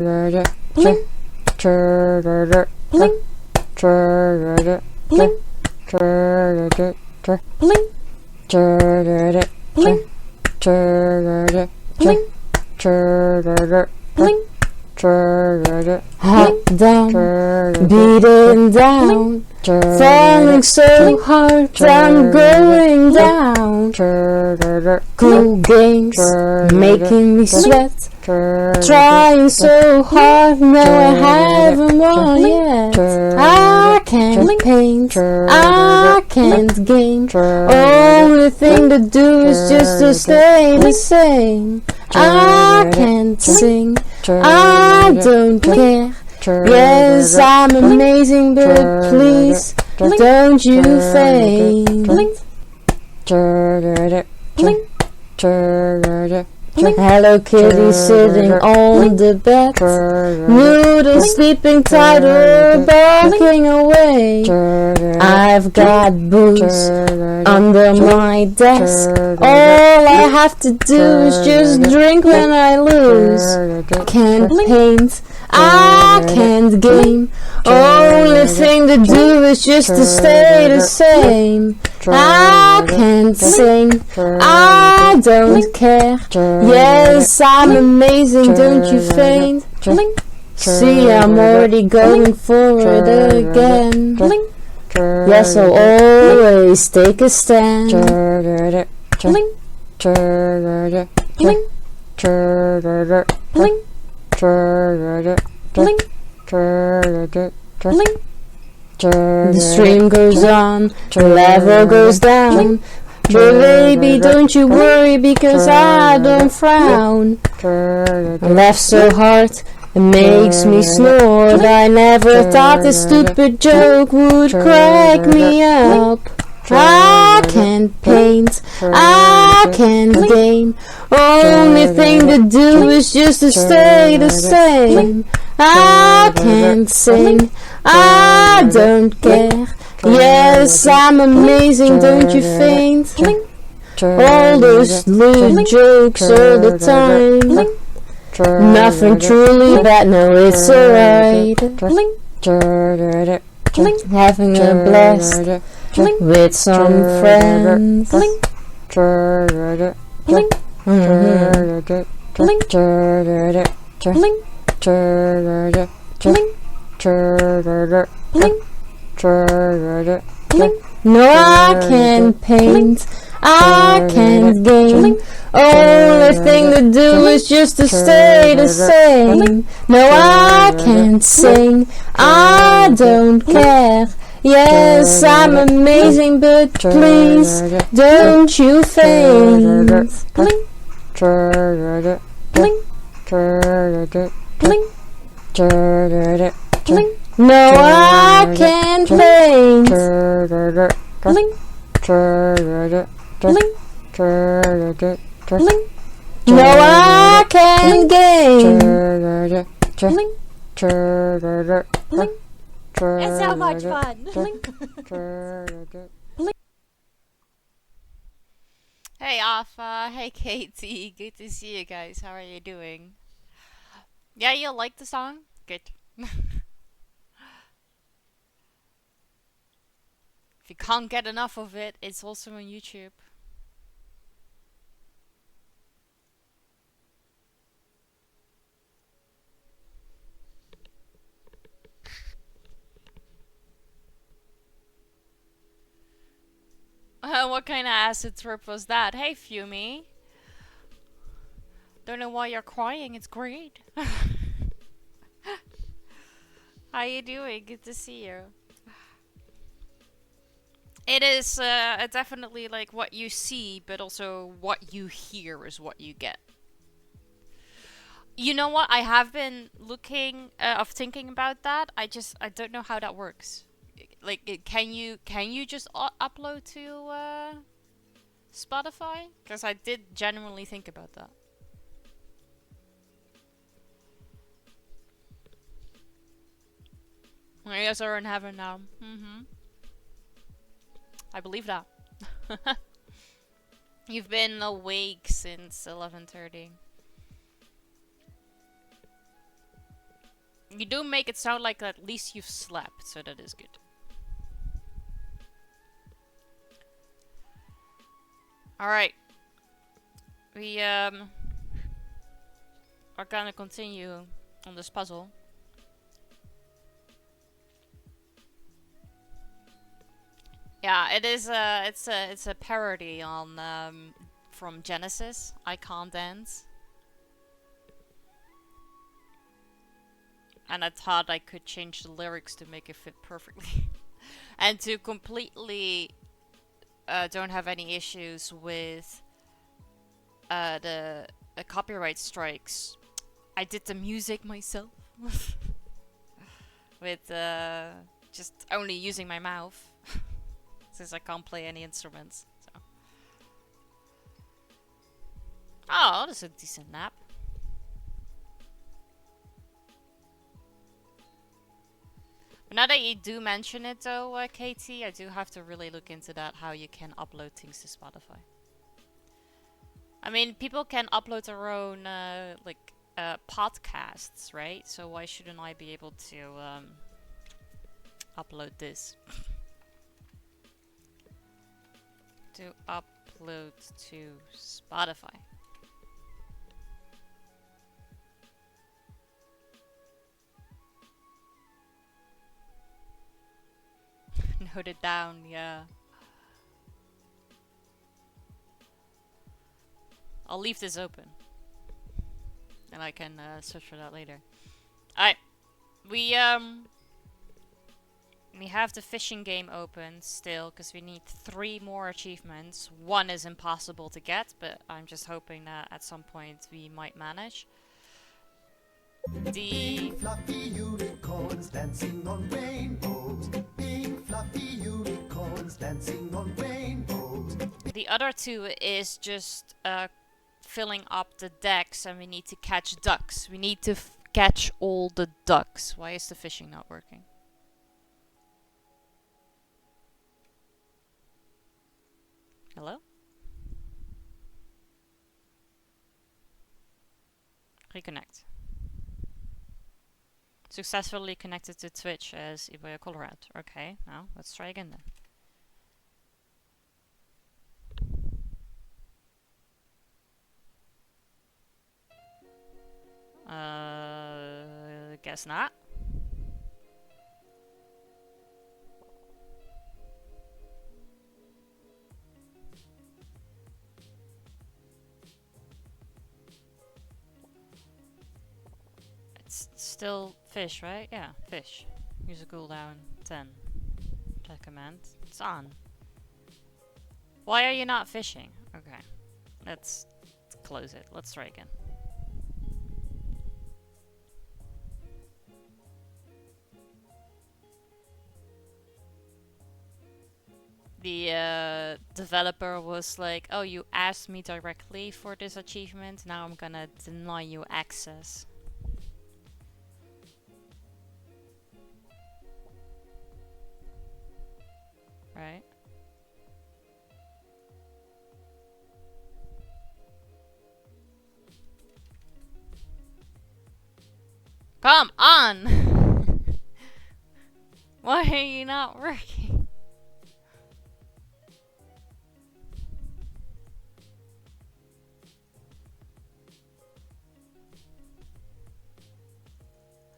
Blink. Blink. Blink. Blink. Blink. Blink. Blink. Up, down, beating down, falling so hard, I'm going down. Cool games, making me sweat, trying so hard, no I haven't won yet. I can't paint, I can't game, only thing to do is just to stay the same. I can't sing, I don't care. Yes, I'm amazing, but please don't you faint. Hello Kitty sitting on the bed, Noodle sleeping tight or barking away. I've got booze under my desk, all I have to do is just drink when I lose. Can't paint, I can't game, only thing to do is just to stay the same. I can't sing, I don't care. Yes, I'm amazing, don't you faint? See, I'm already going forward again. Yes, I'll always take a stand. The stream goes on, the level goes down. But baby, don't you worry because I don't frown. I laugh so hard, it makes me snort. I never thought this stupid joke would crack me up. I can't paint, I can't game, only thing to do is just to stay the same. I can't sing, I don't care. Yes, I'm amazing, don't you faint? All those little jokes all the time, nothing truly bad, no it's alright. Having a blast with some friends. No, I can't paint, I can't game, only thing to do is just to stay the same. No, I can't sing, I don't care. Yes, I'm amazing, but please don't you faint. No, I can't paint. No, I can't game. It's so much fun. Hey Alpha, hey Katie, good to see you guys. How are you doing? Yeah, you like the song? Good. If you can't get enough of it, it's also on YouTube. What kind of acid trip was that? Hey Fumi. Don't know why you're crying, it's great. How you doing? Good to see you. It is definitely like what you see, but also what you hear is what you get. You know what? I have been thinking about that. I don't know how that works. Like, can you just upload to Spotify? Because I did genuinely think about that. You guys are in heaven now. I believe that. You've been awake since 11:30. You do make it sound like at least you've slept, so that is good. Alright. We are gonna continue on this puzzle. Yeah, it is it's a parody on from Genesis, I Can't Dance. And I thought I could change the lyrics to make it fit perfectly. And to completely don't have any issues with the copyright strikes. I did the music myself. With just only using my mouth. Since I can't play any instruments. So. Oh, that's a decent nap. But now that you do mention it though, Katie, I do have to really look into that, how you can upload things to Spotify. I mean, people can upload their own, podcasts, right? So why shouldn't I be able to upload this? To upload to Spotify. Note it down, yeah. I'll leave this open. And I can search for that later. Alright. We have the fishing game open still, because we need 3 more achievements. 1 is impossible to get, but I'm just hoping that at some point we might manage. The fluffy unicorns dancing on rainbows. Big fluffy unicorns dancing on rainbows. The other 2 is just filling up the decks, and we need to catch ducks. We need to catch all the ducks. Why is the fishing not working? Hello? Reconnect. Successfully connected to Twitch as Iboya Colorado. Okay, now let's try again then. Guess not. It's still fish, right? Yeah, fish. Use a cooldown 10. Check command. It's on. Why are you not fishing? Okay. Let's close it. Let's try again. The developer was like, oh, you asked me directly for this achievement, now I'm gonna deny you access. Right? Come on! Why are you not working?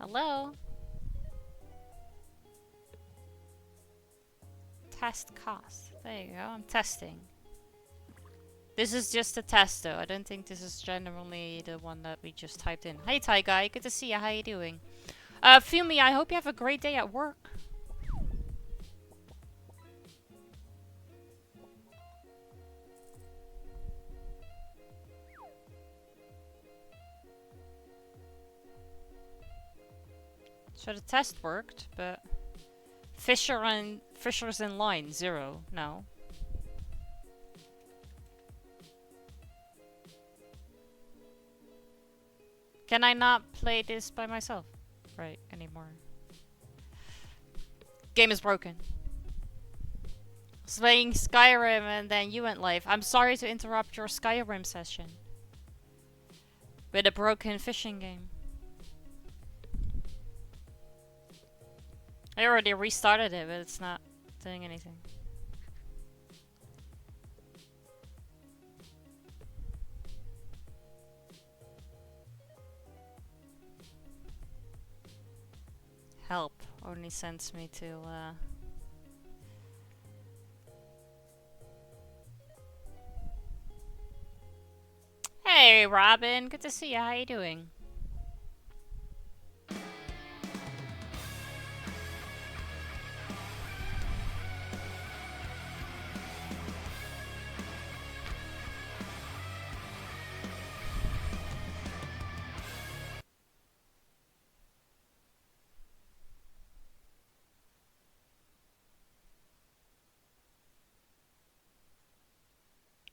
Hello? Test cost. There you go, I'm testing. This is just a test though. I don't think this is generally the one that we just typed in. Hey Ty Guy, good to see you. How you doing? Fumi, I hope you have a great day at work. So the test worked, but Fisher's in line 0. No. Can I not play this by myself? Right, anymore. Game is broken. I was playing Skyrim and then you went live. I'm sorry to interrupt your Skyrim session. With a broken fishing game. I already restarted it, but it's not doing anything. Help only sends me to Hey Robin, good to see you. How you doing?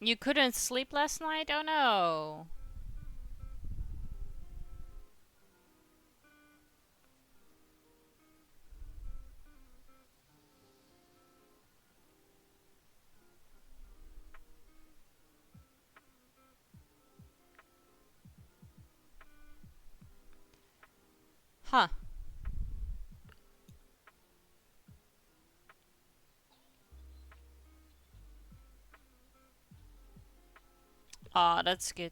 You couldn't sleep last night? Oh no. Huh. Aw, that's good.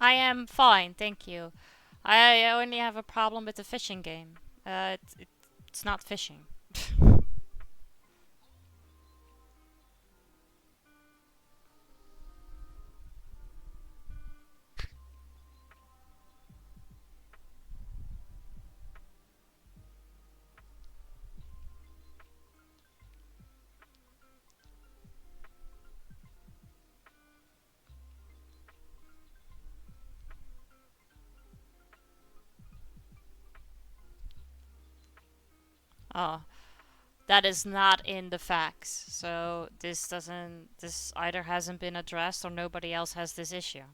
I am fine, thank you. I only have a problem with the fishing game. It's not fishing. Oh, that is not in the facts. So this either hasn't been addressed or nobody else has this issue.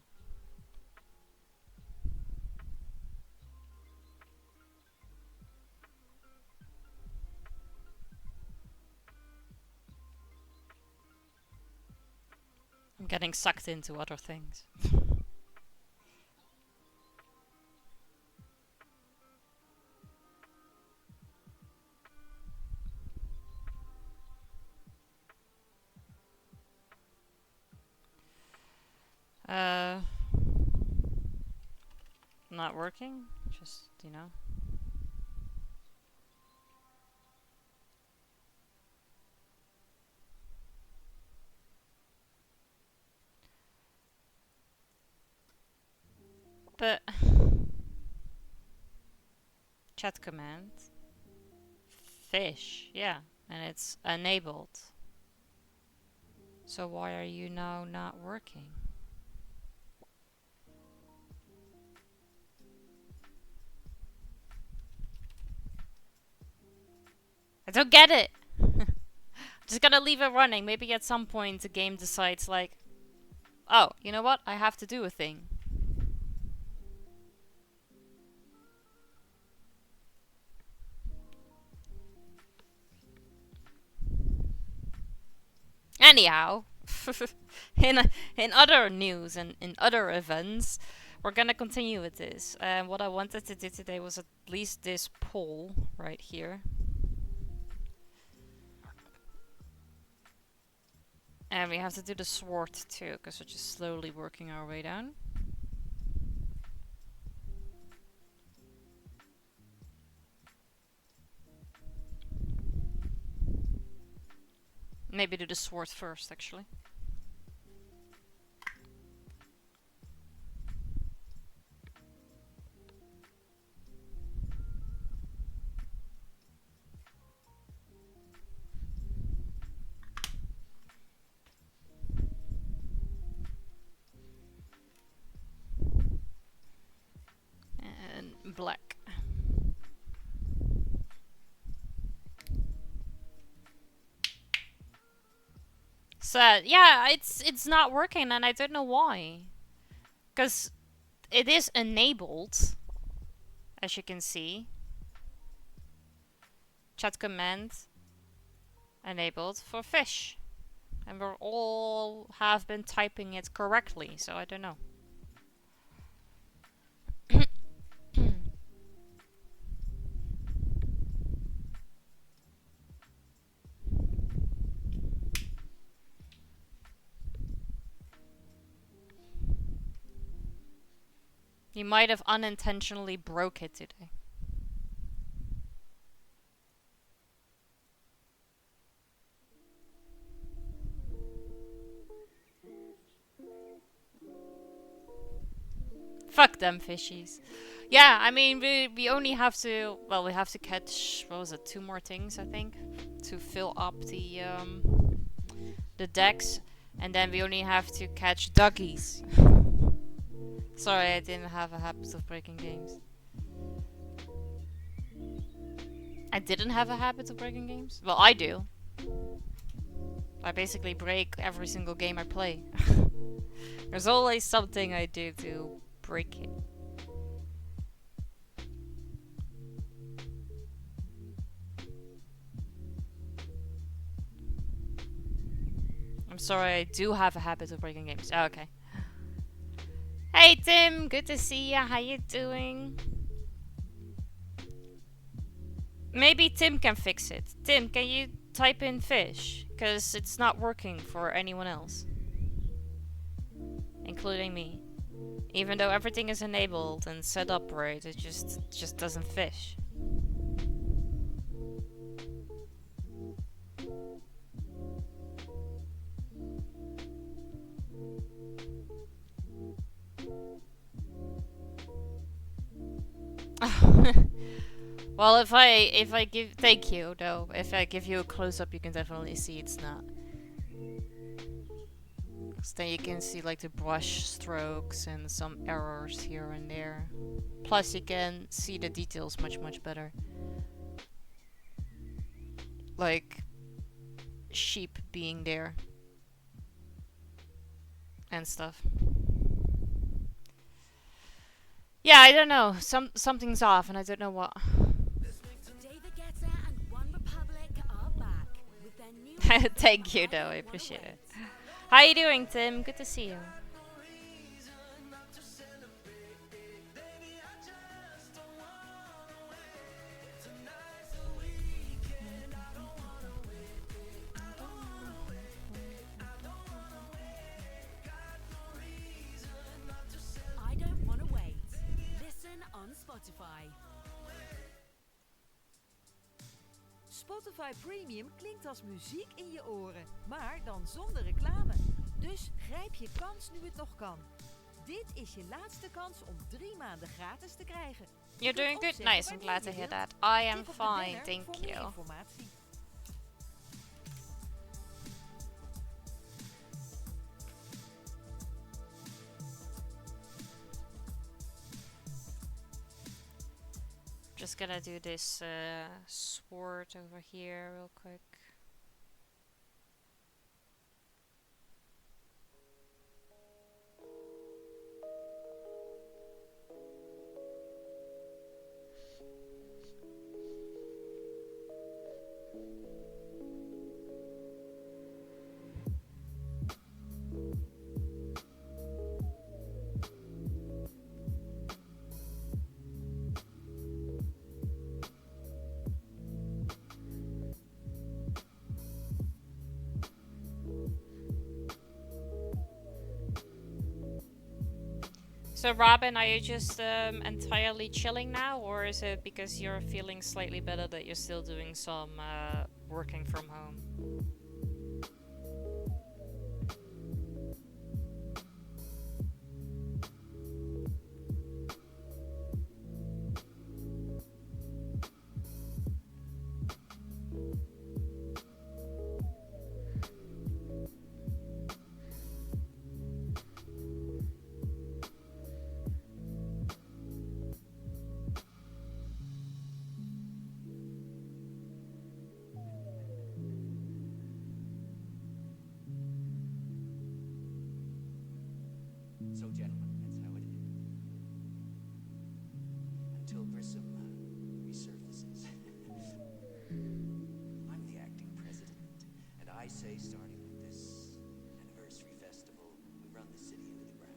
I'm getting sucked into other things. Uh, not working? Just, you know. But chat command. Fish, yeah. And it's enabled. So why are you now not working? I don't get it! Just gonna leave it running. Maybe at some point the game decides like, oh, you know what? I have to do a thing. Anyhow, in other news and in other events, we're gonna continue with this. What I wanted to do today was at least this poll right here. And we have to do the sword too, because we're just slowly working our way down. Maybe do the sword first, actually. And black. So yeah, it's not working, and I don't know why. Cause it is enabled, as you can see. Chat command enabled for fish, and we all have been typing it correctly. So I don't know. You might have unintentionally broke it today. Fuck them fishies. Yeah, I mean, we only have to, well, we have to catch, what was it, 2 more things, I think, to fill up the decks, and then we only have to catch doggies. Sorry, I didn't have a habit of breaking games. I didn't have a habit of breaking games? Well, I do. I basically break every single game I play. There's always something I do to break it. I'm sorry, I do have a habit of breaking games. Oh, okay. Hey Tim, good to see ya. How you doing? Maybe Tim can fix it. Tim, can you type in fish? Because it's not working for anyone else. Including me. Even though everything is enabled and set up right, it just doesn't fish. Well, if I give, thank you though. If I give you a close up, you can definitely see it's not. So then you can see like the brush strokes and some errors here and there. Plus you can see the details much better. Like sheep being there and stuff. Yeah, I don't know. Something's off and I don't know what. Thank you though, I appreciate it. How you doing, Tim? Good to see you. I don't want to wait. Listen on Spotify. Spotify Premium klinkt als muziek in je oren, maar dan zonder reclame. Dus grijp je kans nu het nog kan. Dit is je laatste kans om 3 maanden gratis te krijgen. You're doing good? Nice, I'm glad to hear that. I am fine, thank you. Just gonna do this sword over here real quick. So Robin, are you just entirely chilling now, or is it because you're feeling slightly better that you're still doing some working from home? So, gentlemen, that's how it is. Until Grissom resurfaces. I'm the acting president, and I say starting with this anniversary festival, we run the city into the ground.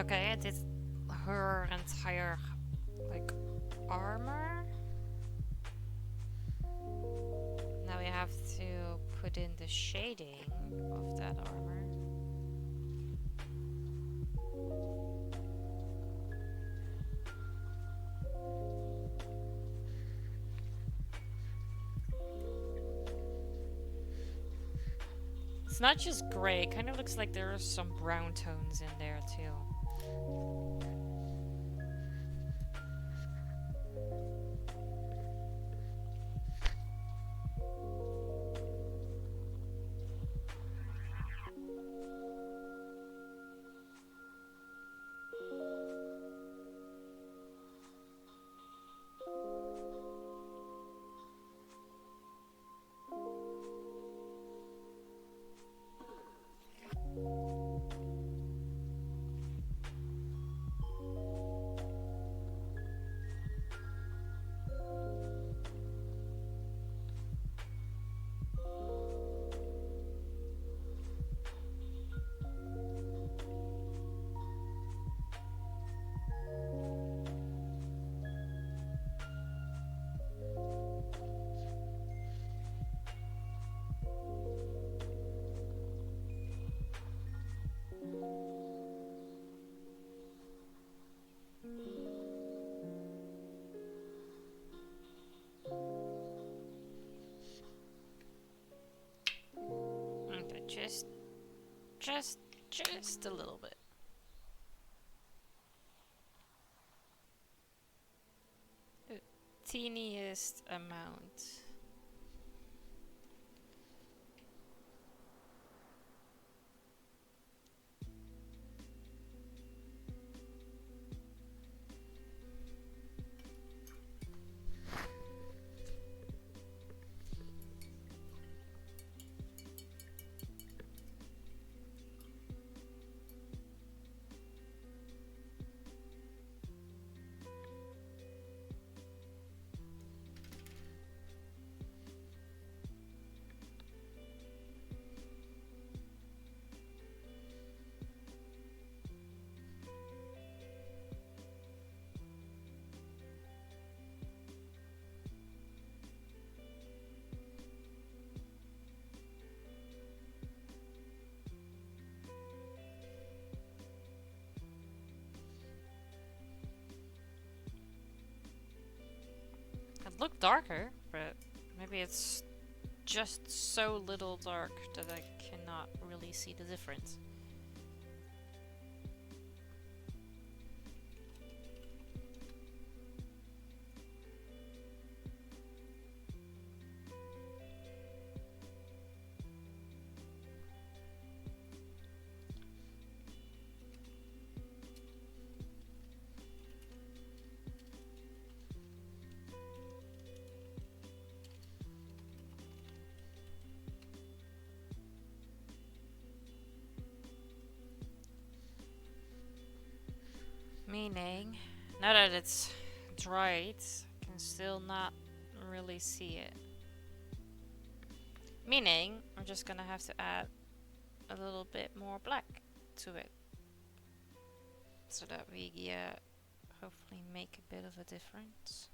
Okay, I did her entire like armor. Now we have to put in the shading of that armor. It's not just gray, it kind of looks like there are some brown tones in there too. Okay, just a little bit. The teeniest amount. It looked darker, but maybe it's just so little dark that I cannot really see the difference. Meaning, now that it's dried, I can still not really see it. Meaning, I'm just gonna have to add a little bit more black to it. So that we hopefully make a bit of a difference.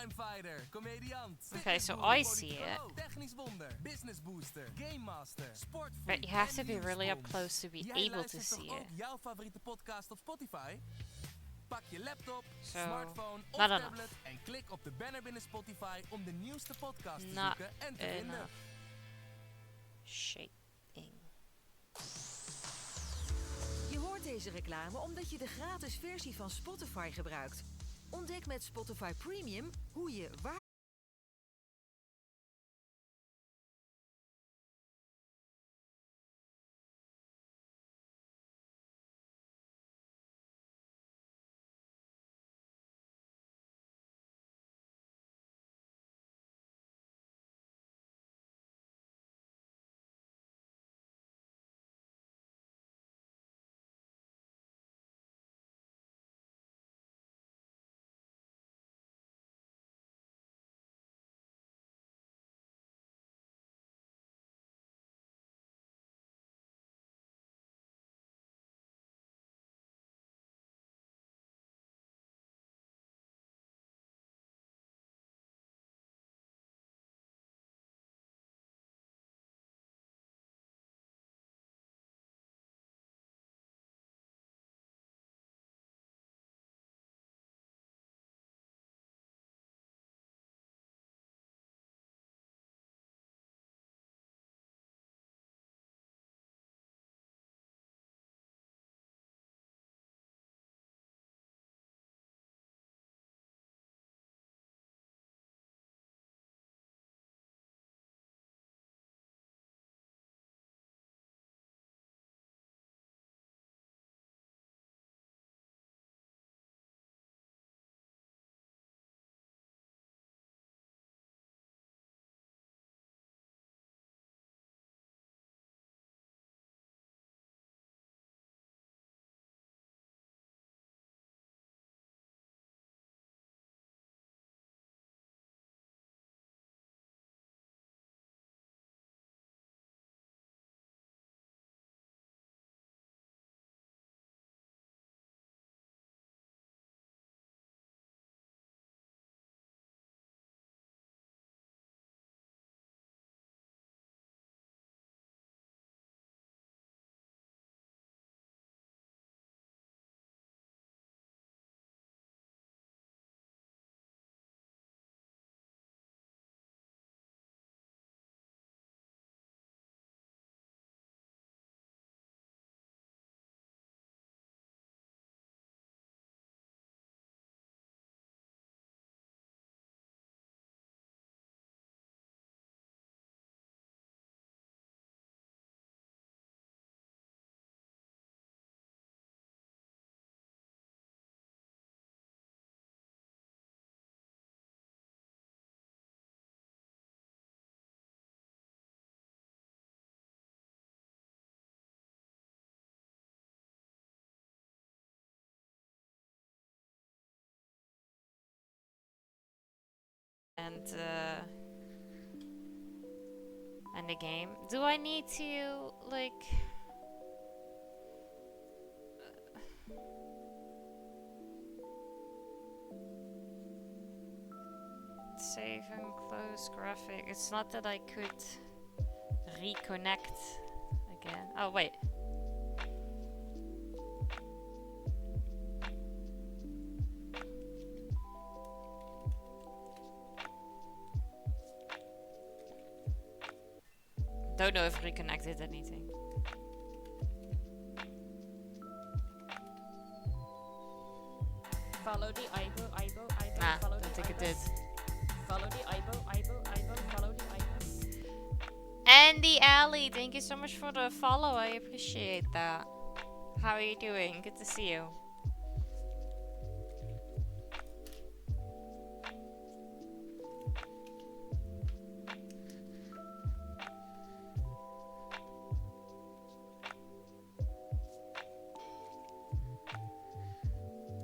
Crime fighter, comediant. Okay, so fitnessguru, I see it. politicoloog, technisch wonder, business booster, game master, sportfreak. But you have to en be really up nieuwsbron. close to be Jij able to luistert see toch it. ook jouw favoriete podcast op Spotify? Pak je laptop, So, smartphone of not enough. tablet en klik op de banner binnen Spotify om de nieuwste podcast te Not zoeken en te vinden. enough. Shaking. Je hoort deze reclame omdat je de gratis versie van Spotify gebruikt. Ontdek met Spotify Premium hoe je waar And the game. Do I need to like save and close graphic? It's not that I could reconnect again. Oh wait. Don't know if reconnected anything. Follow the eyebrow, Nah, follow don't the think it did. Follow the eyebrow, follow the eyebrow. Andy Alley, thank you so much for the follow. I appreciate that. How are you doing? Good to see you.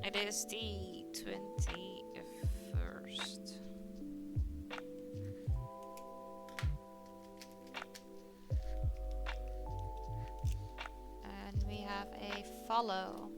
It is the 21st. And we have a follow.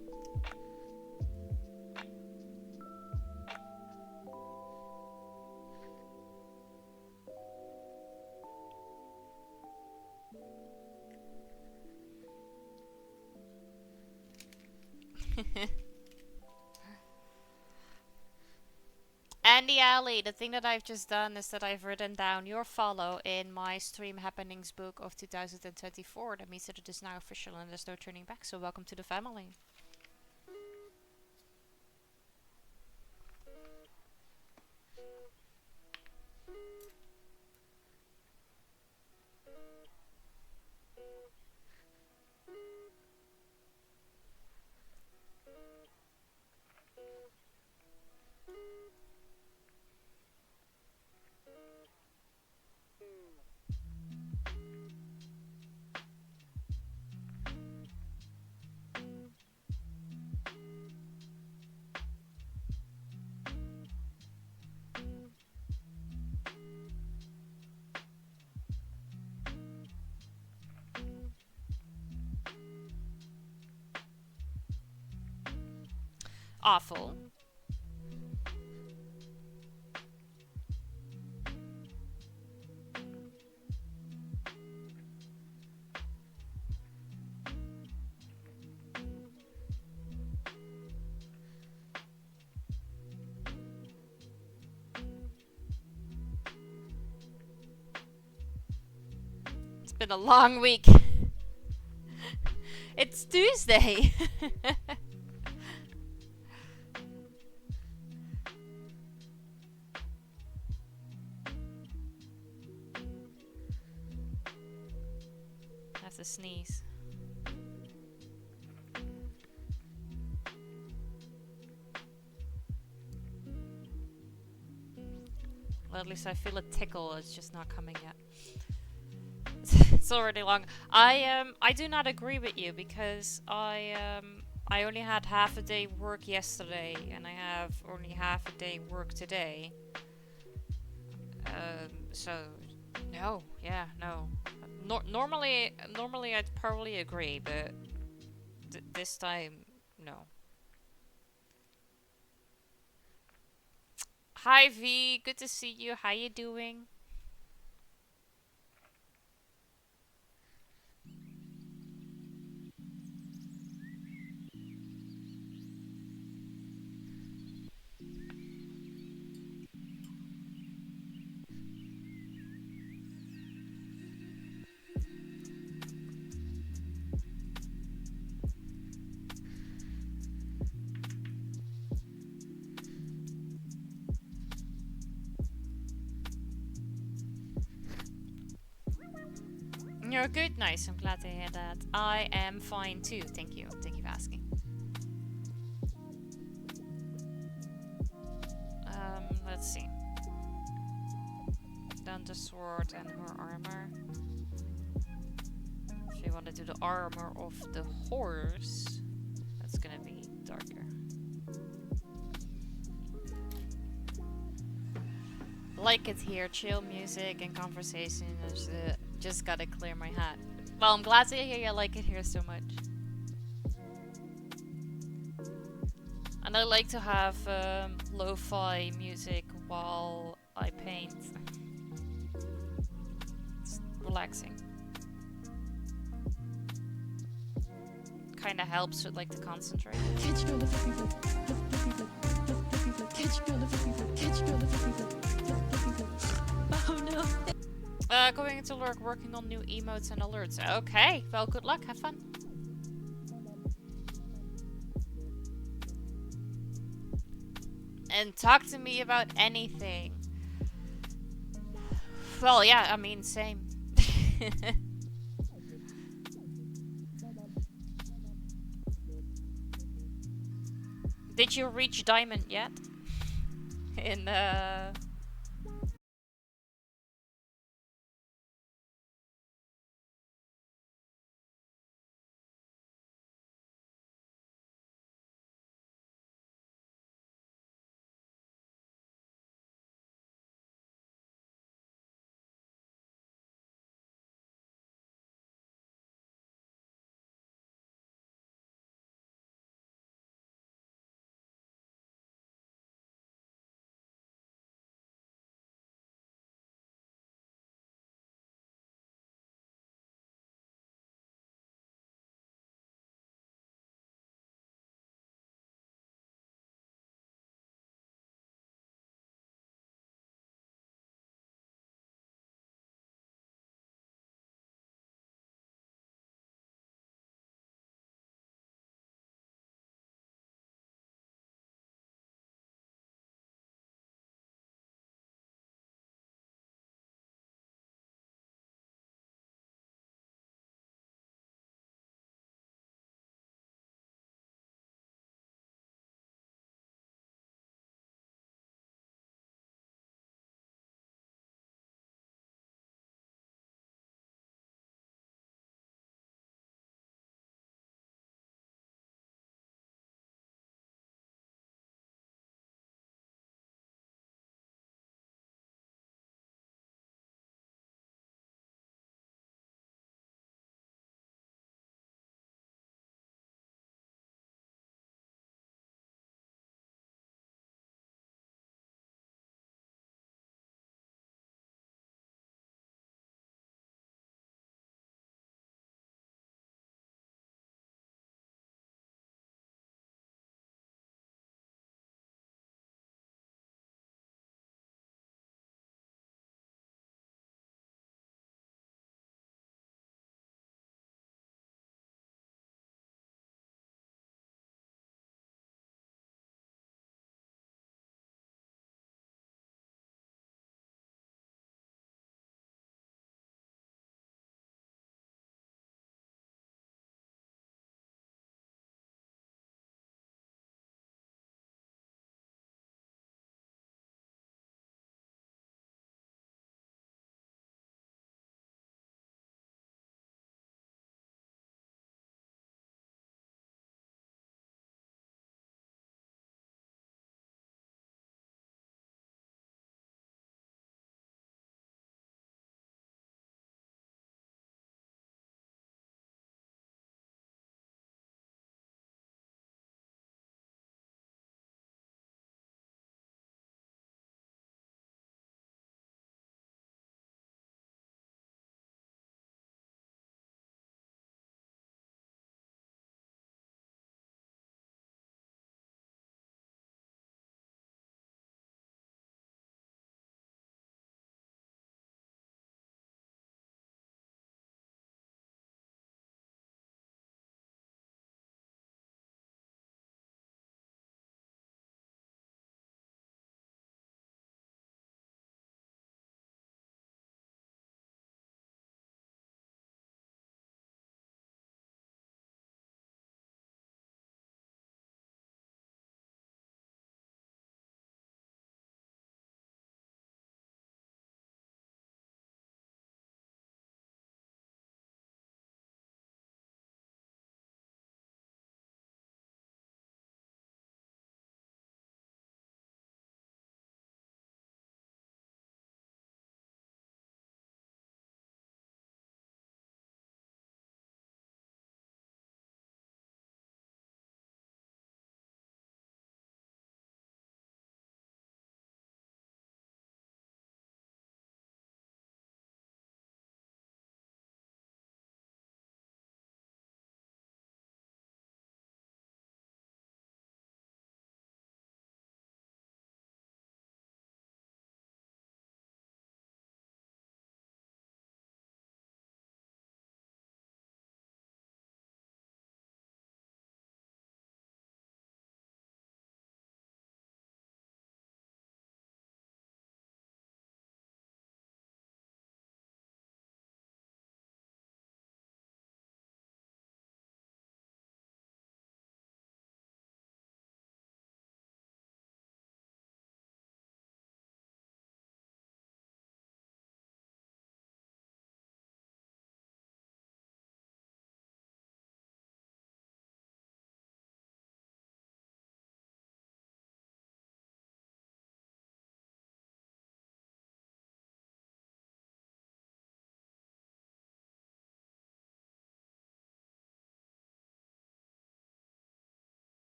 Andy Alley, the thing that I've just done is that I've written down your follow in my stream happenings book of 2024. That means that it is now official and there's no turning back. So welcome to the family. Awful. It's been a long week. It's Tuesday. That's a sneeze. Well, at least I feel a tickle. It's just not coming yet. It's already long. I do not agree with you because I only had half a day work yesterday and I have only half a day work today. So no, yeah, no. Normally I'd probably agree, but this time, no. Hi V, good to see you. How you doing? You're good, nice. I'm glad to hear that. I am fine too. Thank you. Thank you for asking. Let's see. Then the sword and her armor. If you want to do the armor of the horse, that's gonna be darker. Like it here, chill music and conversation. Just gotta clear my head. Well, I'm glad to hear you like it here so much. And I like to have lo-fi music while I paint. It's relaxing. Kinda helps with like the concentrate. Oh no. Going to work working on new emotes and alerts. Okay, well, good luck, have fun. And talk to me about anything. Well, yeah, I mean, same. Did you reach diamond yet? In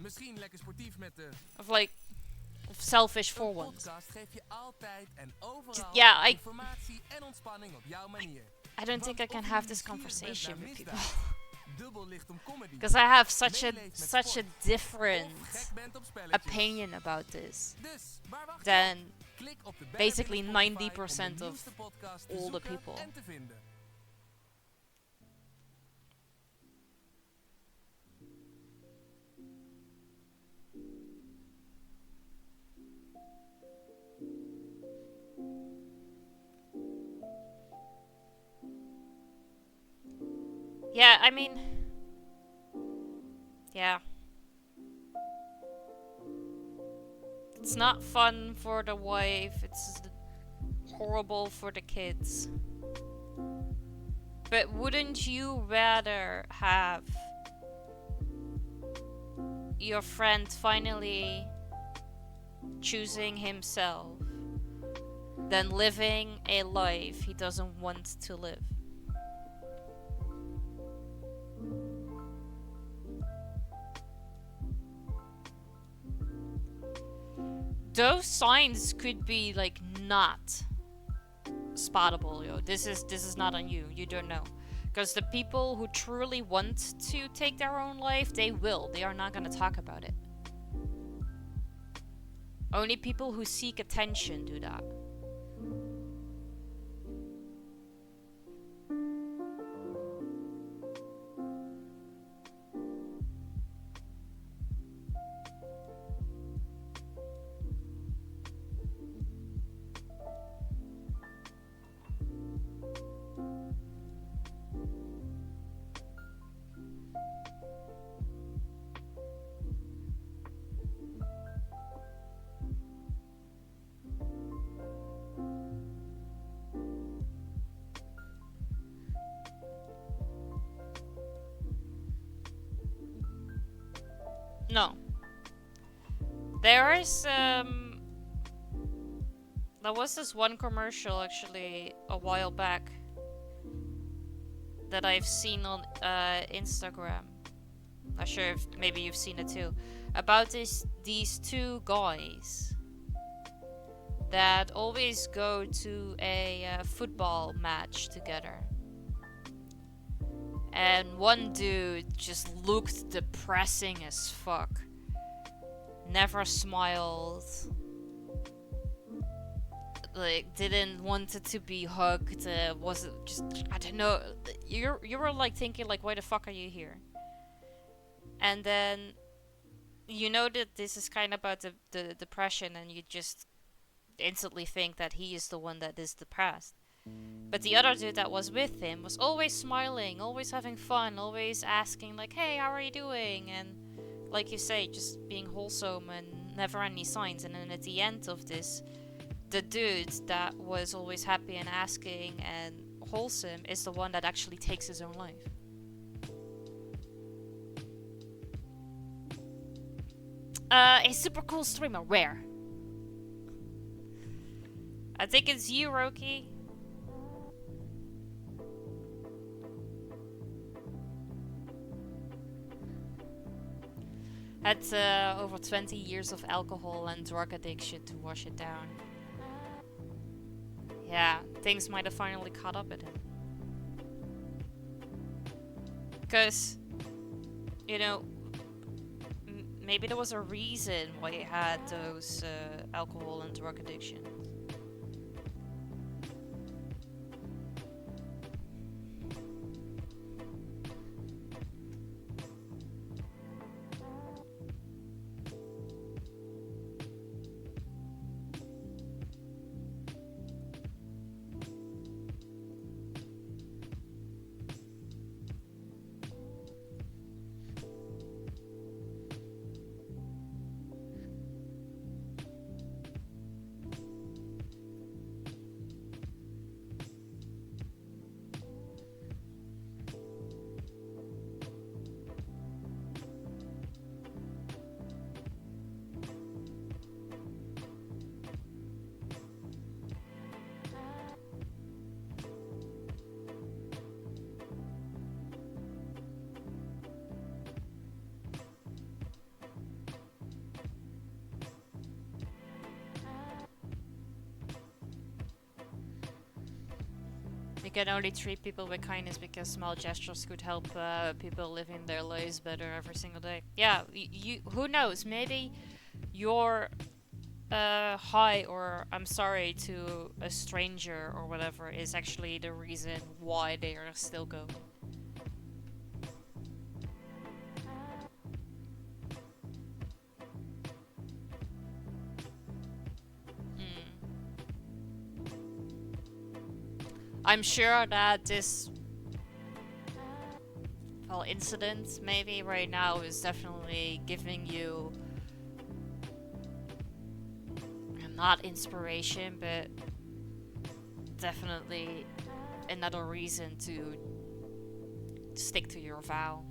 Misschien lekker sportief met de of selfish for once. podcast geeft je altijd en overal Yeah, informatie en ontspanning op jouw manier. I don't think I can Want of have je this nieuwsgierig bent conversation naar with people. misdaad, dubbel licht om comedy, Because I have meeleeft met such a sport, different of gek bent op spelletjes. opinion about this Dus, waar wacht je than op? Klik op de basically banner binnen 90% Spotify om de of nieuwste podcast te all the zoeken people. en te vinden. Yeah, I mean, yeah. It's not fun for the wife, it's horrible for the kids. But wouldn't you rather have your friend finally choosing himself than living a life he doesn't want to live? Those signs could be like not spottable, yo. This is not on you. You don't know. Because the people who truly want to take their own life, they will. They are not gonna talk about it. Only people who seek attention do that. No. There was this one commercial actually a while back that I've seen on Instagram. Not sure if maybe you've seen it too. About these two guys that always go to a football match together. And one dude just looked depressing as fuck. Never smiled. Like, didn't want it to be hugged. Wasn't just, I don't know. You were like thinking like, why the fuck are you here? And then you know that this is kind of about the depression, and you just instantly think that he is the one that is depressed. But the other dude that was with him was always smiling, always having fun, always asking like, hey, how are you doing? And like you say, just being wholesome and never any signs. And then at the end of this, the dude that was always happy and asking and wholesome is the one that actually takes his own life. A super cool streamer. Where? I think it's you, Roki. Had over 20 years of alcohol and drug addiction to wash it down. Yeah, things might have finally caught up with him. Because, you know, maybe there was a reason why he had those alcohol and drug addictions. You can only treat people with kindness because small gestures could help people living their lives better every single day. Yeah, you who knows? Maybe your hi or I'm sorry to a stranger or whatever is actually the reason why they are still going. I'm sure that this incident maybe right now is definitely giving you not inspiration, but definitely another reason to stick to your vow.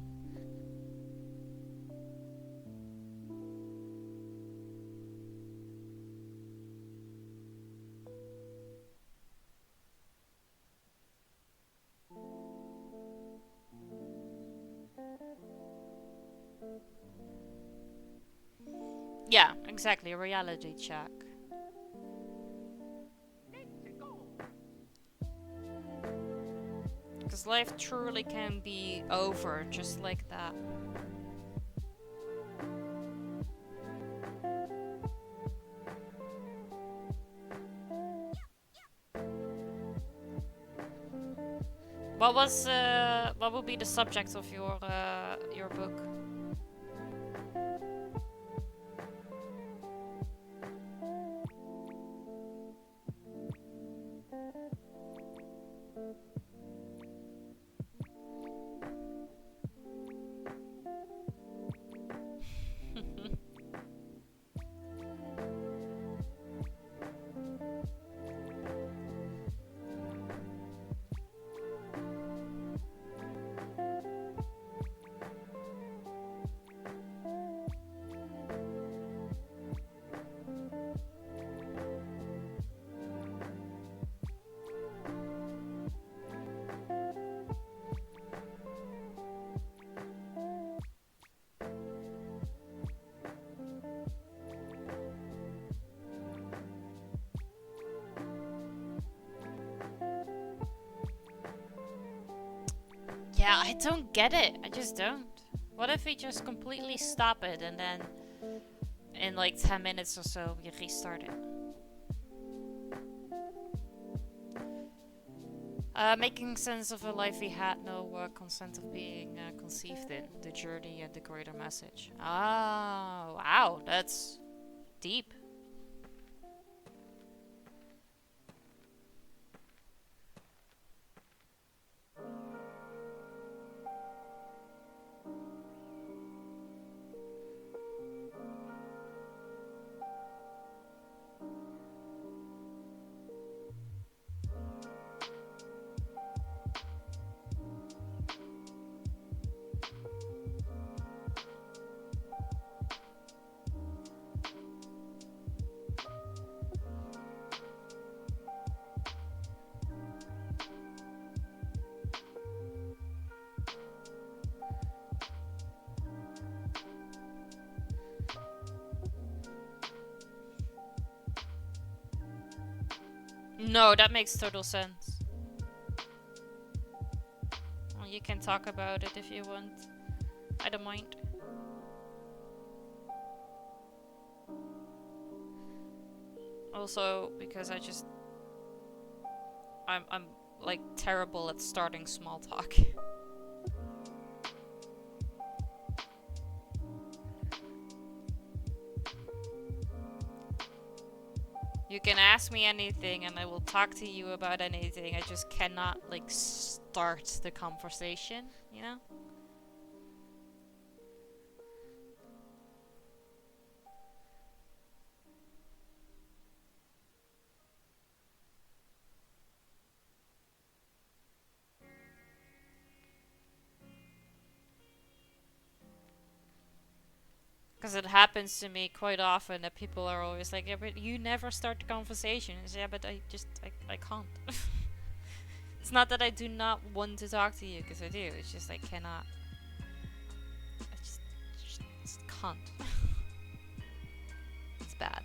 Yeah, exactly, a reality check. Because life truly can be over just like that. What would be the subject of your book? Yeah, I don't get it. I just don't. What if we just completely stop it and then in like 10 minutes or so we restart it? Making sense of a life we had no consent of being conceived in. The journey and the greater message. Oh, wow. That's deep. No, that makes total sense. Well, you can talk about it if you want. I don't mind. Also, because I'm like terrible at starting small talk. You can ask me anything and I will talk to you about anything. I just cannot like start the conversation, you know? Because it happens to me quite often that people are always like, yeah, but you never start the conversation. I say, yeah, but I can't. It's not that I do not want to talk to you, because I do. It's just I cannot. I just can't. It's bad.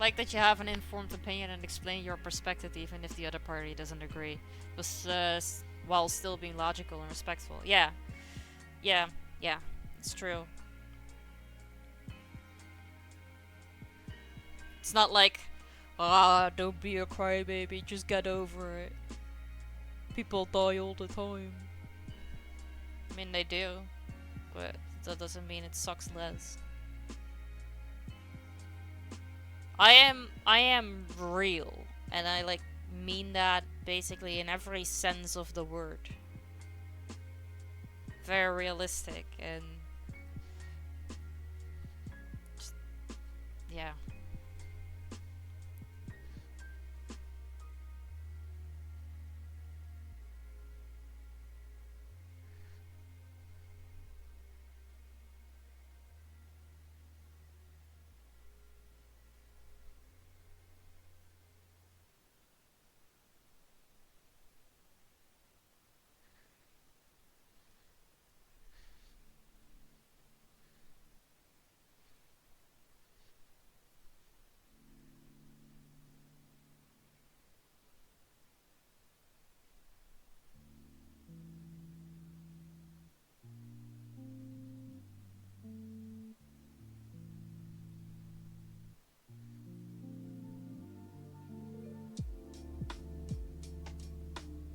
Like that you have an informed opinion and explain your perspective even if the other party doesn't agree. While still being logical and respectful. Yeah. Yeah. Yeah. It's true. It's not like, don't be a crybaby, just get over it. People die all the time. I mean, they do. But that doesn't mean it sucks less. I am real, and I like mean that basically in every sense of the word. Very realistic and just, yeah.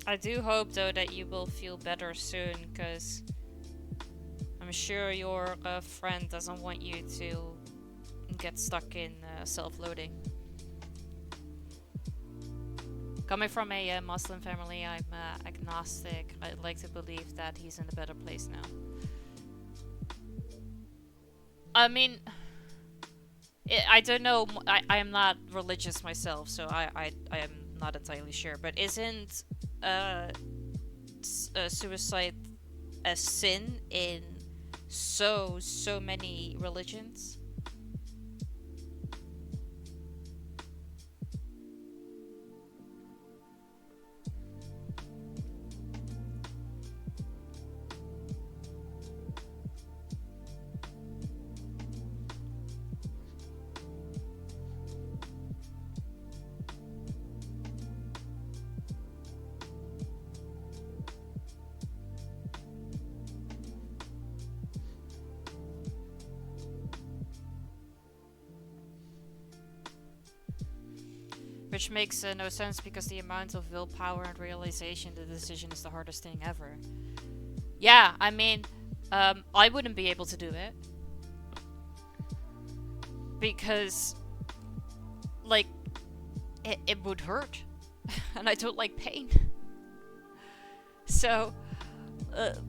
I do hope though that you will feel better soon, because I'm sure your friend doesn't want you to get stuck in self-loading. Coming from a Muslim family, I'm agnostic. I'd like to believe that he's in a better place now. I mean, I don't know. I am not religious myself, so I am not entirely sure. But isn't suicide a sin in so many religions? Which makes no sense, because the amount of willpower and realization the decision is the hardest thing ever. Yeah, I mean, I wouldn't be able to do it. Because, like, it would hurt. And I don't like pain. So,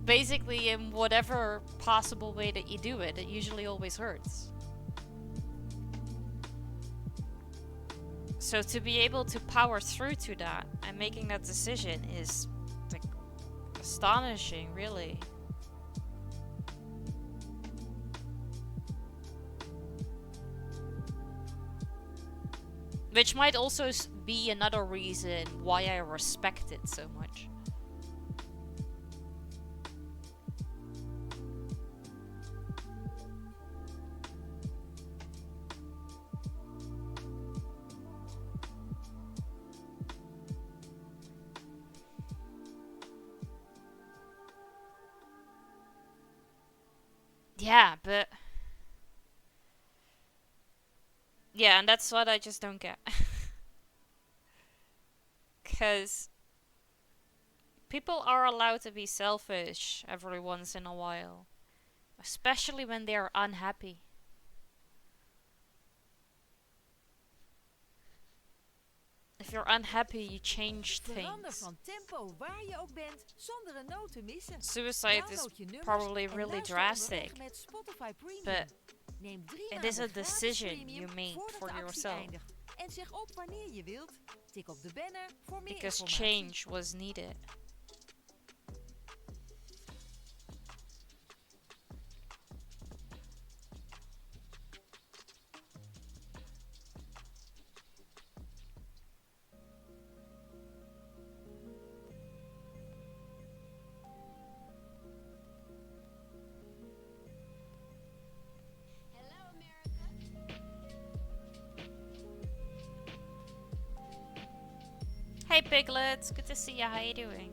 basically, in whatever possible way that you do it, it usually always hurts. So to be able to power through to that and making that decision is like astonishing, really. Which might also be another reason why I respect it so much. Yeah, but... yeah, and that's what I just don't get. Because people are allowed to be selfish every once in a while. Especially when they are unhappy. If you're unhappy, you change Verander things. van tempo waar je ook bent, zonder een noot te missen. Suicide is Download je nummers probably en really luister drastic, onderweg met Spotify Premium. but Neem 3 it maanden is a gratis decision premium you make voordat for de actie yourself. eindigt. En zeg op wanneer je wilt. Tik op de banner voor meer Because informatie. change was needed. Hey piglets, good to see you. How you doing?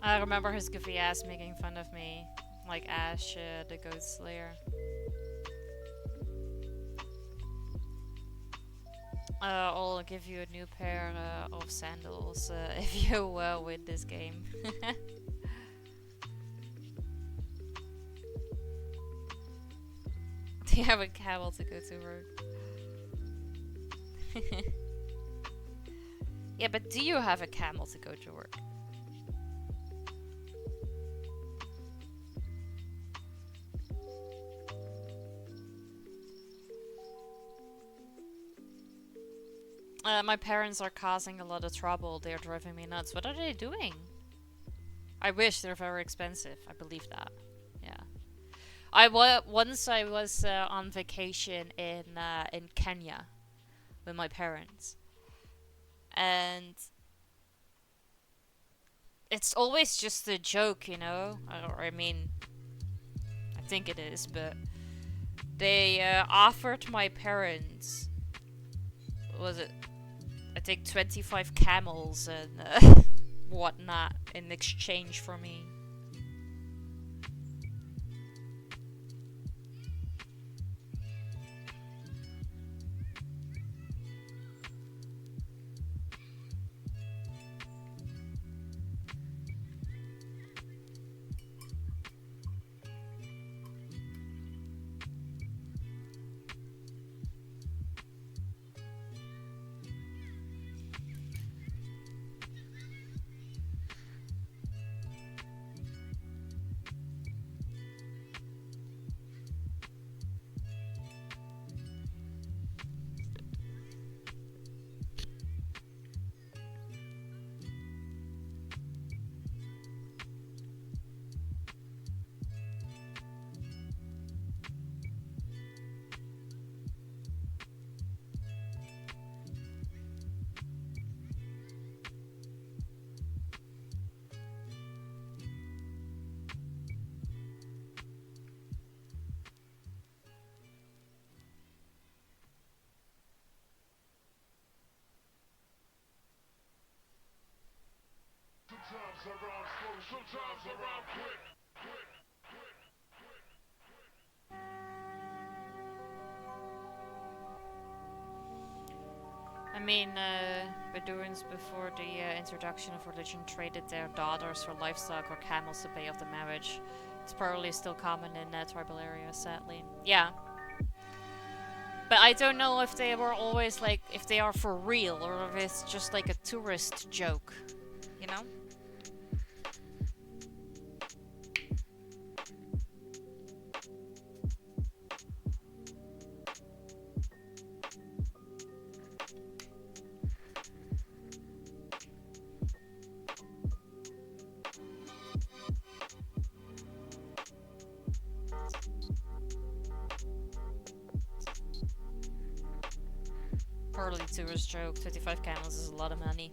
I remember his goofy ass making fun of me, like Ash, the Ghost Slayer. I'll give you a new pair of sandals if you win this game. Do you have a camel to go to work? Yeah, but do you have a camel to go to work? My parents are causing a lot of trouble. They're driving me nuts. What are they doing? I wish they're very expensive. I believe that. Yeah. Once I was on vacation in Kenya with my parents, and it's always just a joke, you know. I mean, I think it is, but they offered my parents, was it? I think 25 camels and whatnot in exchange for me. I mean, Bedouins before the introduction of religion traded their daughters for livestock or camels to pay off the marriage. It's probably still common in tribal areas, sadly. Yeah. But I don't know if they were always like, if they are for real or if it's just like a tourist joke, you know? tourist joke. 25 camels is a lot of money.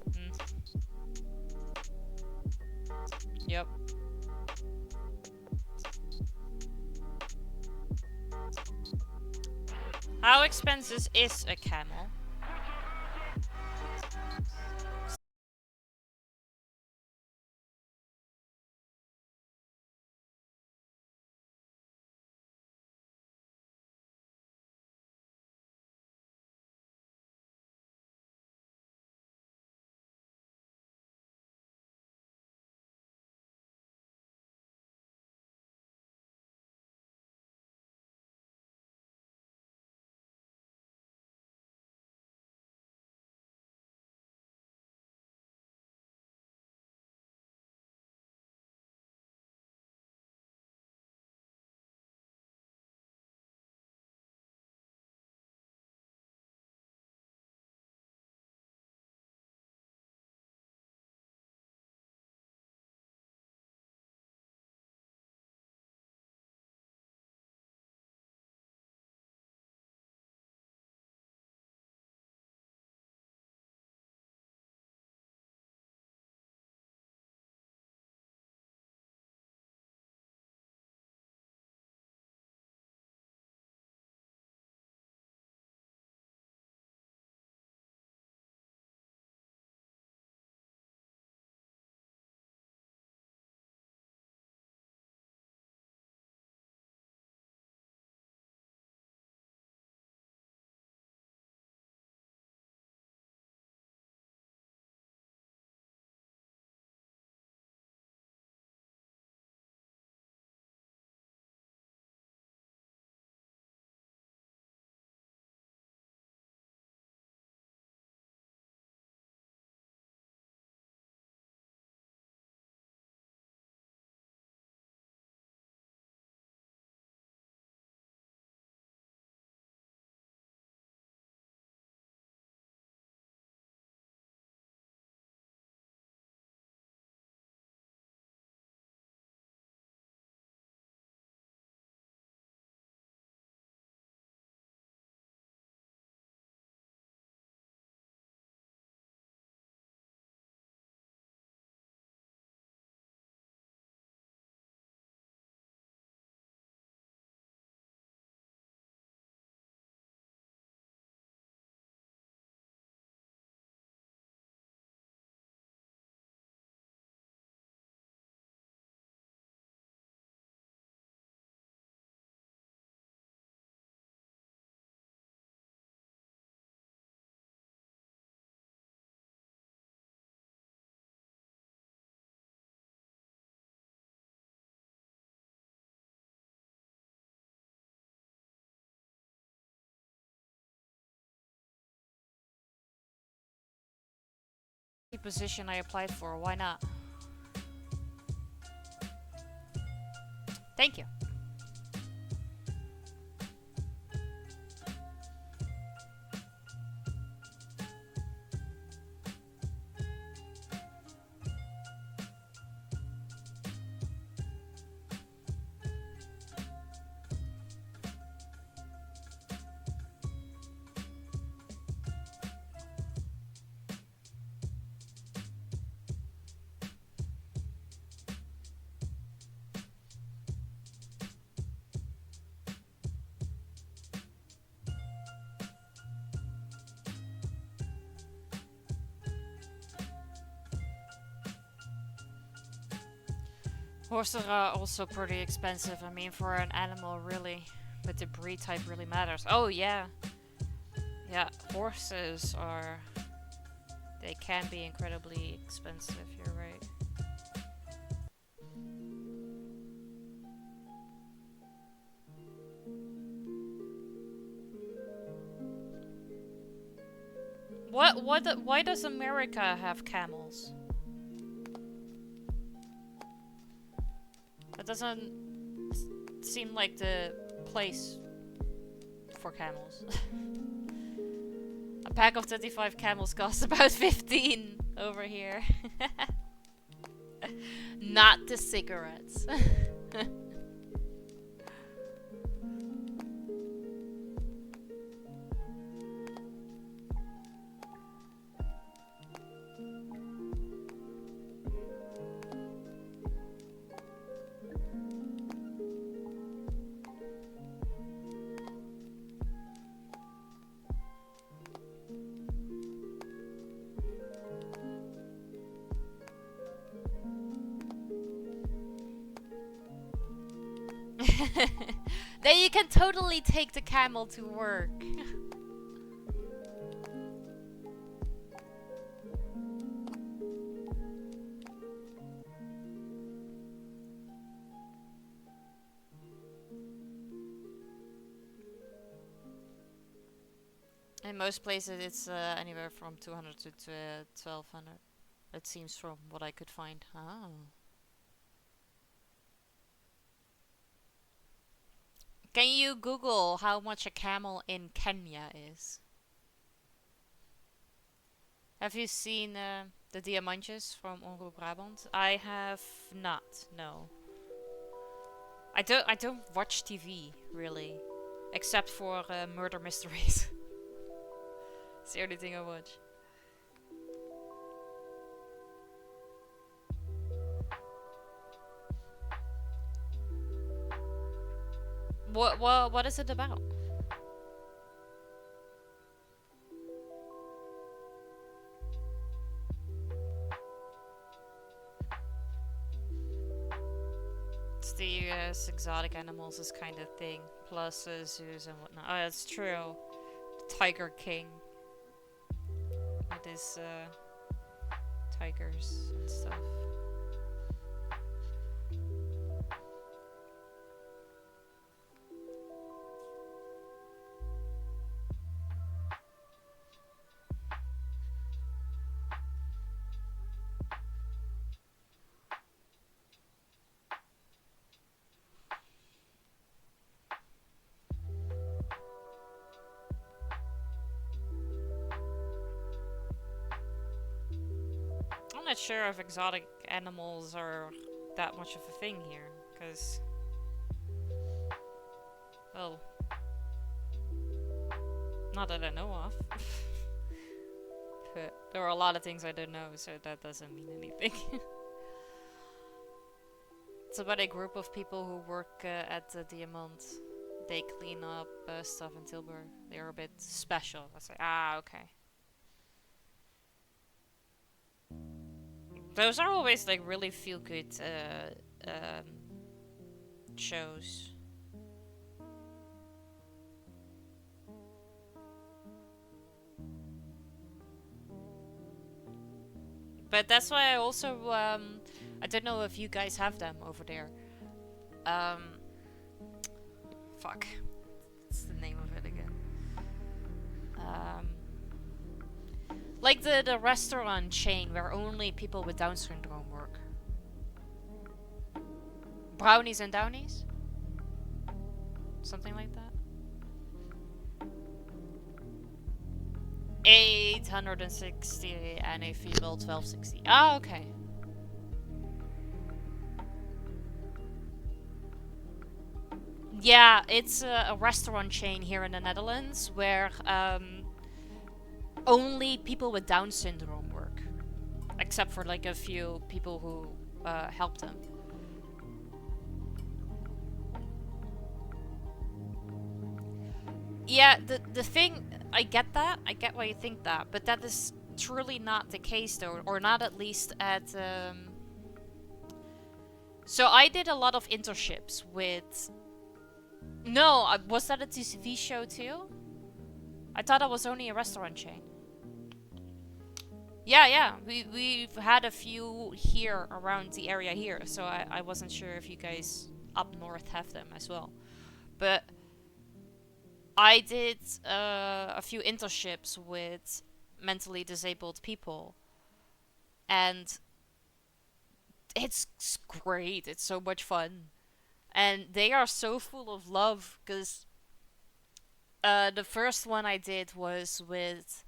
Yep. How expensive is a camel? The position I applied for, why not? Thank you. Horses are also pretty expensive. I mean, for an animal, really. But the breed type really matters. Oh, yeah. Yeah, horses are... They can be incredibly expensive, you're right. Why does America have camels? That doesn't seem like the place for camels. A pack of 25 camels costs about 15 over here. Not the cigarettes. Then you can totally take the camel to work. In most places it's anywhere from 200 to 1200. It seems from what I could find. Oh. Can you Google how much a camel in Kenya is? Have you seen the diamantjes from Omroep Brabant? I have not. No. I don't watch TV really, except for murder mysteries. It's the only thing I watch. What is it about? It's the US exotic animals, this kind of thing, plus zoos and whatnot. Oh, that's true. The Tiger King. With his tigers and stuff. I'm not sure if exotic animals are that much of a thing here, because, well, not that I know of. But there are a lot of things I don't know, so that doesn't mean anything. It's about a group of people who work at the Diamant. They clean up stuff in Tilburg. They're a bit special. I say, ah, okay. Those are always like really feel good shows. But that's why I also I don't know if you guys have them over there. Fuck. What's the name of it again? Like the restaurant chain where only people with Down syndrome work. Brownies and Downies? Something like that. 860 and a female 1260. Ah, okay. Yeah, it's a restaurant chain here in the Netherlands where only people with Down syndrome work, except for like a few people who help them. Yeah, the thing, I get why you think that, but that is truly not the case though, or not at least at so I did a lot of internships with... No, was that a TV show too? I thought that was only a restaurant chain. Yeah, we've had a few here around the area here, so I wasn't sure if you guys up north have them as well. But I did a few internships with mentally disabled people, and it's great. It's so much fun, and they are so full of love. Because the first one I did was with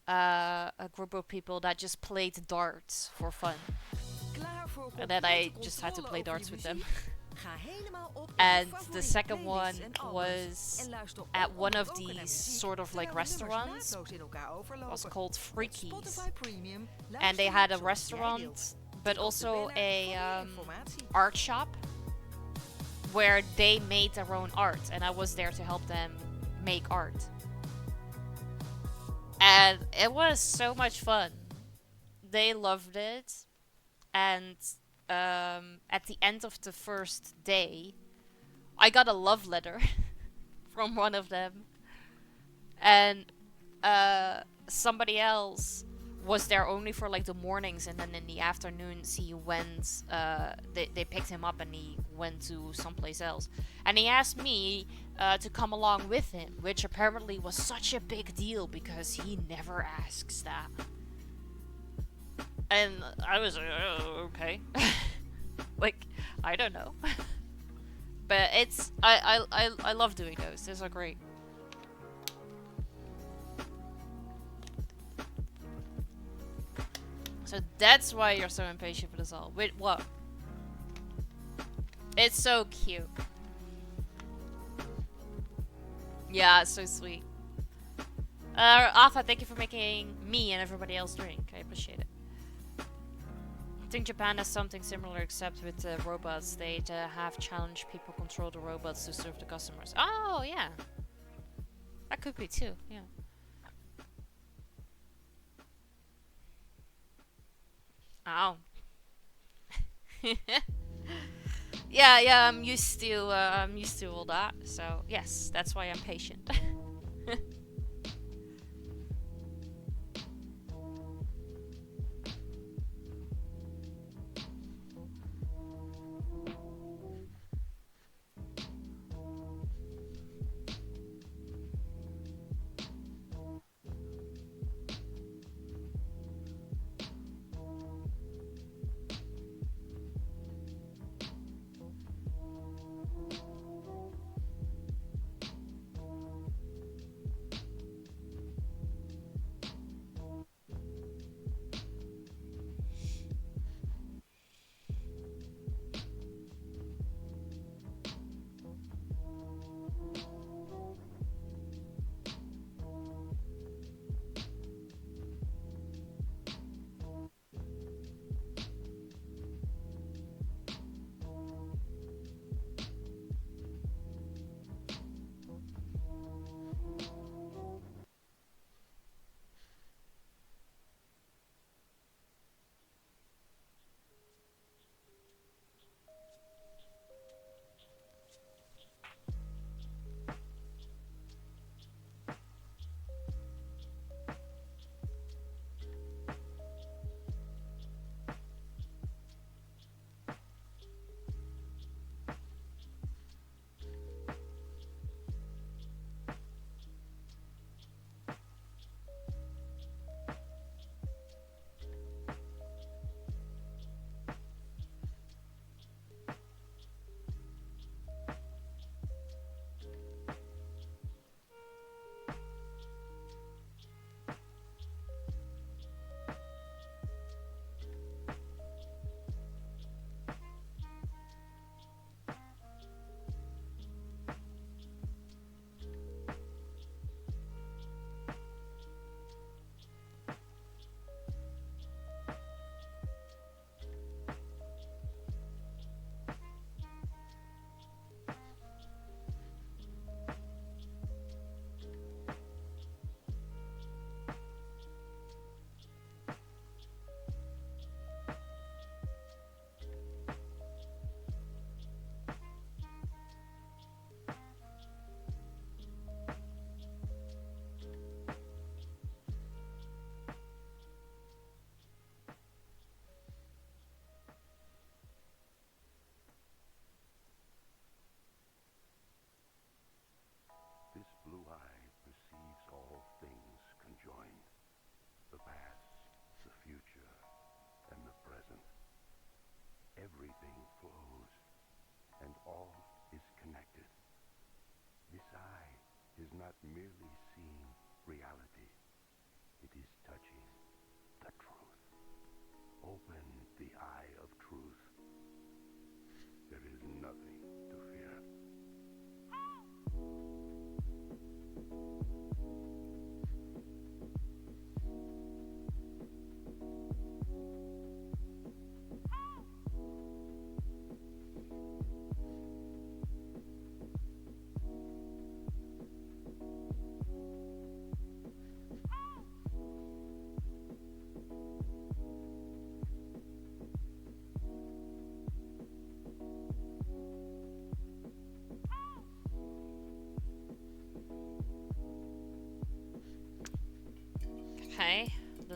a group of people that just played darts for fun, and then I just had to play darts with them. And the second one was at one of these sort of like restaurants. It was called Freakies, and they had a restaurant but also a art shop where they made their own art, and I was there to help them make art. And it was so much fun. They loved it. And at the end of the first day, I got a love letter from one of them, and somebody else was there only for like the mornings, and then in the afternoons he went. They picked him up and he went to someplace else, and he asked me to come along with him, which apparently was such a big deal because he never asks that. And I was like, oh, okay. Like, I don't know. But it's I love doing those. Those are great. So that's why you're so impatient for this all. Wait, what? It's so cute. Yeah, it's so sweet. Alpha, thank you for making me and everybody else drink. I appreciate it. I think Japan has something similar, except with the robots. They have challenged people control the robots to serve the customers. Oh, yeah. That could be too, yeah. Oh. yeah, I'm used to all that. So yes, that's why I'm patient. This blue eye perceives all things conjoined, the past, the future, and the present. Everything flows, and all is connected. This eye is not merely seeing reality, it is touching the truth. Open the eye of truth. There is nothing to fear.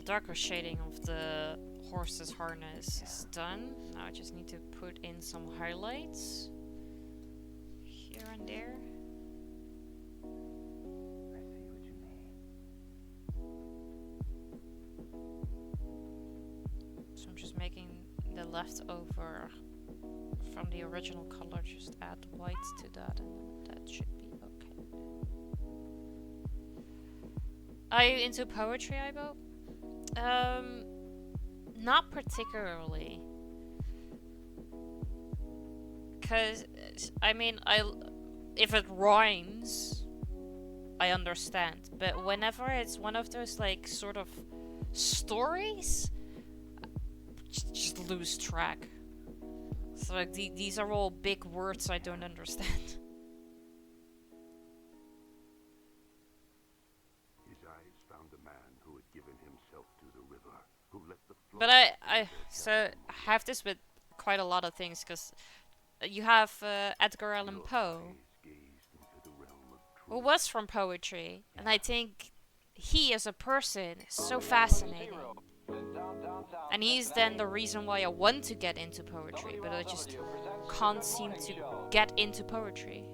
darker shading of the horse's harness is done. Now I just need to put in some highlights here and there. I see what you mean. So I'm just making the leftover from the original color, just add white to that, and that should be okay. Are you into poetry, Ibo? Not particularly. Cause I mean, if it rhymes, I understand. But whenever it's one of those like sort of stories, just lose track. So like these are all big words I don't understand. His eyes found a man who had given himself to the river, who let the flood. But I have this with quite a lot of things, because you have Edgar Allan Poe, who was from poetry, and I think he as a person is so fascinating. And he's then the reason why I want to get into poetry, but I just can't seem to get into poetry.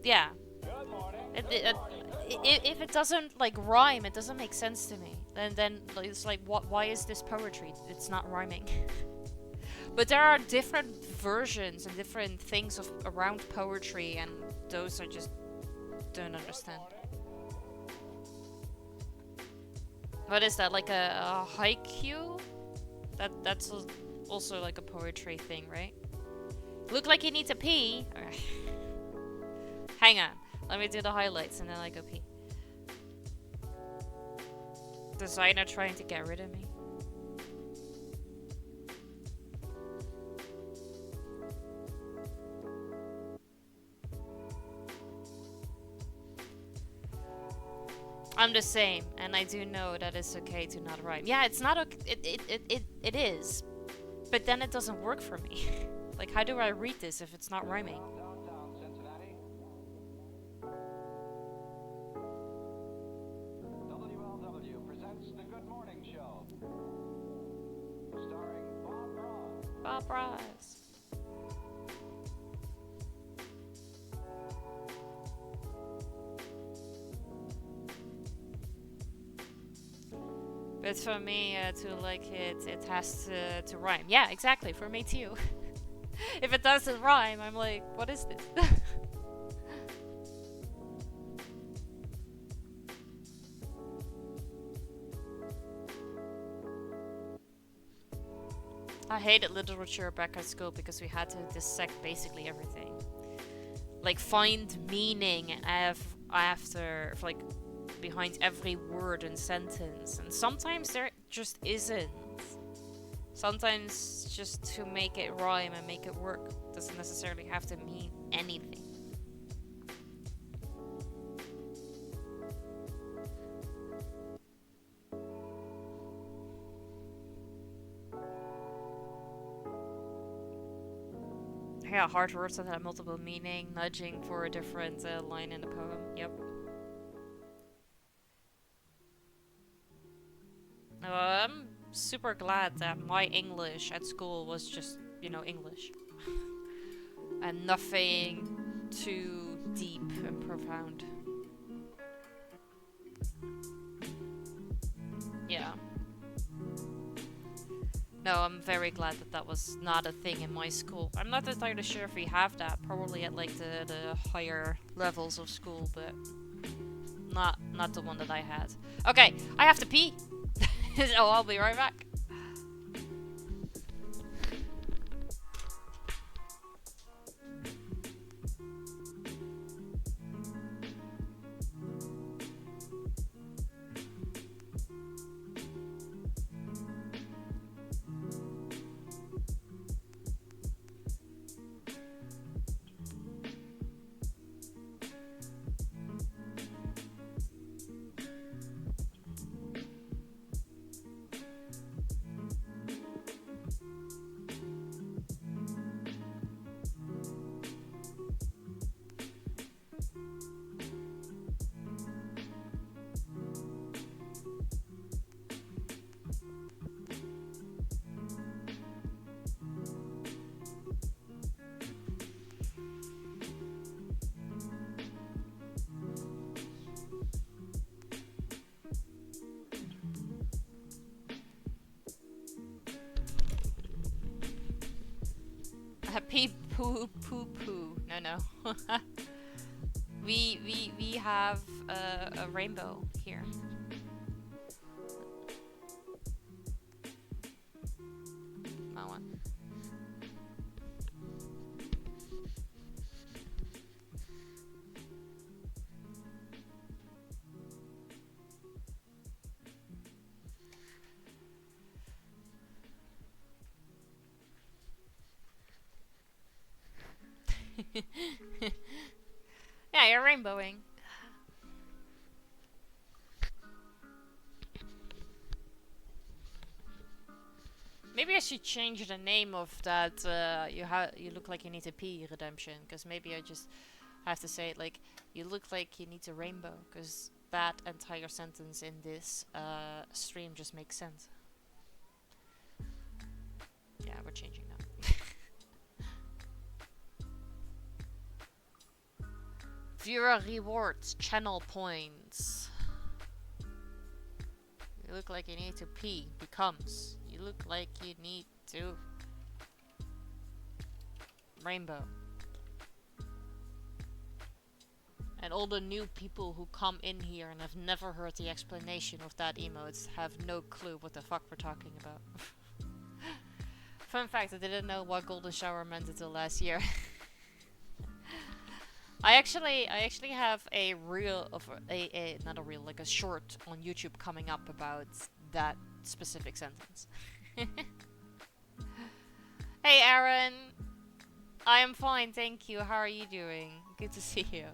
Yeah. If it doesn't like rhyme, it doesn't make sense to me. Then it's like, why is this poetry? It's not rhyming. But there are different versions and different things around poetry, and those I just don't understand. What is that, like a haiku? That's also like a poetry thing, right? Look like you need to pee. Hang on, let me do the highlights and then I go pee. Designer trying to get rid of me. I'm the same, and I do know that it's okay to not rhyme. Yeah, it's not okay. It is, but then it doesn't work for me. Like, how do I read this if it's not rhyming? WLW presents The Good Morning Show, starring Bob Ross. Bob Ross. But for me, to like it has to rhyme. Yeah, exactly. For me too. If it doesn't rhyme, I'm like, what is this? I hated literature back at school because we had to dissect basically everything. Like, find meaning after, like, behind every word and sentence, and sometimes there just isn't. Sometimes just to make it rhyme and make it work doesn't necessarily have to mean anything. Yeah, hard words that have multiple meaning, nudging for a different line in the poem. Yep. I'm super glad that my English at school was just, English. And nothing too deep and profound. Yeah. No, I'm very glad that was not a thing in my school. I'm not entirely sure if we have that, probably at like the higher levels of school, but not the one that I had. Okay, I have to pee. Oh, I'll be right back. Pee poo poo poo. No. we have a rainbow here. That one. Yeah, you're rainbowing. Maybe I should change the name of that. You look like you need a pee redemption, because maybe I just have to say it like you look like you need a rainbow, because that entire sentence in this stream just makes sense. Yeah, we're changing now. Viewer rewards, channel points. You look like you need to pee. Becomes. You look like you need to. Rainbow. And all the new people who come in here and have never heard the explanation of that emotes have no clue what the fuck we're talking about. Fun fact, I didn't know what golden shower meant until last year. I actually have a reel of not a reel, like a short on YouTube coming up about that specific sentence. Hey Aaron, I am fine, thank you. How are you doing? Good to see you.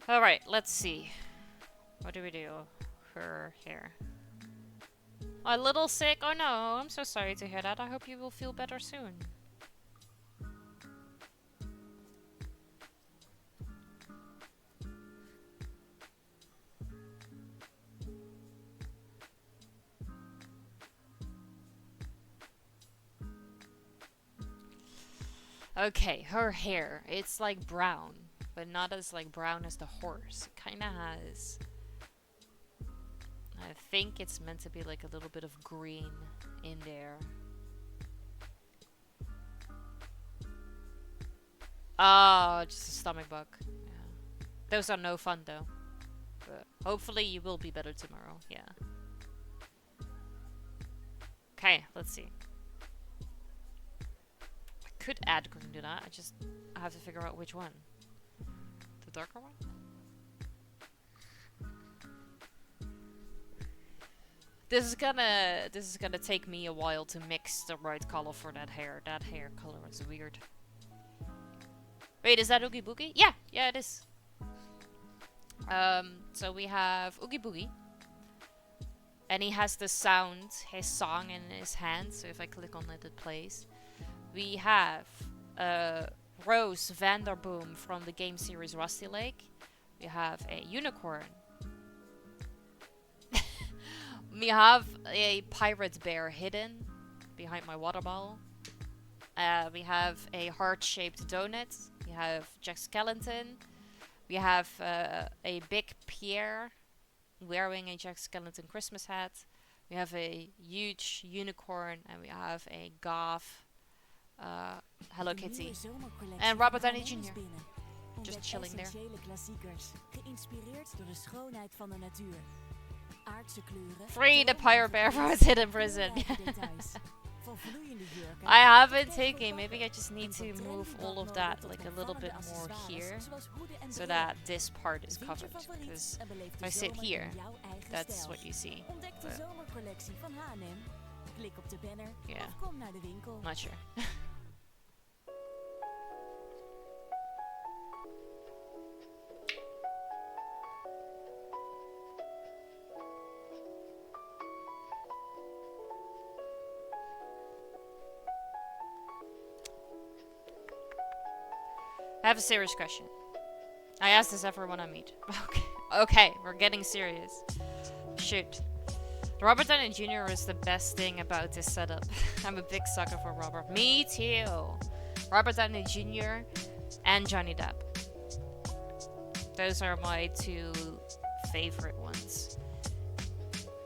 Alright, let's see. What do we do? Her hair. A little sick? Oh no, I'm so sorry to hear that. I hope you will feel better soon. Okay, her hair. It's like brown. But not as like brown as the horse. It kind of has... I think it's meant to be like a little bit of green in there. Oh, just a stomach bug. Yeah. Those are no fun though. But hopefully you will be better tomorrow. Yeah. Okay, let's see. I could add green to that. I have to figure out which one. The darker one? This is gonna take me a while to mix the right color for that hair. That hair color is weird. Wait, is that Oogie Boogie? Yeah, it is. So we have Oogie Boogie. And he has the sound, his song in his hand. So if I click on it, it plays. We have Rose Vanderboom from the game series Rusty Lake. We have a unicorn. We have a pirate bear hidden behind my water bottle. We have a heart-shaped donut. We have Jack Skellington. We have a big Pierre wearing a Jack Skellington Christmas hat. We have a huge unicorn, and we have a goth Hello Kitty. And Robert Downey Jr. Just chilling there. Free the pirate bear from its hidden prison. I have been thinking, maybe I just need to move all of that like a little bit more here, so that this part is covered. Because if I sit here, that's what you see. But yeah, not sure. I have a serious question. I ask this everyone I meet. Okay, we're getting serious. Shoot. Robert Downey Jr. is the best thing about this setup. I'm a big sucker for Robert. Me too. Robert Downey Jr. and Johnny Depp. Those are my two favorite ones.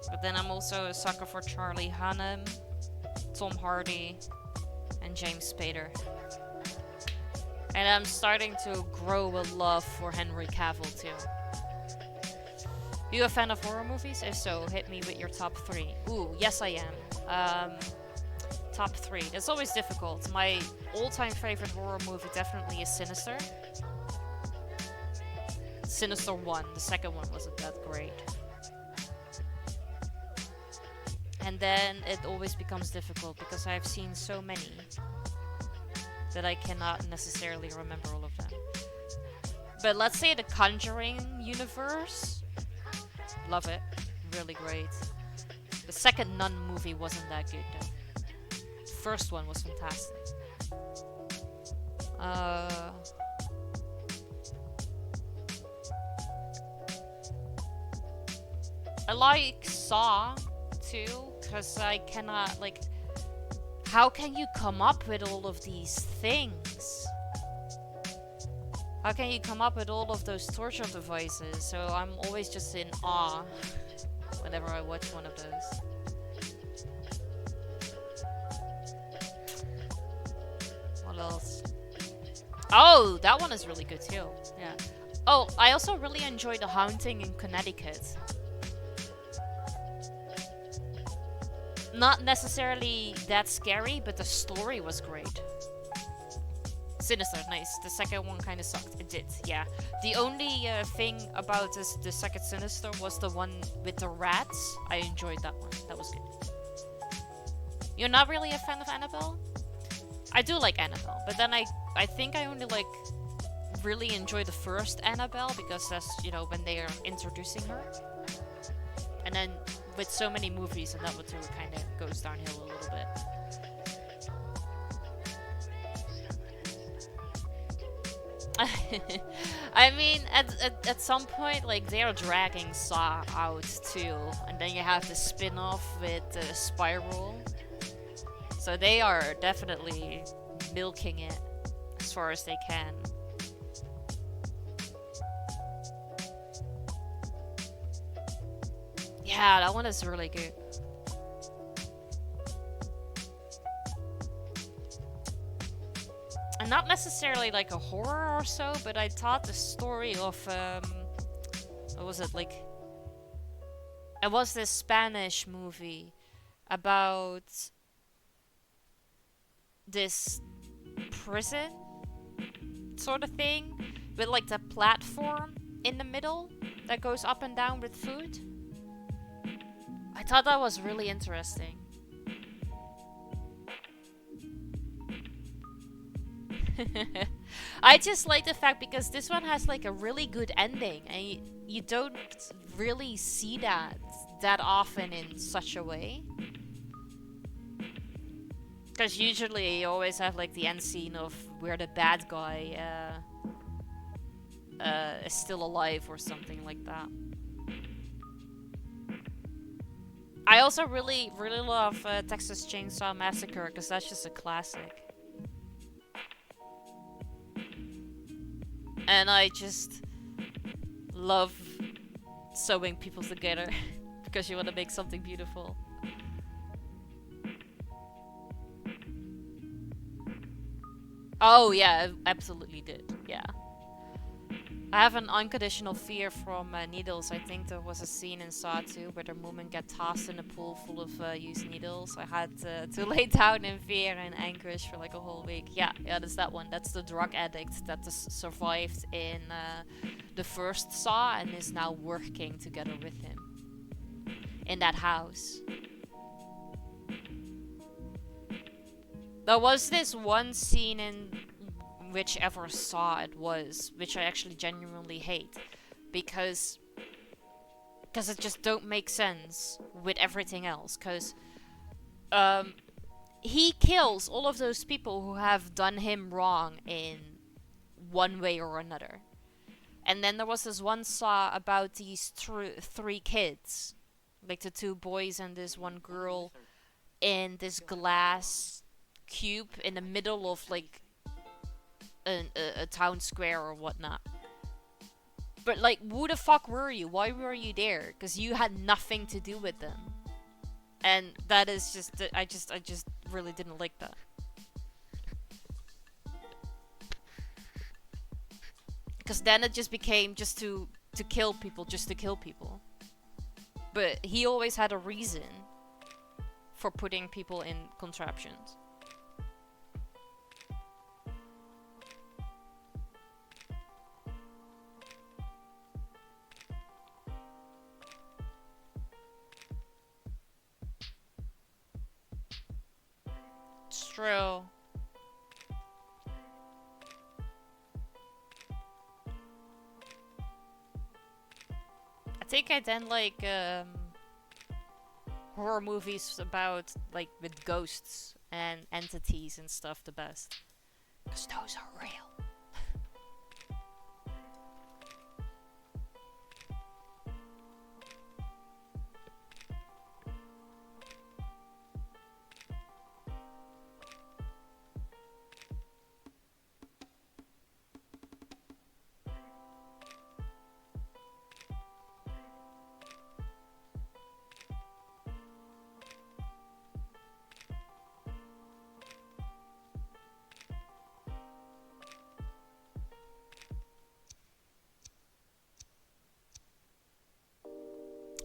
But then I'm also a sucker for Charlie Hunnam, Tom Hardy, and James Spader. And I'm starting to grow a love for Henry Cavill too. You a fan of horror movies? If so, hit me with your top 3. Ooh, yes I am. Top 3. That's always difficult. My all-time favorite horror movie definitely is Sinister. Sinister 1. The second one wasn't that great. And then it always becomes difficult because I've seen so many that I cannot necessarily remember all of them. But let's say the Conjuring universe. Love it. Really great. The second Nun movie wasn't that good though. The first one was fantastic. I like Saw too, because I cannot, like, how can you come up with all of these things? How can you come up with all of those torture devices? So I'm always just in awe whenever I watch one of those. What else? Oh, that one is really good too. Yeah. Oh, I also really enjoyed The Haunting in Connecticut. Not necessarily that scary, but the story was great. Sinister, nice. The second one kind of sucked. It did, yeah. The only thing about the second Sinister was the one with the rats. I enjoyed that one. That was good. You're not really a fan of Annabelle? I do like Annabelle, but then I think I only like really enjoy the first Annabelle because that's, you know, when they are introducing her. And then with so many movies and that one too, it kind of goes downhill a little bit. I mean, at some point, like, they are dragging Saw out too, and then you have the spin-off with Spiral. So they are definitely milking it as far as they can. Yeah, that one is really good. And not necessarily like a horror or so, but I thought the story of what was it, like, it was this Spanish movie about this prison sort of thing with like the platform in the middle that goes up and down with food. I thought that was really interesting. I just like the fact because this one has like a really good ending, and you don't really see that often in such a way. Because usually you always have like the end scene of where the bad guy is still alive or something like that. I also really love Texas Chainsaw Massacre because that's just a classic. And I just love sewing people together because you want to make something beautiful. Oh yeah, absolutely did. Yeah. I have an unconditional fear from needles. I think there was a scene in Saw 2 where the woman got tossed in a pool full of used needles. I had to lay down in fear and anguish for like a whole week. Yeah, that's that one. That's the drug addict that survived in the first Saw and is now working together with him in that house. There was this one scene in whichever Saw it was, which I actually genuinely hate, because it just don't make sense with everything else, because he kills all of those people who have done him wrong in one way or another. And then there was this one Saw about these three kids, like the two boys and this one girl in this glass cube in the middle of like a town square or whatnot. But like, who the fuck were you? Why were you there? Because you had nothing to do with them. And that is just, I just really didn't like that. Because then it just became just to kill people, just to kill people. But he always had a reason for putting people in contraptions. It's true. I think I then like horror movies about like with ghosts and entities and stuff the best. 'Cause those are real.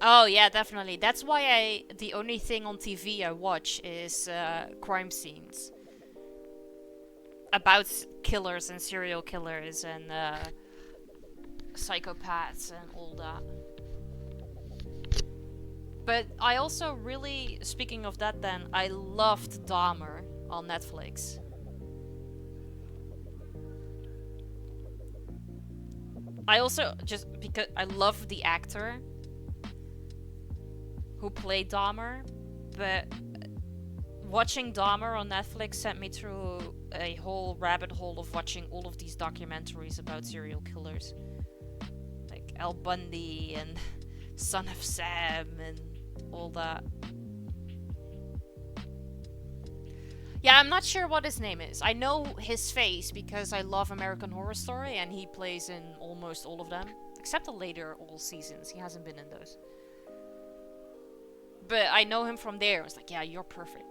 Oh yeah, definitely. That's why the only thing on TV I watch is crime scenes about killers and serial killers and psychopaths and all that. But I also really, speaking of that then, I loved Dahmer on Netflix. I also, just because I love the actor who played Dahmer, but watching Dahmer on Netflix sent me through a whole rabbit hole of watching all of these documentaries about serial killers. Like Al Bundy and Son of Sam and all that. Yeah, I'm not sure what his name is. I know his face because I love American Horror Story and he plays in almost all of them. Except the later all seasons. He hasn't been in those. But I know him from there. I was like, yeah, you're perfect.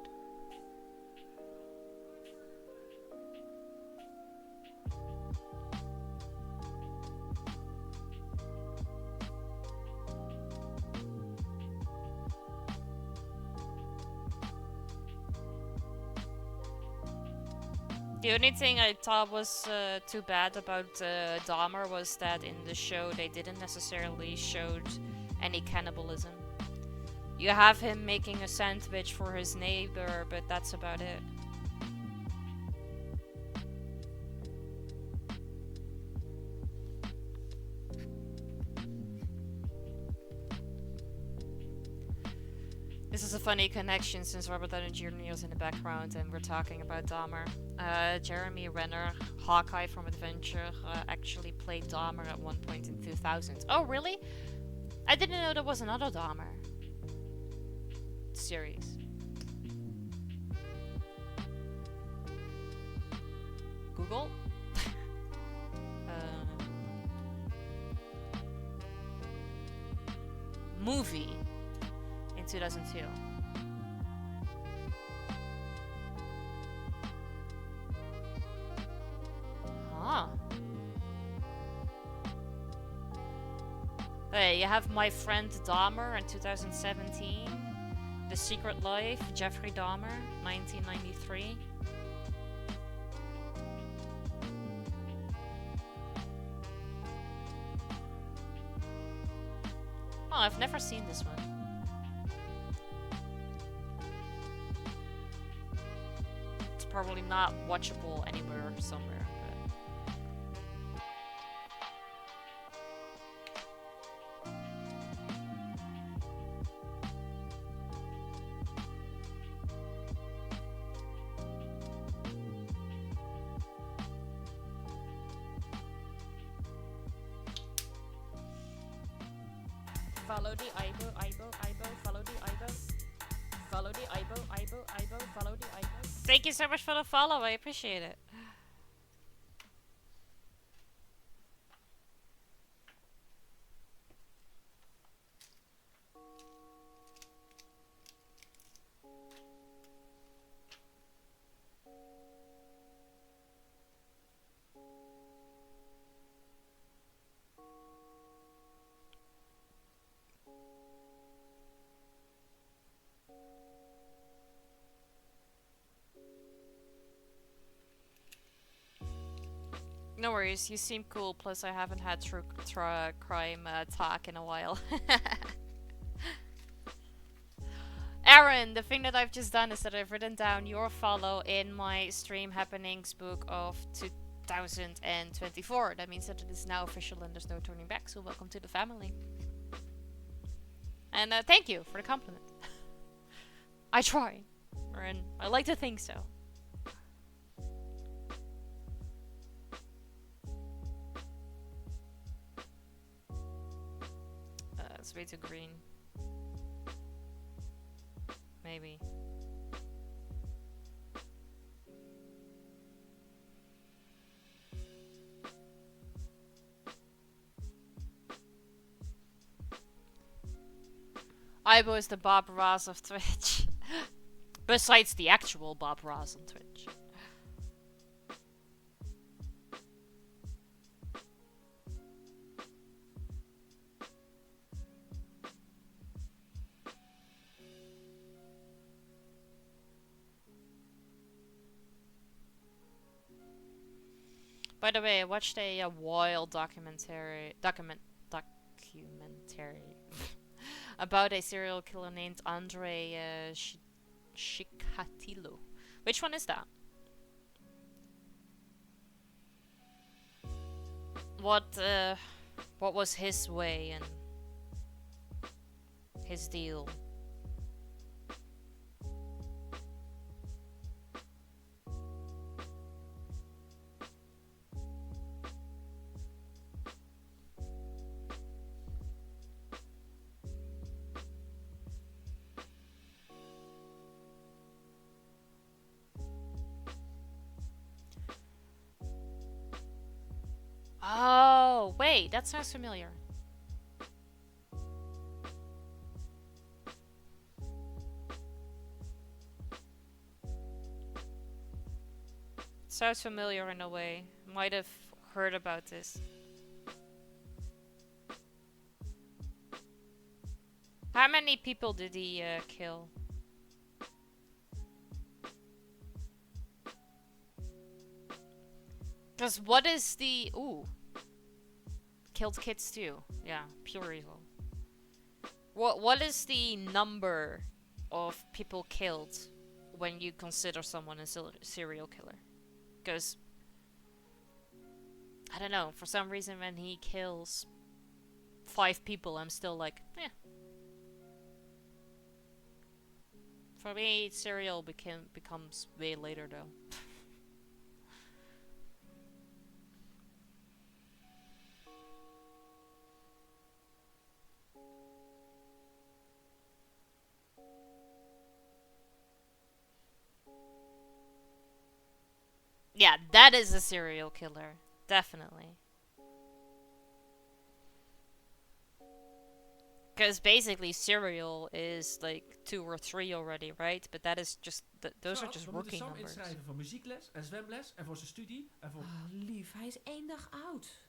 The only thing I thought was too bad about Dahmer was that in the show they didn't necessarily show any cannibalism. You have him making a sandwich for his neighbor, but that's about it. This is a funny connection since Robert Downey Jr. is in the background and we're talking about Dahmer. Jeremy Renner, Hawkeye from Adventure, actually played Dahmer at one point in 2000. Oh, really? I didn't know there was another Dahmer series. Google? Movie in 2002. Huh. Hey, you have My Friend Dahmer in 2017. The Secret Life, Jeffrey Dahmer, 1993. Oh, I've never seen this one. It's probably not watchable anywhere somewhere. Follow the Ibo, Ibo, Ibo, follow the Ibo. Follow the Ibo, Ibo, Ibo, follow the Ibo. Thank you so much for the follow, I appreciate it. No worries, you seem cool, plus I haven't had true crime talk in a while. Aaron, the thing that I've just done is that I've written down your follow in my stream happenings book of 2024. That means that it is now official and there's no turning back, so welcome to the family. And thank you for the compliment. I try, and I like to think so. It's way too green. Maybe. Ibo is the Bob Ross of Twitch. Besides the actual Bob Ross on Twitch. By the way, I watched a wild documentary about a serial killer named Andre Chikatilo. Which one is that? What was his way and his deal? Oh, wait, that sounds familiar. Sounds familiar in a way. Might have heard about this. How many people did he kill? Because what is the... Ooh. Killed kids too. Yeah, pure evil. What is the number of people killed when you consider someone a serial killer? Because... I don't know, for some reason when he kills 5 people, I'm still like, eh. For me, serial becomes way later though. Yeah, that is a serial killer. Definitely. Because basically serial is like 2 or 3 already, right? But that is just... those are just working numbers. Inschrijven voor muziekles en zwemles en voor zijn studie en voor... Oh, lief, hij is 1 dag oud.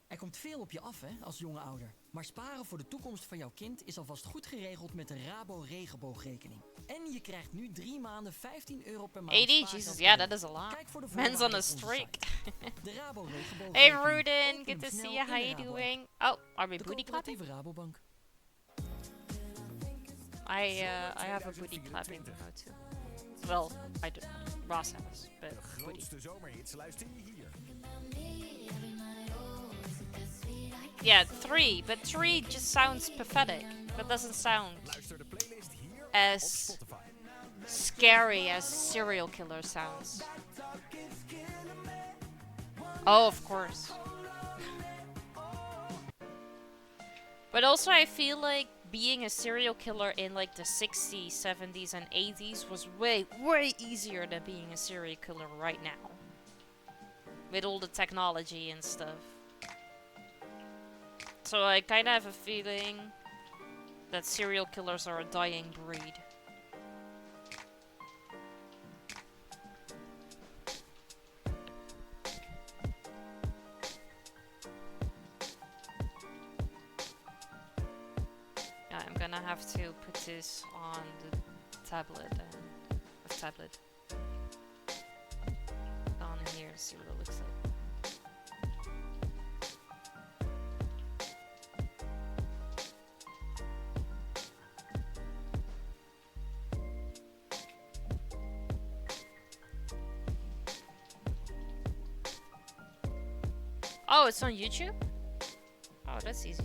Er komt veel op je af, hè, als jonge ouder. Maar sparen voor de toekomst van jouw kind is alvast goed geregeld met de Rabo Regenboogrekening. En je krijgt nu 3 maanden €15 per maand. 80, Jesus, yeah, that is a lot. Man's on a streak. De Rabo Regenboogrekening. Hey Rudin, good to see you. How you doing? Oh, are we booty clapping? Rabobank. I have a booty clapping remote too. Well, I do. Ross has, but booty. Yeah, 3, but 3 just sounds pathetic. That doesn't sound as scary as serial killer sounds. Oh, of course. But also I feel like being a serial killer in like the 60s, 70s and 80s was way easier than being a serial killer right now. With all the technology and stuff. So I kind of have a feeling that serial killers are a dying breed. Yeah, I'm gonna have to put this on the tablet and tablet on here, see what it looks like. Oh, it's on YouTube? Oh, that's easy.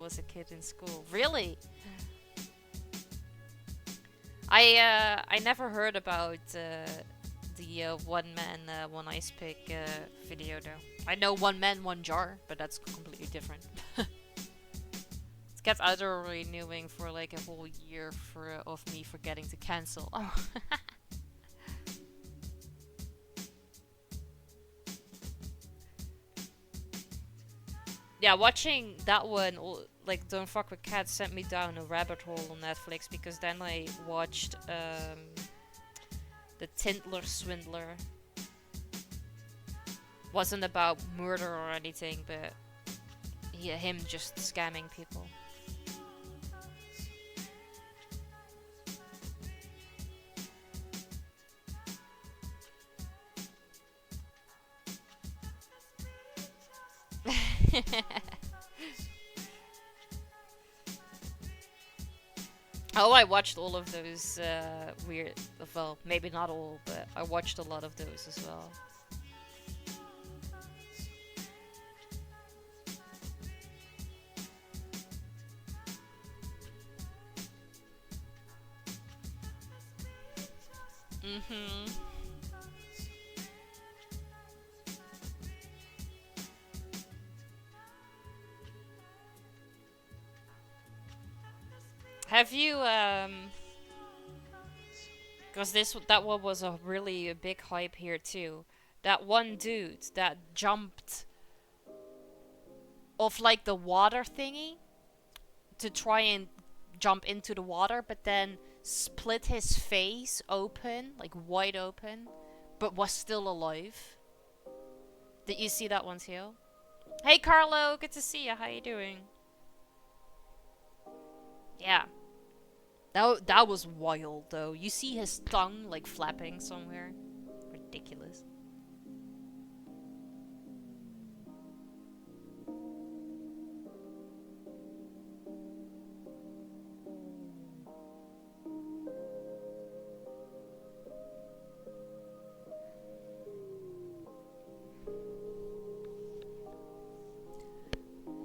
Was a kid in school. Really? I never heard about the one man one ice pick video though. I know one man one jar, but that's completely different. It kept auto renewing for like a whole year of me forgetting to cancel. Oh. Yeah, watching that one, like Don't Fuck with Cats, sent me down a rabbit hole on Netflix, because then I watched the Tindler Swindler. Wasn't about murder or anything, but yeah, him just scamming people. Oh, I watched all of those weird, well, maybe not all, but I watched a lot of those as well. Mm-hmm. Have you, because that one was a really big hype here too. That one dude that jumped off like the water thingy to try and jump into the water, but then split his face open, like wide open, but was still alive. Did you see that one too? Hey Carlo, good to see you. How you doing? Yeah. That was wild though. You see his tongue like flapping somewhere. Ridiculous.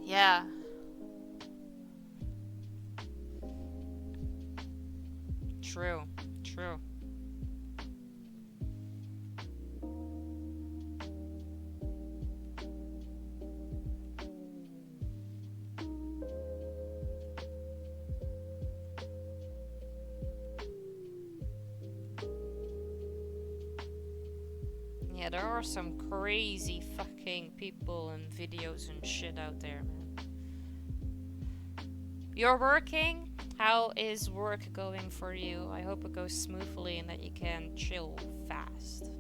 Yeah. True. True. Yeah, there are some crazy fucking people and videos and shit out there, man. You're working? How is work going for you? I hope it goes smoothly and that you can chill fast.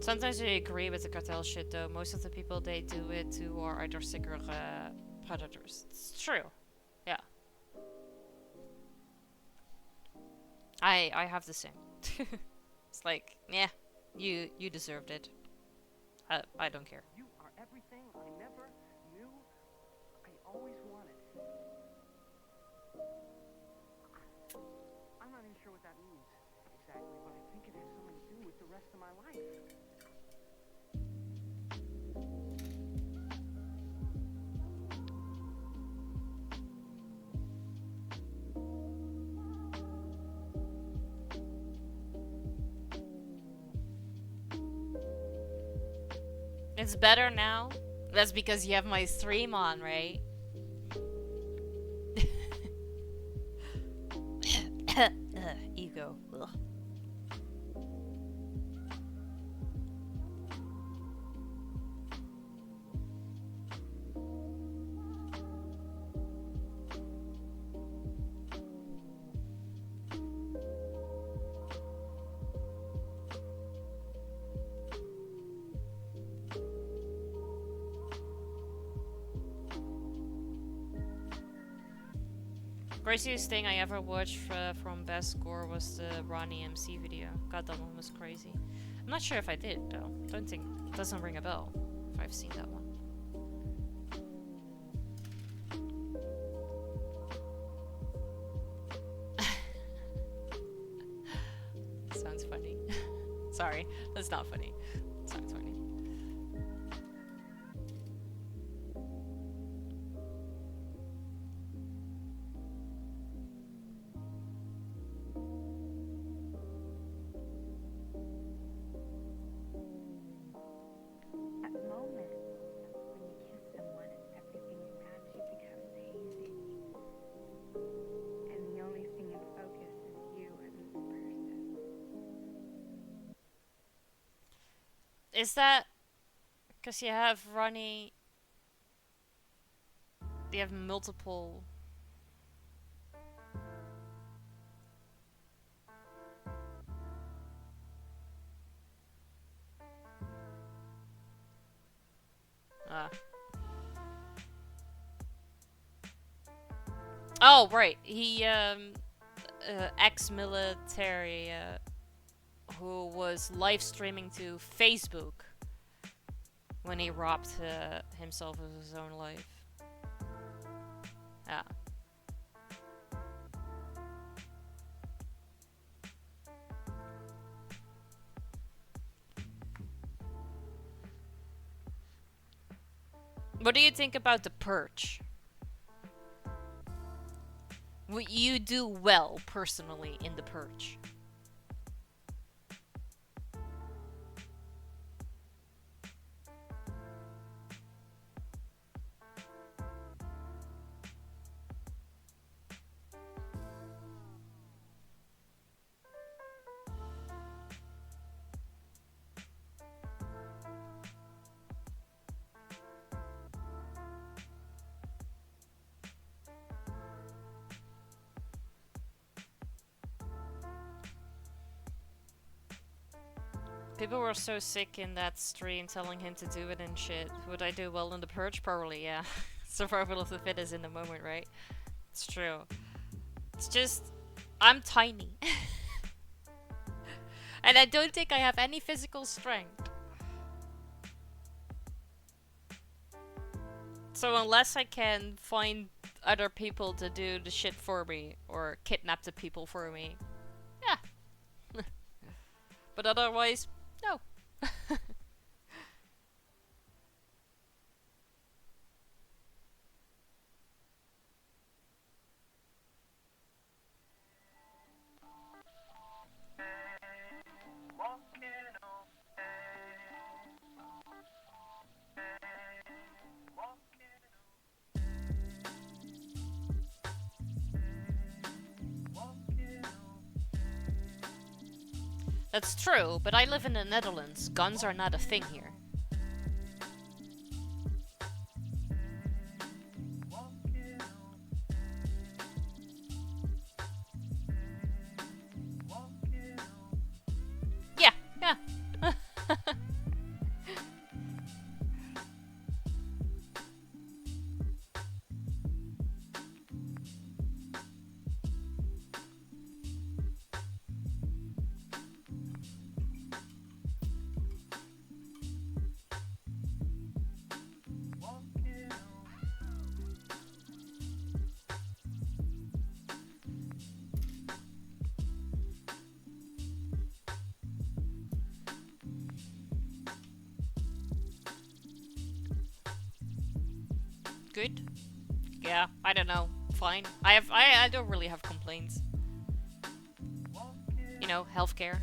Sometimes I agree with the cartel shit though. Most of the people they do it to are either sicker predators. It's true. Yeah. I have the same. It's like, yeah, you deserved it. I don't care. You are everything I never knew I always wanted. I'm not even sure what that means exactly, but I think it has something to do with the rest of my life. It's better now. That's because you have my stream on, right? Ego. Ugh. Craziest thing I ever watched from Best Score was the Ronnie MC video. God, that one was crazy. I'm not sure if I did though. Don't think, it doesn't ring a bell if I've seen that one. Sounds funny. Sorry, that's not funny. Sounds funny. That moment when you kiss someone and everything around you becomes hazy, and the only thing in focus is you and this person. Is that because you have Ronnie? You have multiple. Oh right, he ex-military who was live streaming to Facebook when he robbed himself of his own life. Yeah. What do you think about The Purge? Would you do well, personally, in The Purge? People were so sick in that stream telling him to do it and shit. Would I do well in The Purge? Probably, yeah. Survival of the fittest in the moment, right? It's true. It's just, I'm tiny. And I don't think I have any physical strength. So unless I can find other people to do the shit for me, or kidnap the people for me, yeah. But otherwise, no. That's true, but I live in the Netherlands. Guns are not a thing here. Yeah, yeah. Good? Yeah, I don't know. Fine. I don't really have complaints. You know, healthcare.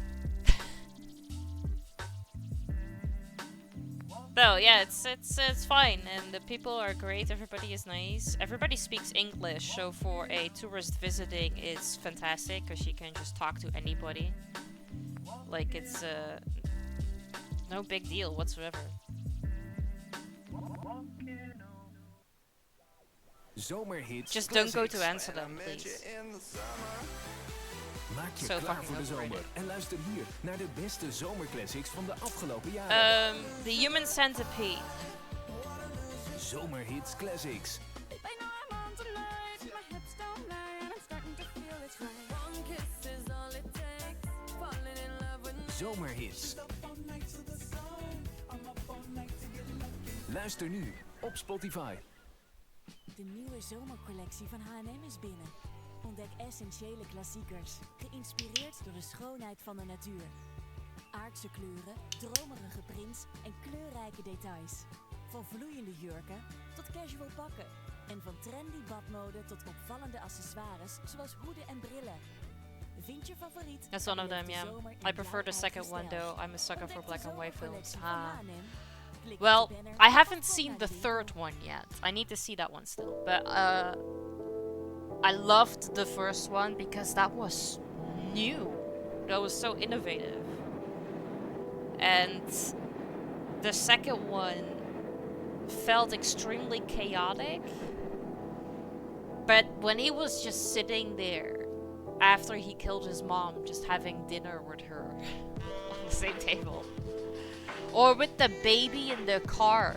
So yeah, it's fine, and the people are great. Everybody is nice. Everybody speaks English, so for a tourist visiting, it's fantastic because you can just talk to anybody. Like it's no big deal whatsoever. Zomerhits. Just don't go to Amsterdam, please. Maak je So klaar voor de fucking zomer overrated. en luister hier naar de beste zomerclassics van de afgelopen jaren. The Human Centipede. Zomerhits Classics. Zomerhits. Luister nu op Spotify. De nieuwe zomercollectie van H&M is binnen. Ontdek essentiële klassiekers, geïnspireerd door de schoonheid van de natuur. Aardse kleuren, dromerige prints en kleurrijke details. Van vloeiende jurken tot casual pakken. En van trendy badmode tot opvallende accessoires zoals hoeden en brillen. Vind je favoriet. That's one of en beleef them, de yeah. zomer in I prefer the jouw second eigen one stijl. though. I'm a sucker for Ontdek black de and white films. zomercollectie van H&M. Klik op Well, de banner I of haven't ga seen naar the de third winkel. one yet. I need to see that one still. But I loved the first one because that was new. That was so innovative. And the second one felt extremely chaotic. But when he was just sitting there after he killed his mom, just having dinner with her on the same table, or with the baby in the car.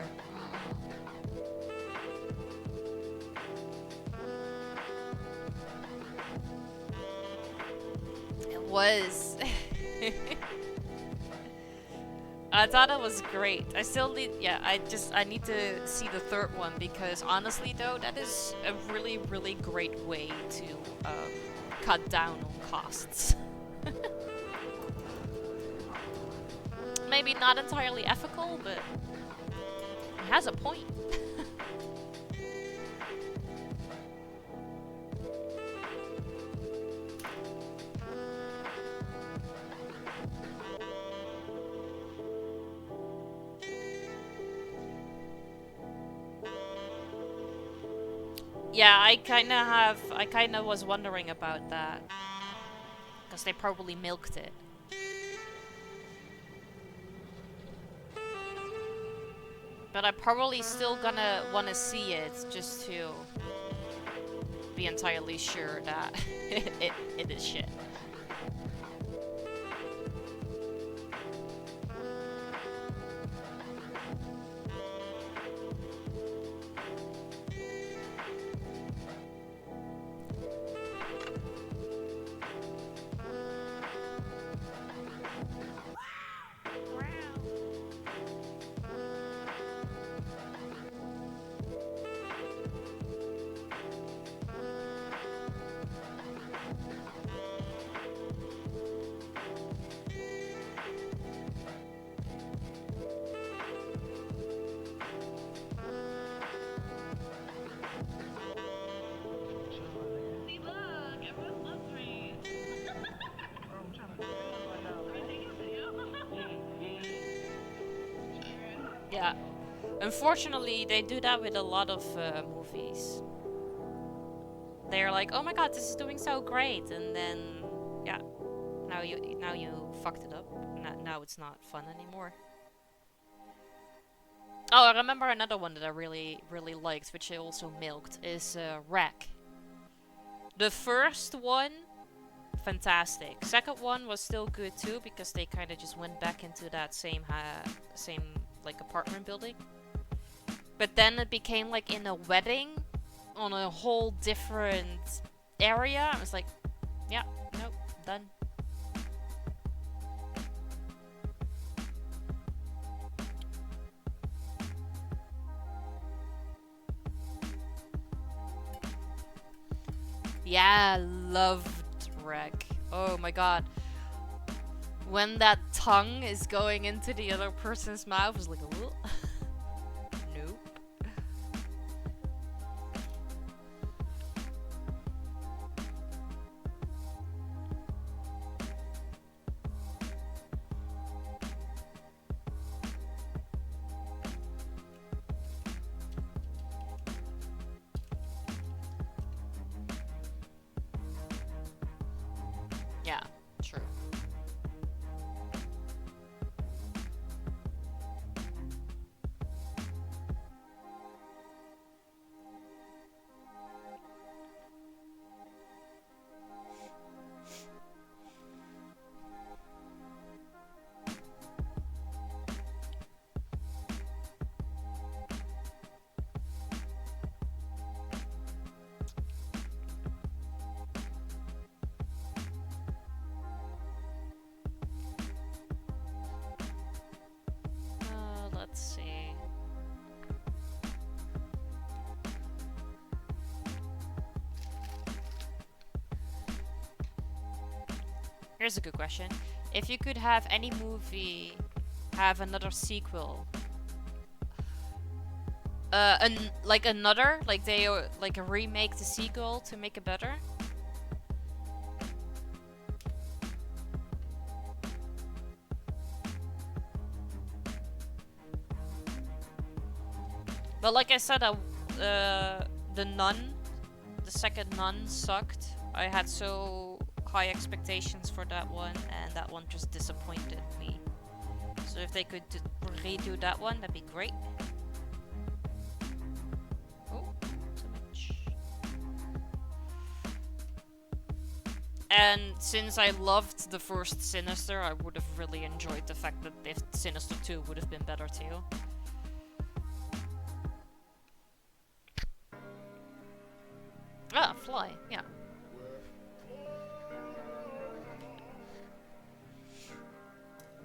It was. I thought it was great. I still need, yeah, I need to see the third one, because honestly though, that is a really, really great way to cut down on costs. Maybe not entirely ethical, but it has a point. Yeah, I kinda was wondering about that. Because they probably milked it. But I'm probably still gonna wanna see it, just to be entirely sure that it is shit. Yeah. Unfortunately, they do that with a lot of movies. They're like, "Oh my god, this is doing so great," and then, yeah, now you fucked it up. Now it's not fun anymore. Oh, I remember another one that I really liked, which I also milked, is Wreck. The first one, fantastic. Second one was still good too, because they kind of just went back into that same like apartment building. But then it became like in a wedding on a whole different area. I was like, yeah, nope, done. Yeah, loved Wreck. Oh my god. When that tongue is going into the other person's mouth, it's like, nope. Yeah, true. Let's see. Here's a good question. If you could have any movie have another sequel, like they like a remake the sequel to make it better. But like I said, the Nun, the second Nun sucked. I had so high expectations for that one, and that one just disappointed me. So if they could redo that one, that'd be great. Oh, too much. And since I loved the first Sinister, I would have really enjoyed the fact that if Sinister 2 would have been better too. Ah, fly, yeah.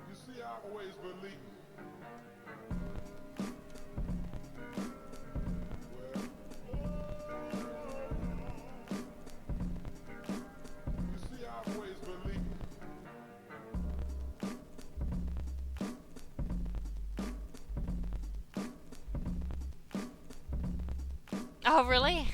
You see, I always believe. You see, I always believe. Oh, really?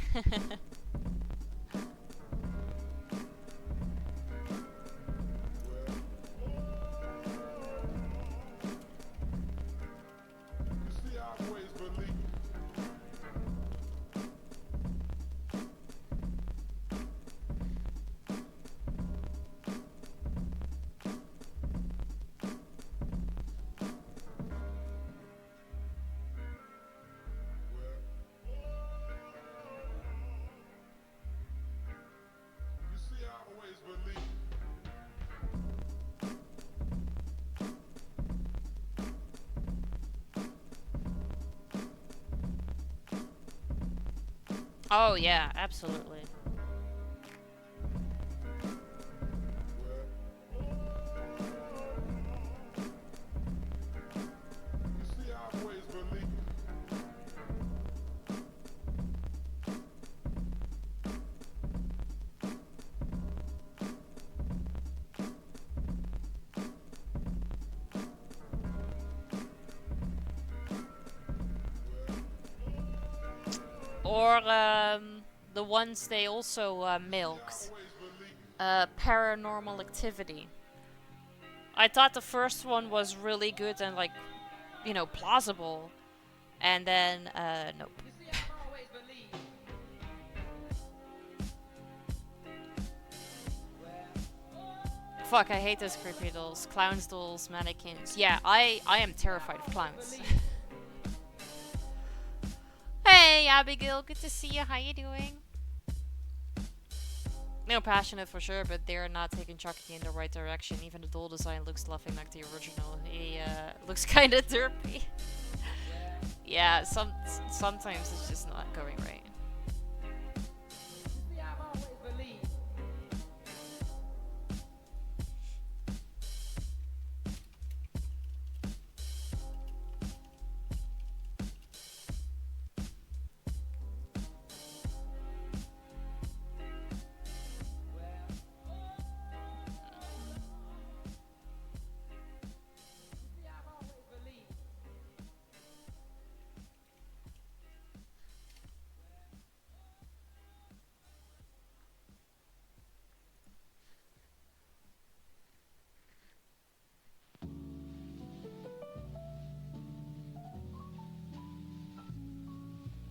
Oh yeah, absolutely. Or the ones they also milked. Paranormal Activity. I thought the first one was really good and like, you know, plausible. And then, nope. Fuck, I hate those creepy dolls. Clowns dolls, mannequins. Yeah, I am terrified of clowns. Hey, Abigail, good to see you. How you doing? No, passionate for sure, but they're not taking Chucky in the right direction. Even the doll design looks nothing like the original. He looks kind of derpy. Yeah, sometimes it's just not going right.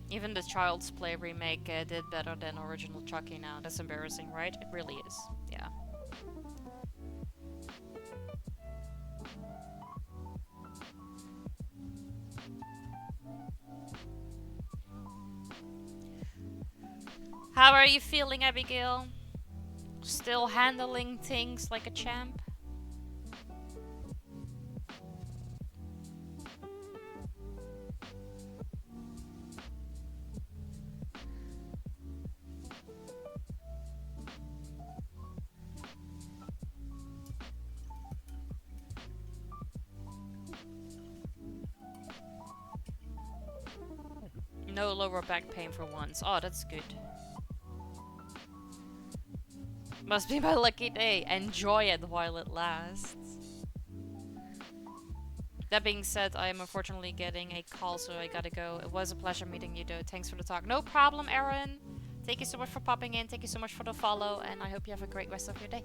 Even the Child's Play remake did better than original Chucky now. That's embarrassing, right? It really is. Yeah. How are you feeling, Abigail? Still handling things like a champ? No lower back pain for once. Oh, that's good. Must be my lucky day. Enjoy it while it lasts. That being said, I am unfortunately getting a call, so I gotta go. It was a pleasure meeting you, though. Thanks for the talk. No problem, Aaron. Thank you so much for popping in. Thank you so much for the follow, and I hope you have a great rest of your day.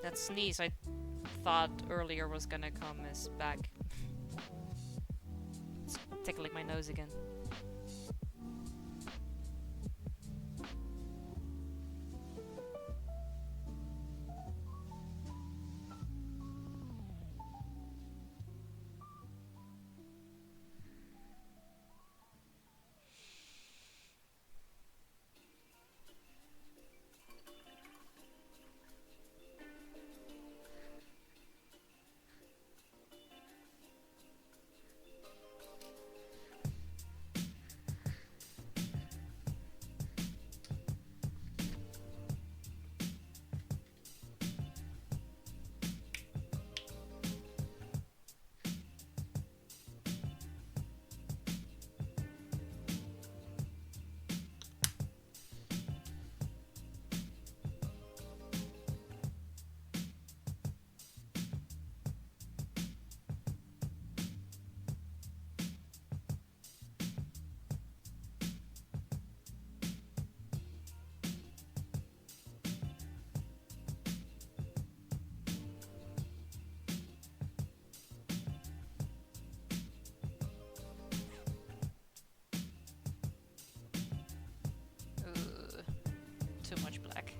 That sneeze I thought earlier was gonna come is back. It's tickling my nose again. Too much black.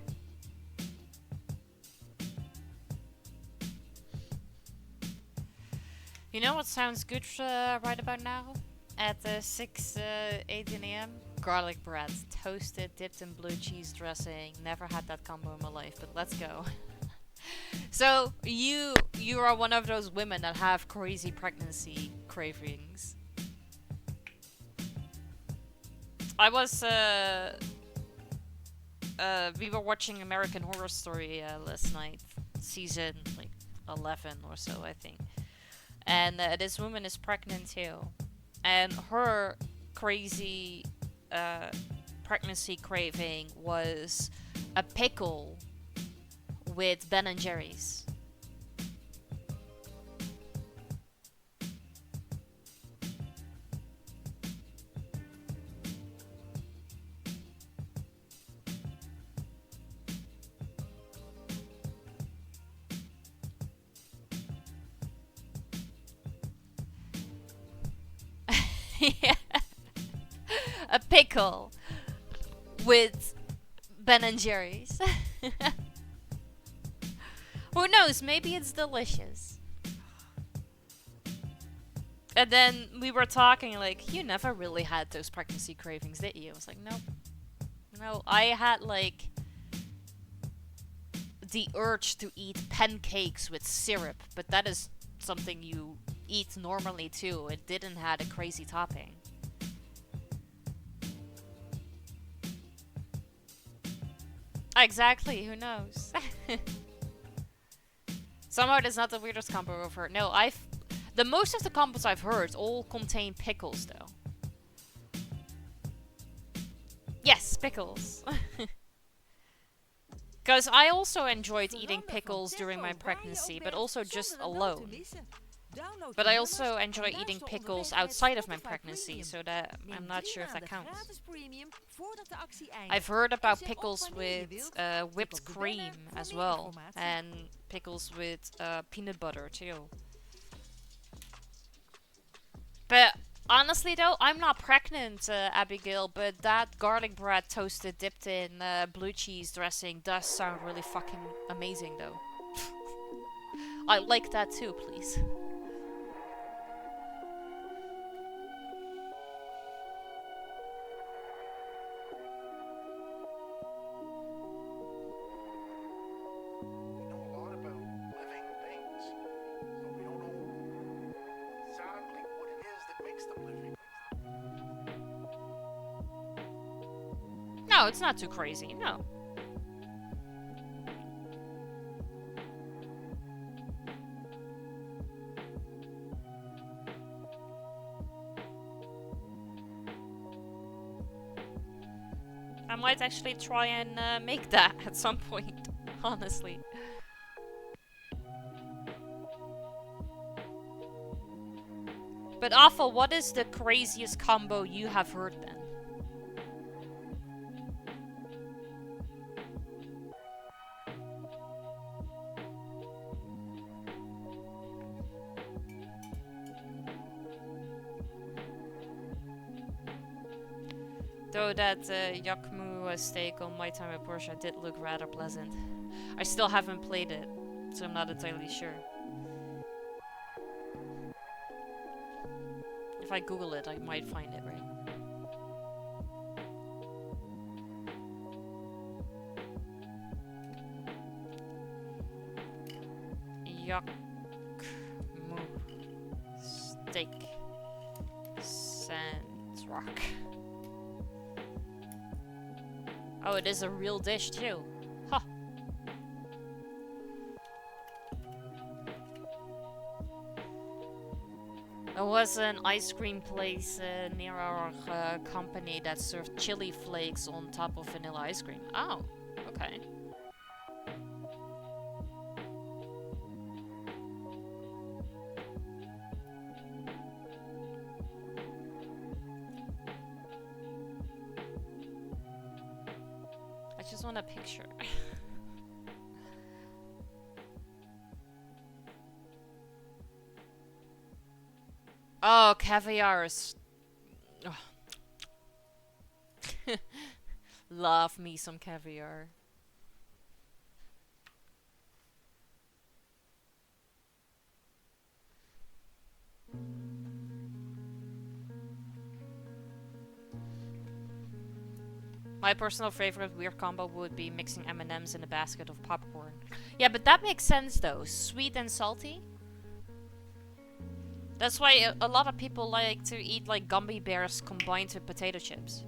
You know what sounds good right about now? At 18 a.m. Garlic bread, toasted, dipped in blue cheese dressing. Never had that combo in my life, but let's go. So you are one of those women that have crazy pregnancy cravings. I was we were watching American Horror Story last night, season like 11 or so, I think. And this woman is pregnant too, and her crazy pregnancy craving was a pickle with Ben and Jerry's. Yeah. A pickle with Ben and Jerry's. Who knows? Maybe it's delicious. And then we were talking like, you never really had those pregnancy cravings, did you? I was like, nope. No, I had like the urge to eat pancakes with syrup, but that is something you eat normally too. It didn't have a crazy topping. Exactly, who knows? Somehow that's not the weirdest combo I've heard. No, the most of the combos I've heard all contain pickles though. Yes, pickles. Because I also enjoyed eating pickles during my pregnancy, but also just alone. But I also enjoy eating pickles outside of my pregnancy, so that I'm not sure if that counts. I've heard about pickles with whipped cream as well, and pickles with peanut butter too. But honestly though, I'm not pregnant, Abigail, but that garlic bread toasted dipped in blue cheese dressing does sound really fucking amazing though. I like that too, please. No, it's not too crazy, no. I might actually try and make that at some point, honestly. But Awful, what is the craziest combo you have heard then? Though that Yakmu steak on my time at Porsche did look rather pleasant. I still haven't played it, so I'm not entirely sure. If I Google it, I might find it, right? Yakmu steak Sandrock. Oh, it is a real dish too. Huh. There was an ice cream place near our company that served chili flakes on top of vanilla ice cream. Oh, okay. I just want a picture. Oh, caviar is... Oh. Love me some caviar. My personal favorite weird combo would be mixing M&Ms in a basket of popcorn. Yeah, but that makes sense though. Sweet and salty. That's why a lot of people like to eat like gummy bears combined with potato chips.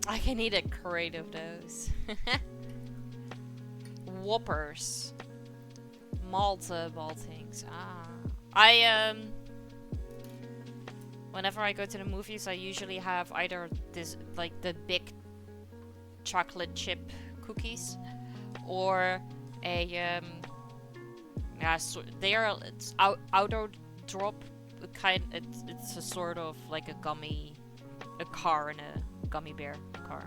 I can eat a crate of those. Whoppers. Malta Baltings. Ah. Whenever I go to the movies, I usually have either this, like the big chocolate chip cookies, or a, yeah, so it's outer drop kind, it's a sort of like a car in a gummy bear car.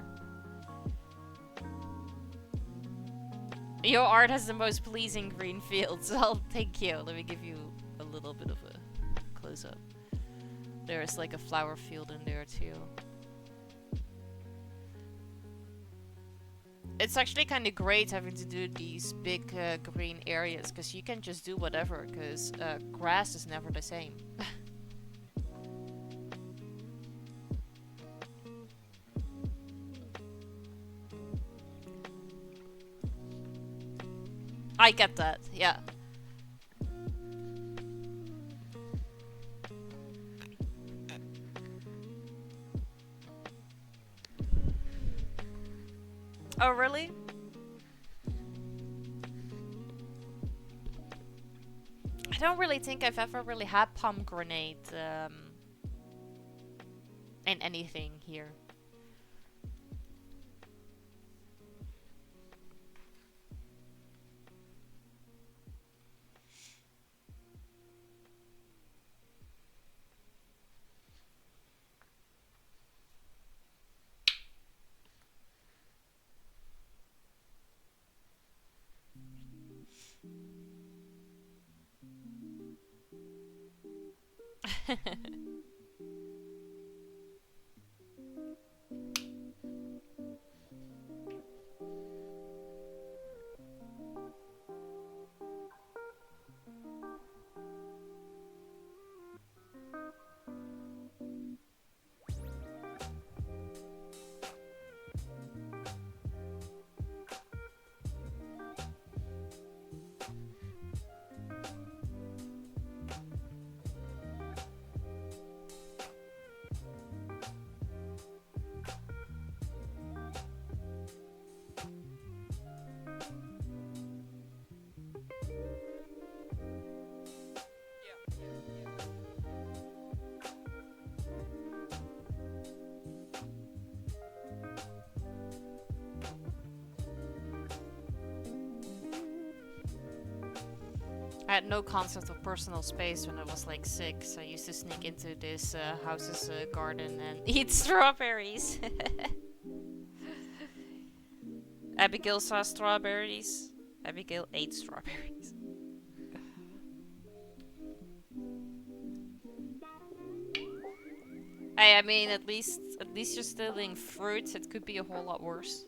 Your art has the most pleasing green fields. Well, thank you. Let me give you a little bit of a close-up. There's like a flower field in there too. It's actually kind of great having to do these big green areas, because you can just do whatever, because grass is never the same. I get that, yeah. Oh, really? I don't really think I've ever really had pomegranate in anything here. I had no concept of personal space when I was like 6. I used to sneak into this house's garden and eat strawberries. Abigail saw strawberries. Abigail ate strawberries. I mean, at least you're stealing fruits. It could be a whole lot worse.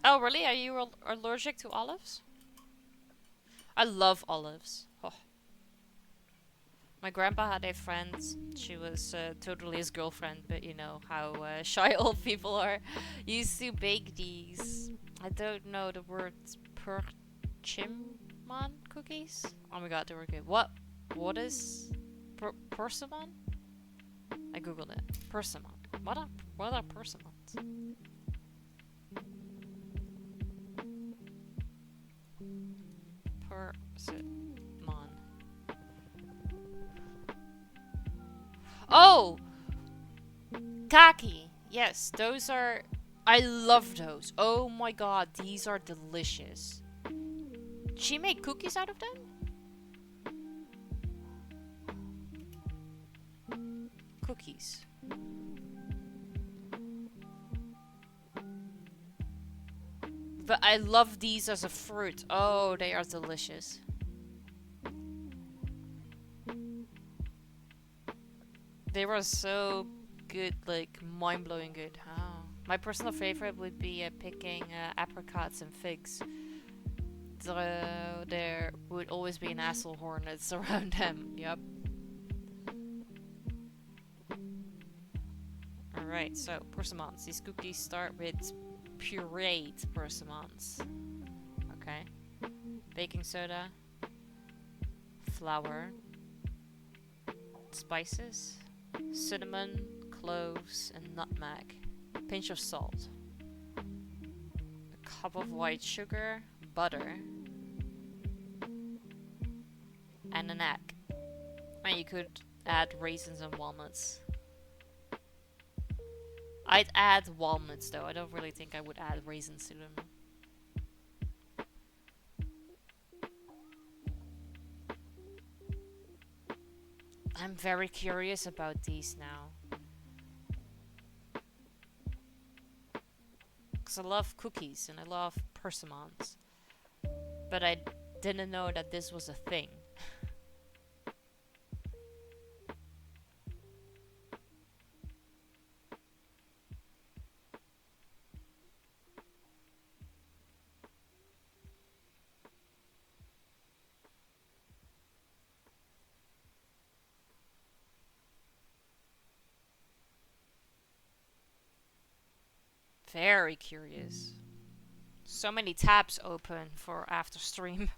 Oh, really? Are you allergic to olives? I love olives. Oh. My grandpa had a friend. She was totally his girlfriend, but you know how shy old people are. Used to bake these. I don't know the word. Persimmon cookies? Oh my god, they were good. What is persimmon? I googled it. Persimmon. What are persimmons? Persimmon. Oh! Kaki. Yes, those are... I love those. Oh my god, these are delicious. She made cookies out of them? Cookies. But I love these as a fruit. Oh, they are delicious. They were so good, like mind-blowing good. Oh. My personal favorite would be picking apricots and figs. There would always be an asshole hornets around them. Yep. Alright, so persimmons. These cookies start with pureed persimmons. Okay. Baking soda. Flour. Spices. Cinnamon, cloves, and nutmeg. Pinch of salt. A cup of white sugar. butter. And an egg. And you could add raisins and walnuts. I'd add walnuts though. I don't really think I would add raisins to them. I'm very curious about these now. Because I love cookies and I love persimmons. But I didn't know that this was a thing. Very curious. So many tabs open for after stream.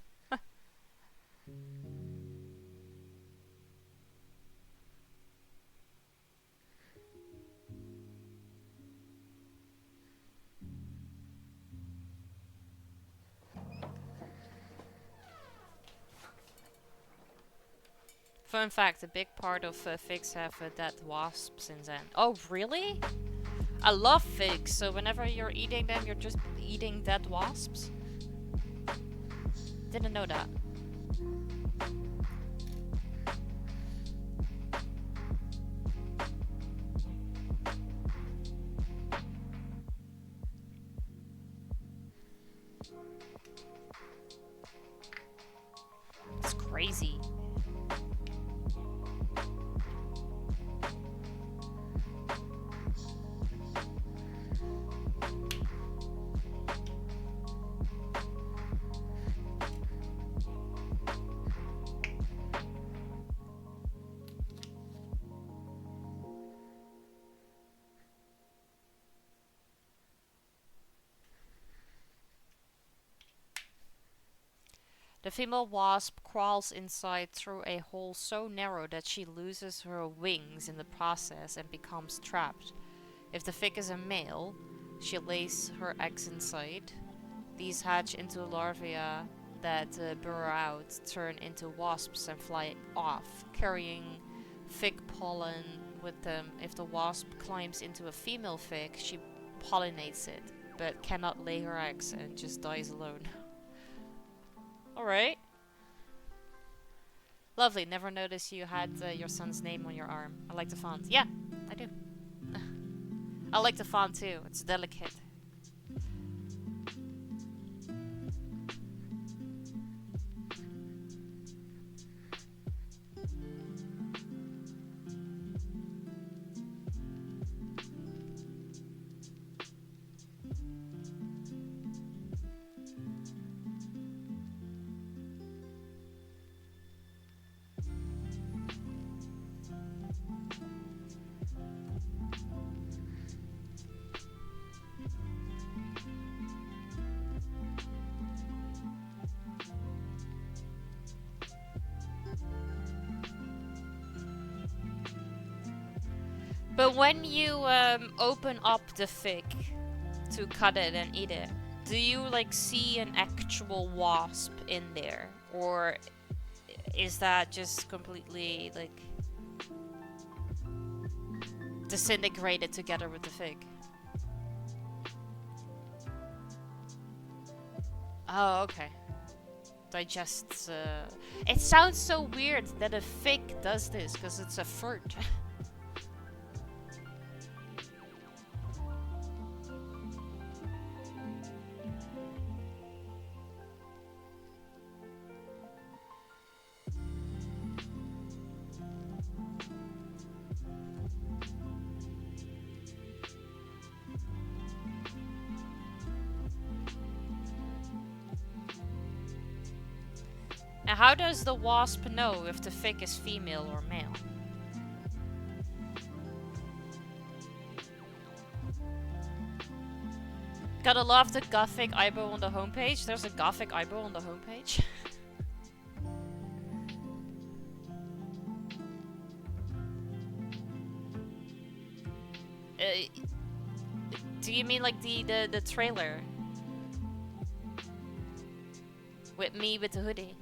Fun fact, a big part of figs have dead wasps in them. Oh, really? I love figs, so whenever you're eating them, you're just eating dead wasps? Didn't know that. It's crazy. The female wasp crawls inside through a hole so narrow that she loses her wings in the process and becomes trapped. If the fig is a male, she lays her eggs inside. These hatch into larvae that burrow out, turn into wasps and fly off, carrying fig pollen with them. If the wasp climbs into a female fig, she pollinates it, but cannot lay her eggs and just dies alone. Alright. Lovely. Never noticed you had your son's name on your arm. I like the font. Yeah, I do. I like the font too. It's delicate. But when you open up the fig to cut it and eat it, do you like see an actual wasp in there? Or is that just completely like disintegrated together with the fig? Oh, okay. Digests. It sounds so weird that a fig does this because it's a fruit. Now, how does the wasp know if the fig is female or male? Gotta love the gothic eyebrow on the homepage. There's a gothic eyebrow on the homepage. Do you mean like the trailer? With me with the hoodie.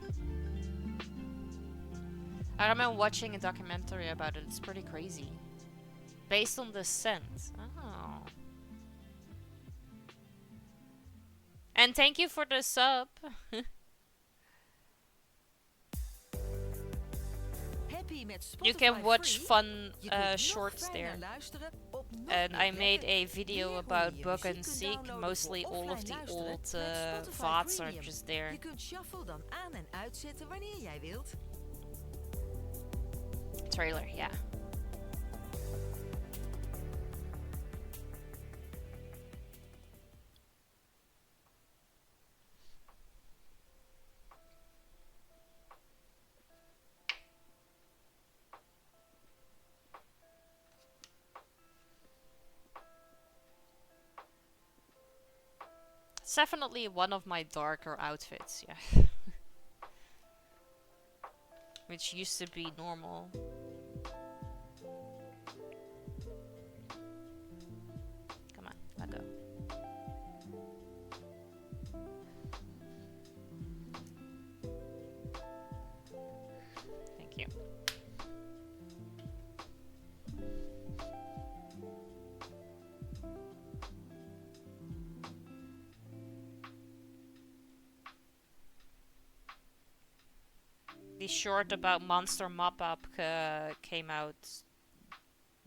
I remember watching a documentary about it. It's pretty crazy. Based on the scent. Oh. And thank you for the sub. You can watch fun shorts there. And I made a video about Bug and Seek. Mostly all of the old VODs are just there. Je kunt shuffle dan aan en uitzetten wanneer jij wilt. Trailer, yeah. It's definitely one of my darker outfits, yeah. Which used to be normal. Come on, let go. Thank you. The short about Monster Mop-Up came out,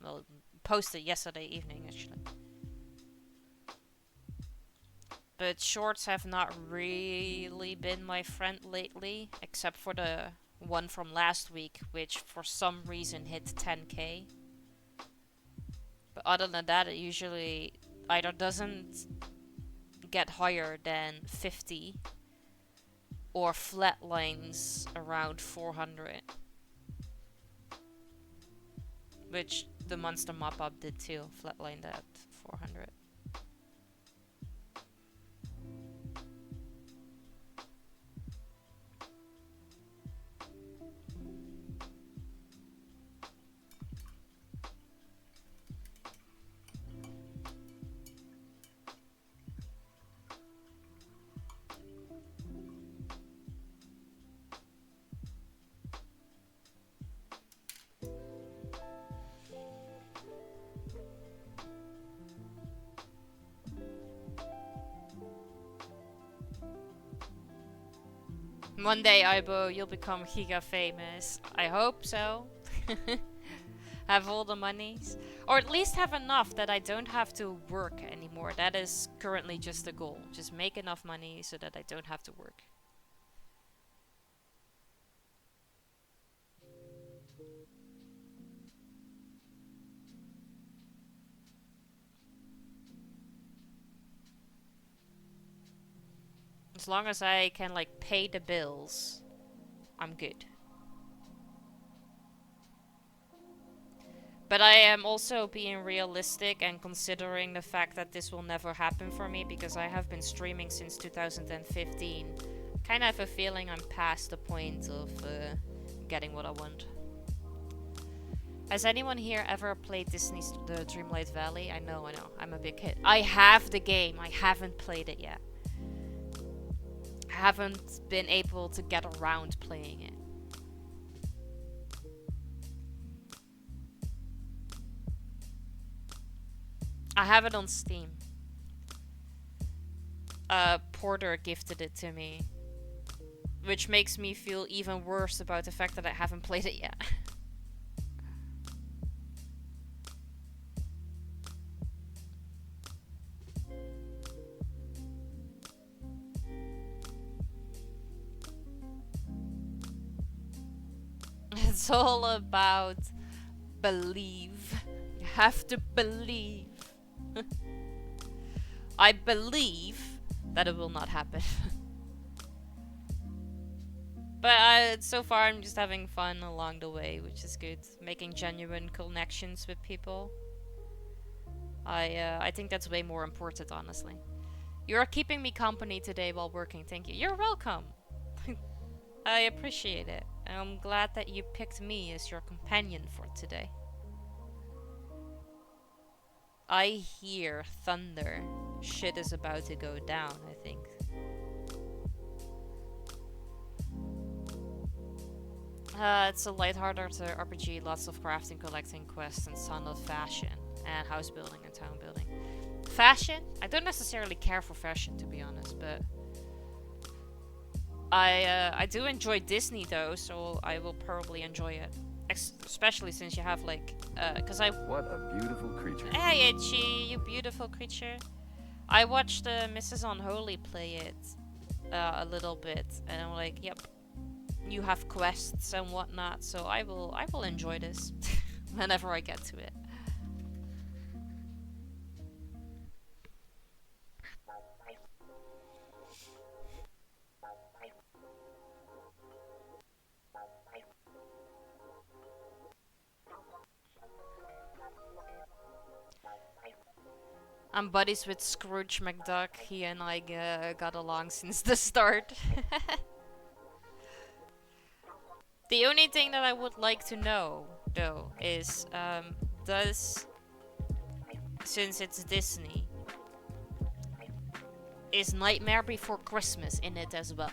well, posted yesterday evening actually. But shorts have not really been my friend lately, except for the one from last week, which for some reason hit 10k. But other than that, it usually either doesn't get higher than 50 or flatlines around 400. Which the Monster Mop-Up did too, flatlined at 400. One day, Aibo, you'll become giga famous. I hope so. Have all the monies. Or at least have enough that I don't have to work anymore. That is currently just the goal. Just make enough money so that I don't have to work. As long as I can like pay the bills, I'm good. But I am also being realistic and considering the fact that this will never happen for me because I have been streaming since 2015. Kind of have a feeling I'm past the point of getting what I want. Has anyone here ever played Disney's The Dreamlight Valley? I know. I'm a big kid. I have the game. I haven't played it yet. I haven't been able to get around playing it. I have it on Steam. Porter gifted it to me. Which makes me feel even worse about the fact that I haven't played it yet. It's all about believe. You have to believe. I believe that it will not happen. But so far I'm just having fun along the way, which is good. Making genuine connections with people. I think that's way more important, honestly. You're keeping me company today while working. Thank you. You're welcome. I appreciate it. I'm glad that you picked me as your companion for today. I hear thunder. Shit is about to go down, I think. It's a lighthearted RPG, lots of crafting, collecting, quests, and ton of fashion, and house building and town building. Fashion? I don't necessarily care for fashion, to be honest, but I do enjoy Disney though, so I will probably enjoy it. Especially since you have like, cause I. What a beautiful creature. Hey Itchy, you beautiful creature. I watched Mrs. Unholy play it a little bit, and I'm like, yep, you have quests and whatnot, so I will enjoy this whenever I get to it. I'm buddies with Scrooge McDuck. He and I got along since the start. The only thing that I would like to know, though, is since it's Disney, is Nightmare Before Christmas in it as well?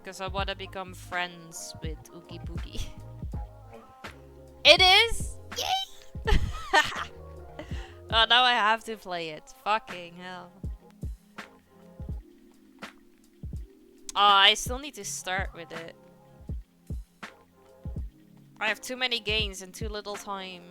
Because I want to become friends with Oogie Boogie. It is? Yay! Oh, now I have to play it. Fucking hell. Oh, I still need to start with it. I have too many games and too little time.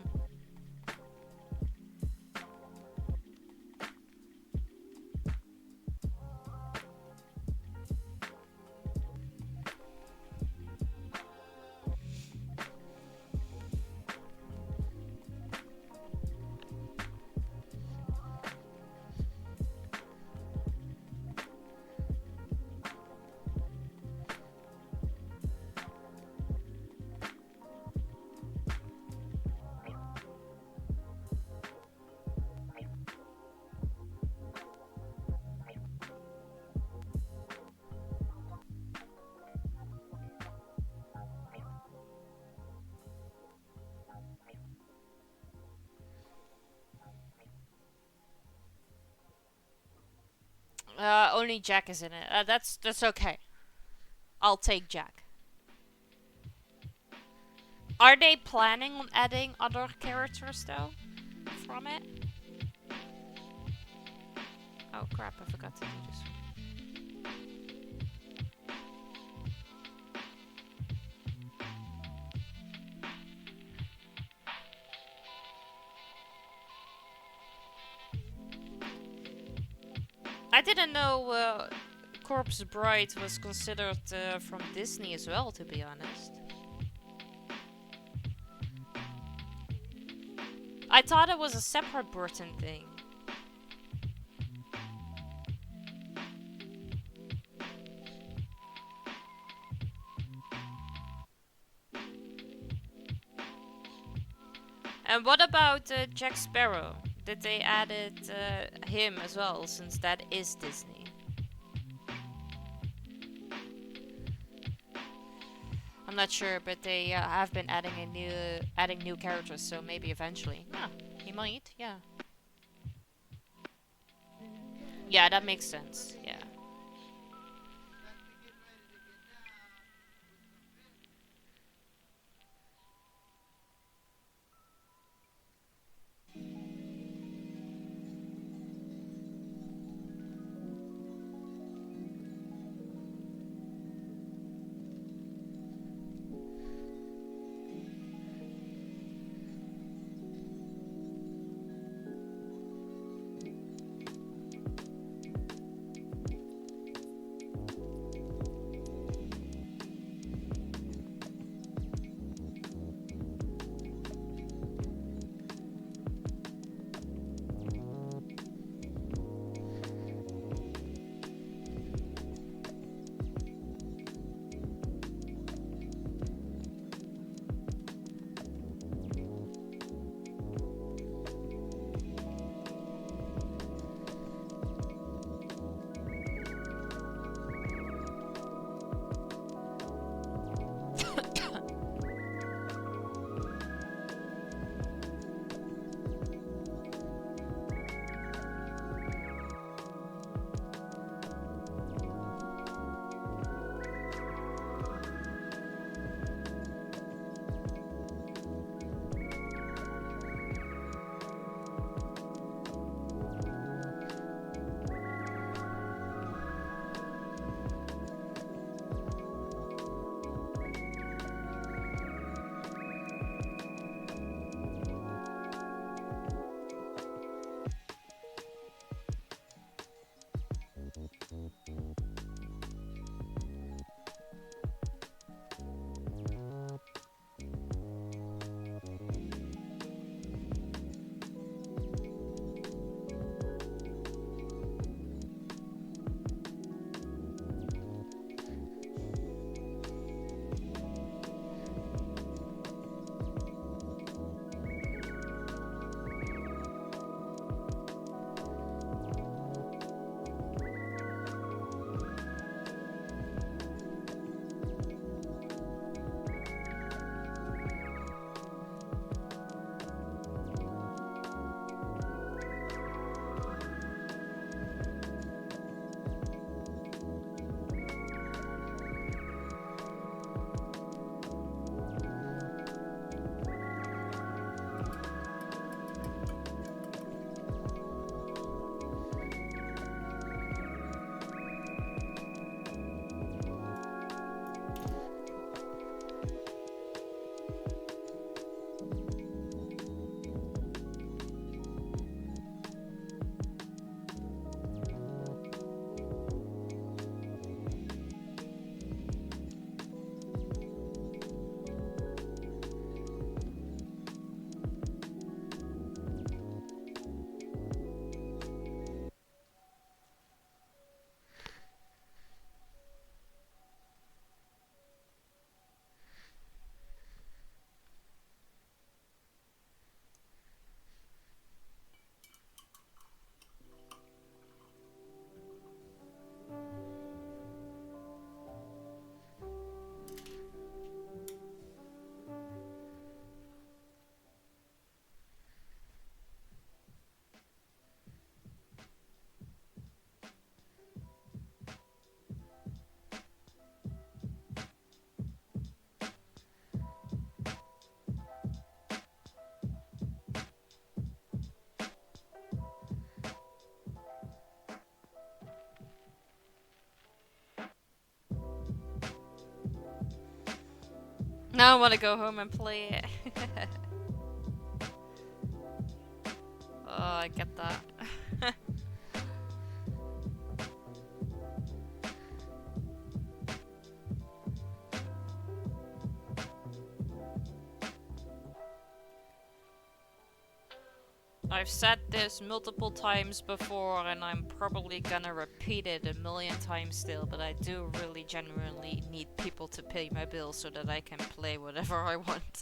Only Jack is in it. That's okay. I'll take Jack. Are they planning on adding other characters though from it? Oh crap, I forgot to do this. I didn't know Corpse Bride was considered from Disney as well, to be honest. I thought it was a separate Burton thing. And what about Jack Sparrow? Did they add him as well, since that is Disney? I'm not sure, but they have been adding new characters, so maybe eventually. Huh, he might, yeah. Yeah, that makes sense, yeah. Now I want to go home and play it. Oh, I get that. I've said this multiple times before and I'm probably gonna repeat it a million times still, but I do really genuinely need people to pay my bills so that I can play whatever I want.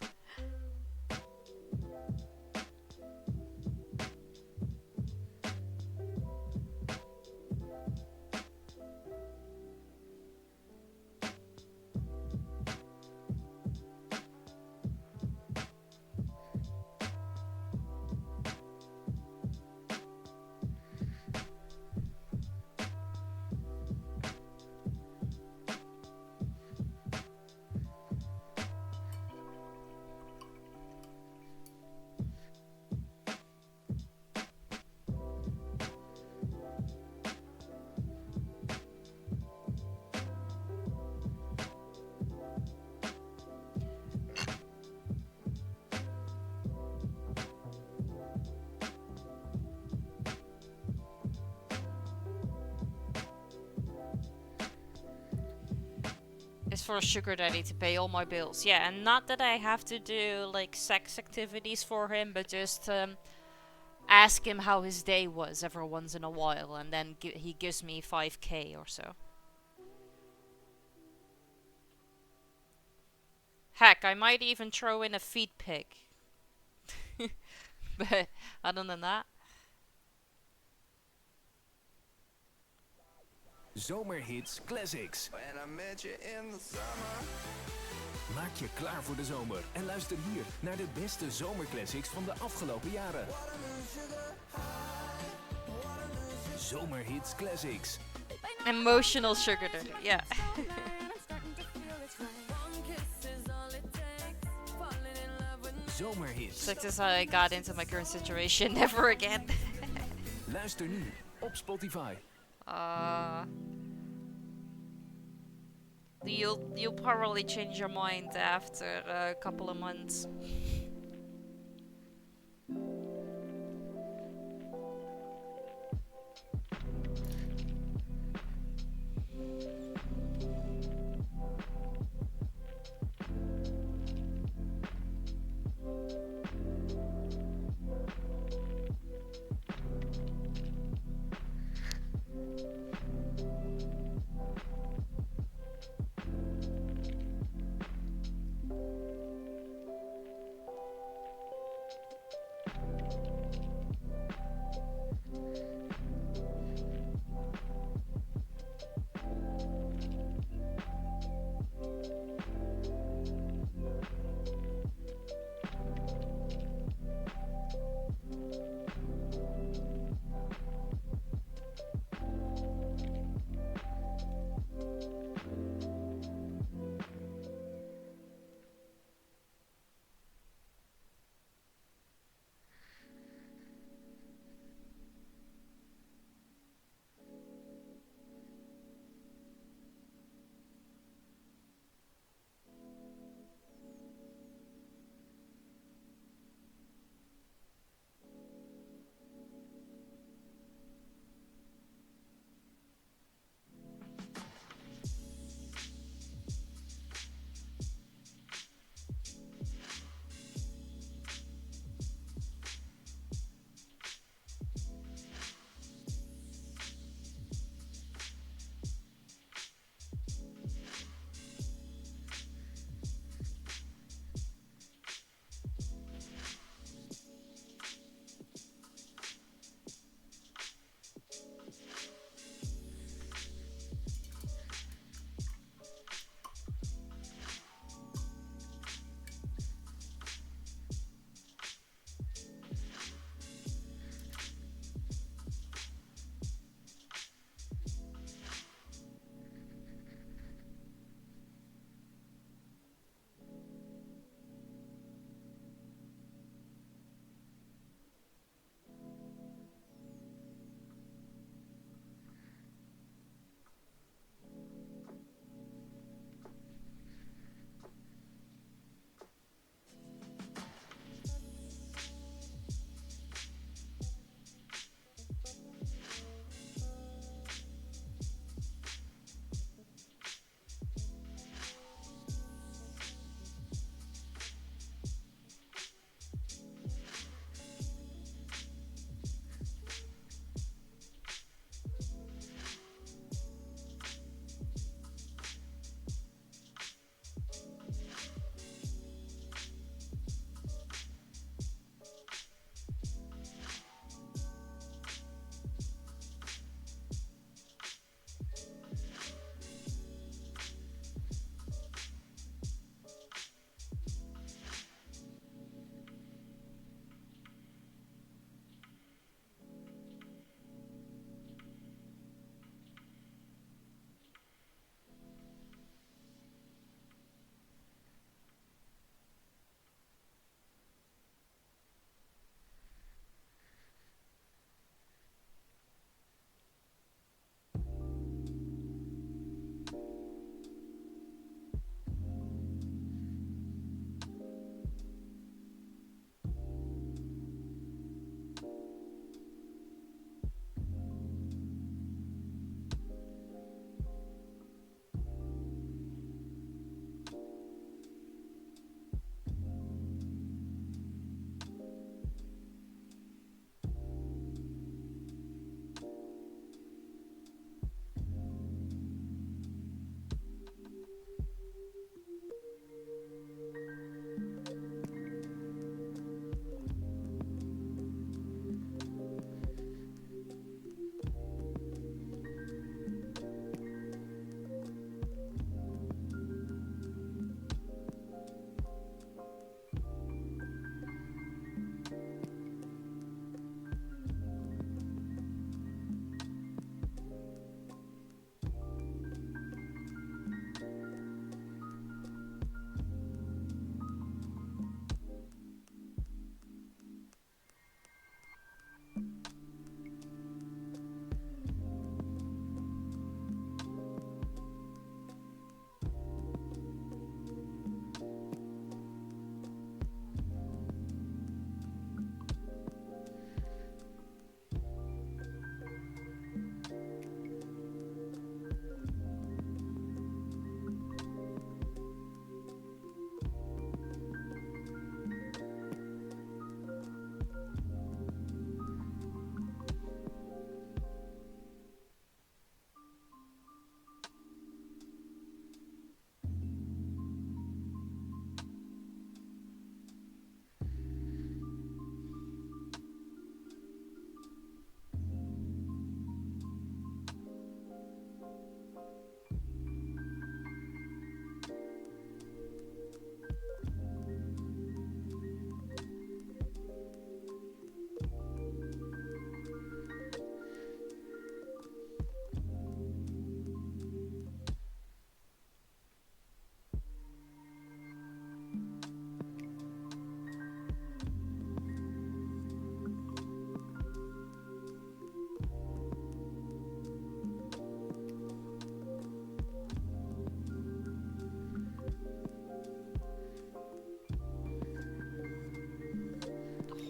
Is for a sugar daddy to pay all my bills. Yeah, and not that I have to do like sex activities for him, but just ask him how his day was every once in a while, and then he gives me 5k or so. Heck, I might even throw in a feed pic. But other than that. Zomerhits Classics. When I met you in the summer. Maak je klaar voor de zomer en luister hier naar de beste zomerclassics van de afgelopen jaren. Zomerhits Classics. Emotional sugar daddy, yeah. Zomerhits. So this is how I got into my current situation. Never again. Luister nu op Spotify. You'll probably change your mind after a couple of months.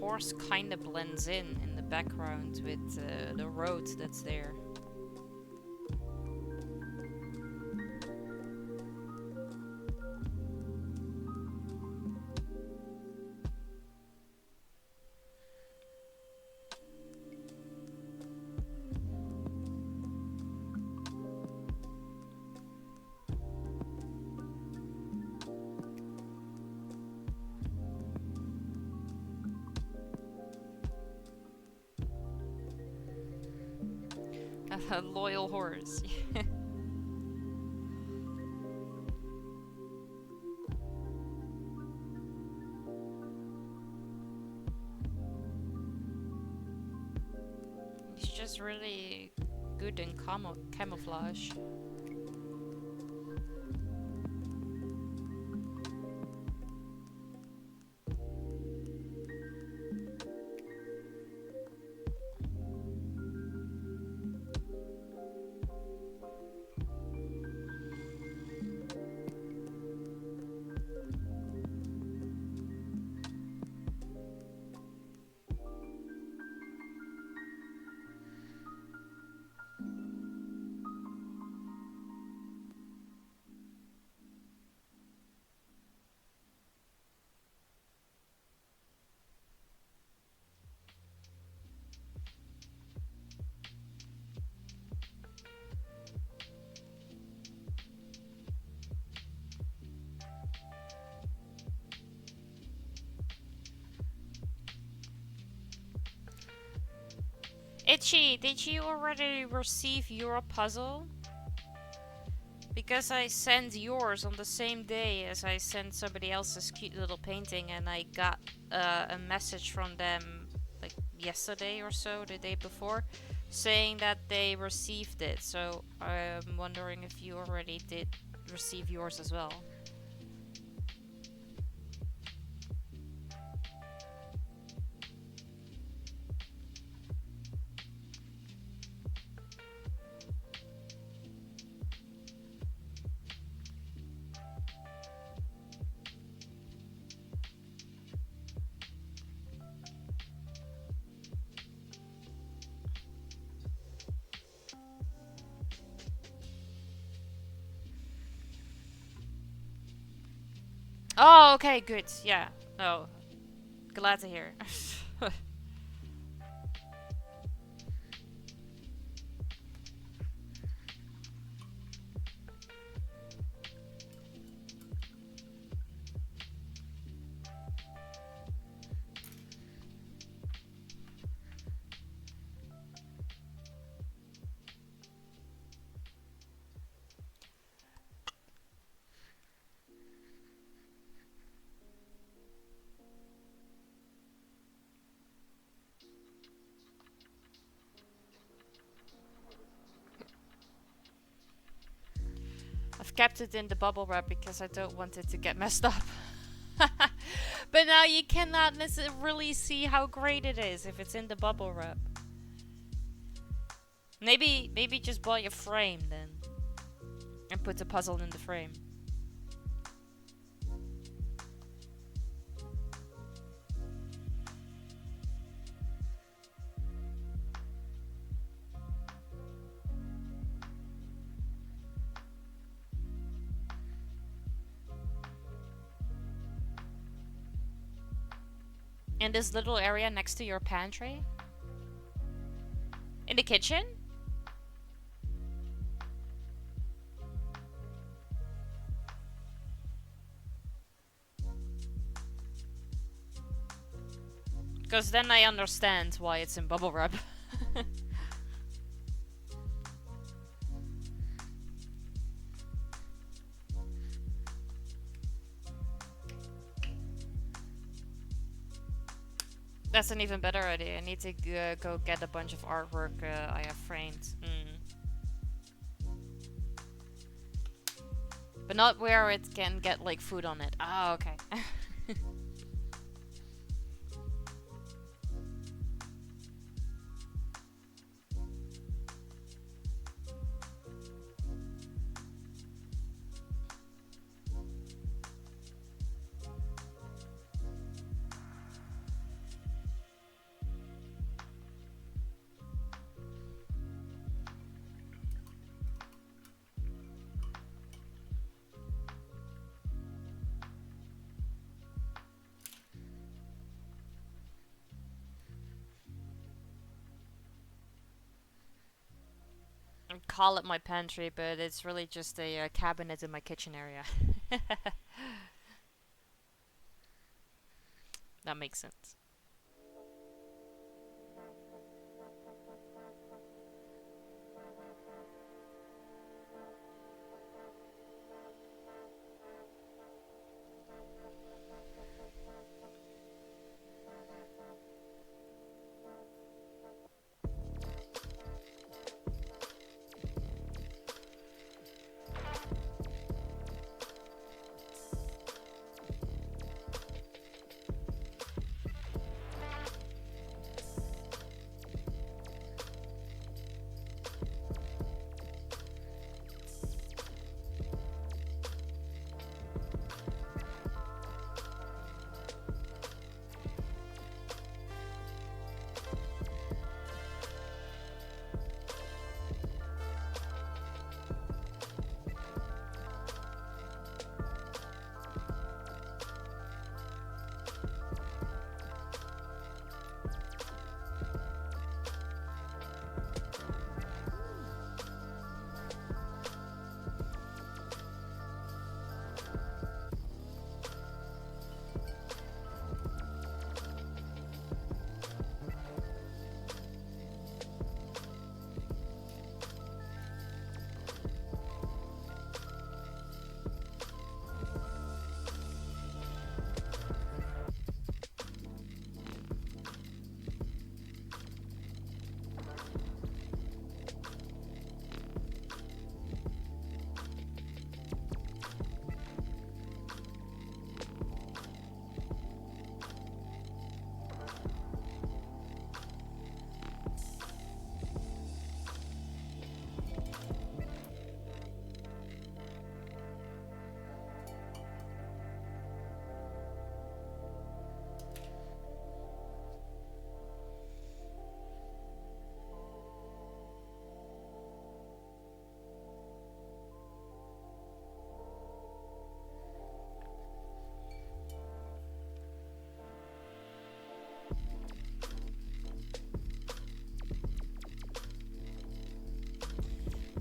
horse kind of blends in the background with the road that's there. A loyal horse. He's just really good in camouflage. Itchy, did you already receive your puzzle? Because I sent yours on the same day as I sent somebody else's cute little painting, and I got a message from them like yesterday or so, the day before, saying that they received it. So I'm wondering if you already did receive yours as well. Oh, okay, good. Yeah. No. Glad to hear. I've kept it in the bubble wrap because I don't want it to get messed up. But now you cannot really see how great it is if it's in the bubble wrap. Maybe just buy a frame then. And put the puzzle in the frame. In this little area next to your pantry? In the kitchen? Because then I understand why it's in bubble wrap. That's an even better idea. I need to go get a bunch of artwork I have framed. But not where it can get like food on it. Ah, okay. call it my pantry, but it's really just a cabinet in my kitchen area. That makes sense.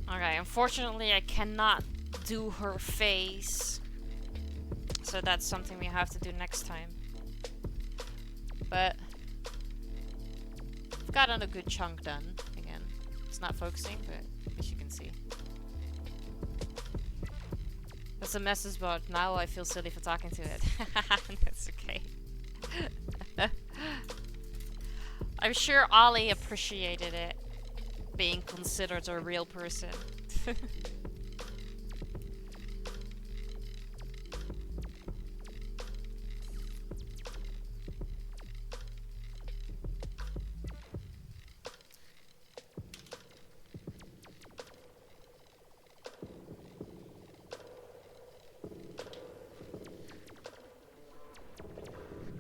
Okay, unfortunately I cannot do her face. So that's something we have to do next time. But I've gotten a good chunk done. Again, it's not focusing, but as you can see. That's a message, but now I feel silly for talking to it. That's okay. I'm sure Ollie appreciated it, being considered a real person.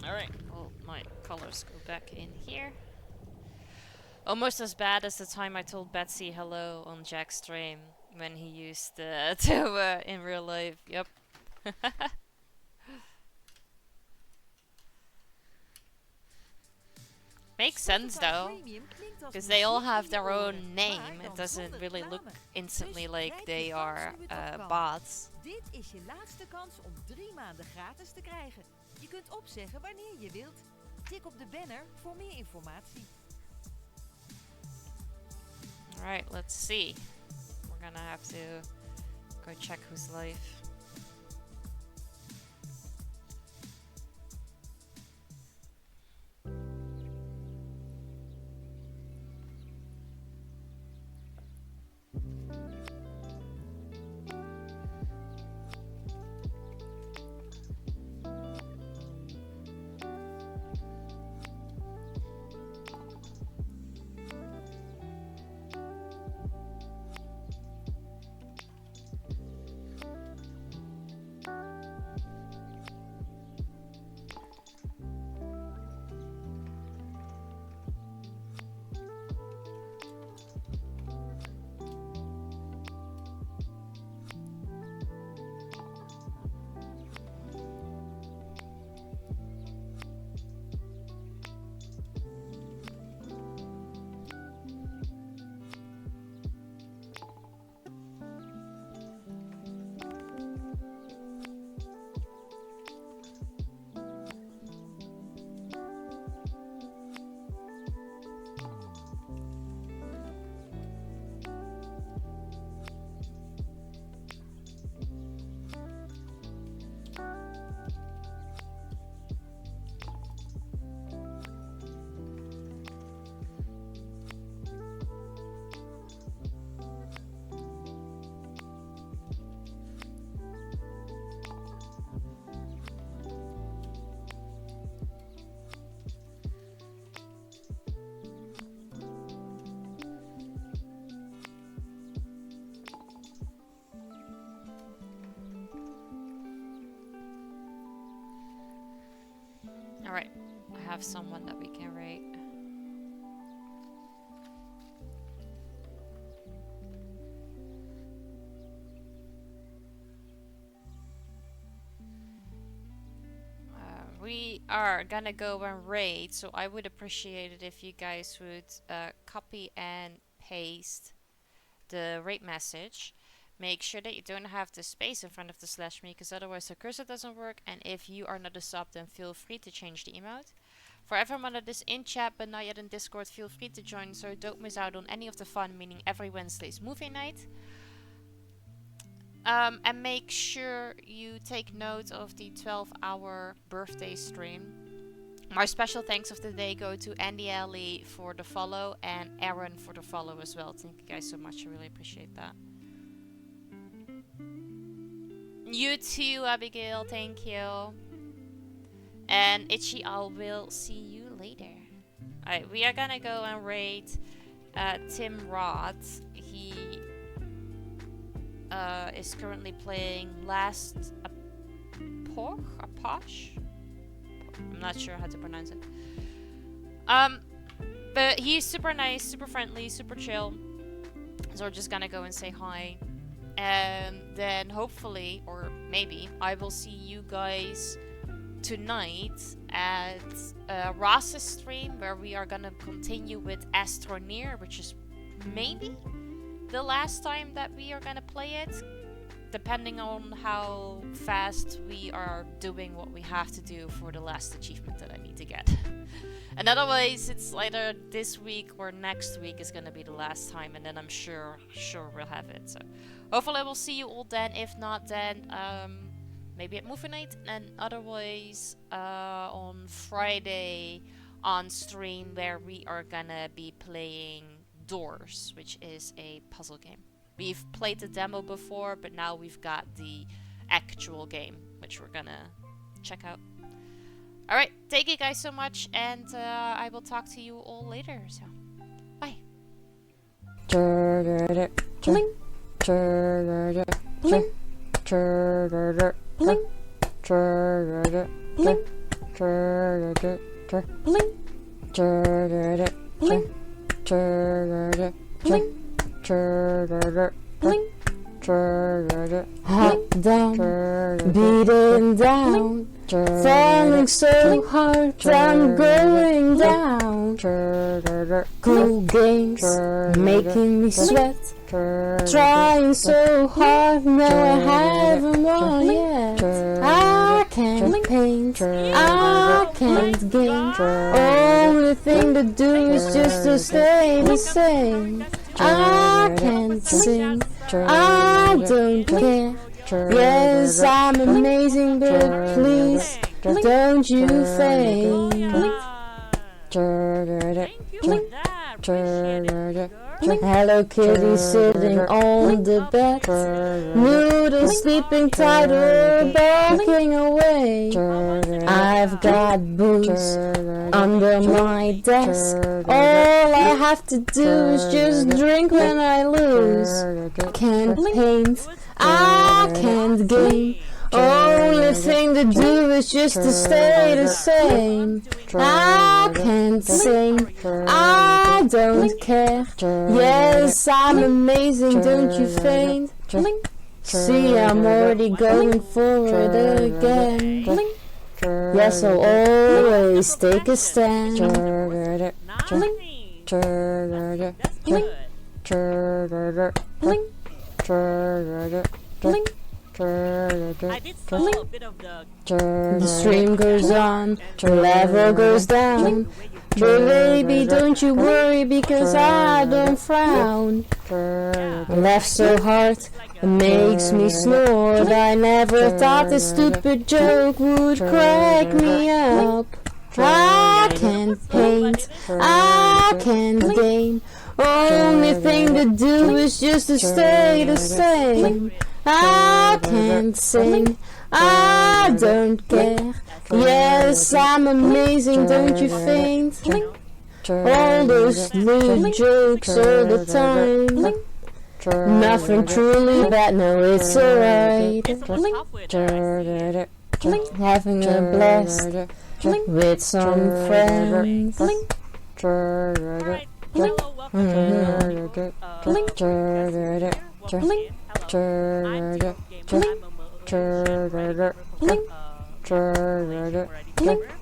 Alright, well, my colors go back in here. Almost as bad as the time I told Betsy hello on Jack's stream when he used to in real life. Yep. Makes sense though, because they all have their own name. It doesn't really look instantly like they are bots. Dit is je laatste kans om 3 maanden gratis te krijgen. Je kunt opzeggen wanneer je wilt. Tik op de banner voor meer informatie. Alright, let's see. We're gonna have to go check who's live. Alright, I have someone that we can rate. We are gonna go and rate, so I would appreciate it if you guys would copy and paste the rate message. Make sure that you don't have the space in front of the /me, because otherwise the cursor doesn't work. And if you are not a sub, then feel free to change the emote. For everyone that is in chat but not yet in Discord, feel free to join so don't miss out on any of the fun, meaning every Wednesday's movie night. And make sure you take note of the 12-hour birthday stream. My special thanks of the day go to Andy Alley for the follow and Aaron for the follow as well. Thank you guys so much. I really appreciate that. You too, Abigail. Thank you. And Itchy, I will see you later. Alright, we are gonna go and rate Tim Roth. He is currently playing Last Aposh? I'm not sure how to pronounce it. But he's super nice, super friendly, super chill. So we're just gonna go and say hi. And then hopefully, or maybe, I will see you guys tonight at Ross's stream, where we are gonna continue with Astroneer, which is maybe the last time that we are gonna play it, depending on how fast we are doing what we have to do for the last achievement that I need to get. And otherwise, it's either this week or next week is gonna be the last time, and then I'm sure we'll have it. So hopefully we'll see you all then. If not, then maybe at movie night, and otherwise on Friday on stream, where we are gonna be playing Doors, which is a puzzle game. We've played the demo before, but now we've got the actual game, which we're gonna check out. Alright, thank you guys so much, and I will talk to you all later, so bye. Hot down, beating down, falling so hard, I'm going down. Cool games, making me sweat, trying so hard, no I haven't won yet. I can't paint, I can't game, only thing to do is just to stay the same. I can't sing, I don't care. Yes, I'm amazing, but please don't you faint. Hello Kitty sitting on the bed, Noodle sleeping tight or barking away. I've got booze under my desk, all I have to do is just drink when I lose. Can't paint, I can't game, only thing to do is just to stay the same. I can't sing, I don't care. Yes, I'm amazing, don't you faint? See, I'm already going forward again. Yes, I'll always take a stand. The stream goes on, the level goes down. But baby, don't you worry, because I don't frown. I laugh so hard, it makes me snore. I never thought this stupid joke would crack me up. I can't paint, I can't game, only thing to do is just to stay the same. I can't sing, I don't care. Yes, I'm amazing, don't you faint? All those little jokes all the time, nothing truly bad, no it's alright. Having a blast, with some friends. Alright, hello, welcome to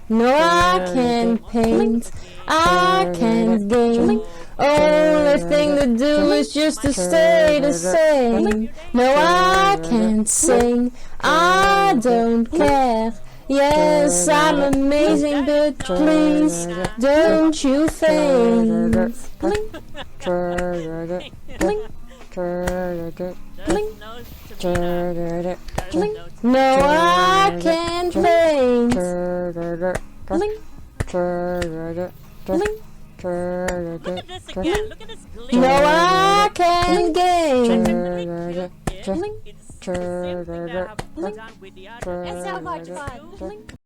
No, I can't paint, I can't game. Only thing to do is just to stay the same. No, I can't sing, I don't care. Yes, I'm amazing, but please don't you faint. No, I can't paint. Look at this again. Look at this glitter. No, I can't game. It's the same thing that I've done with the other. It's so much fun.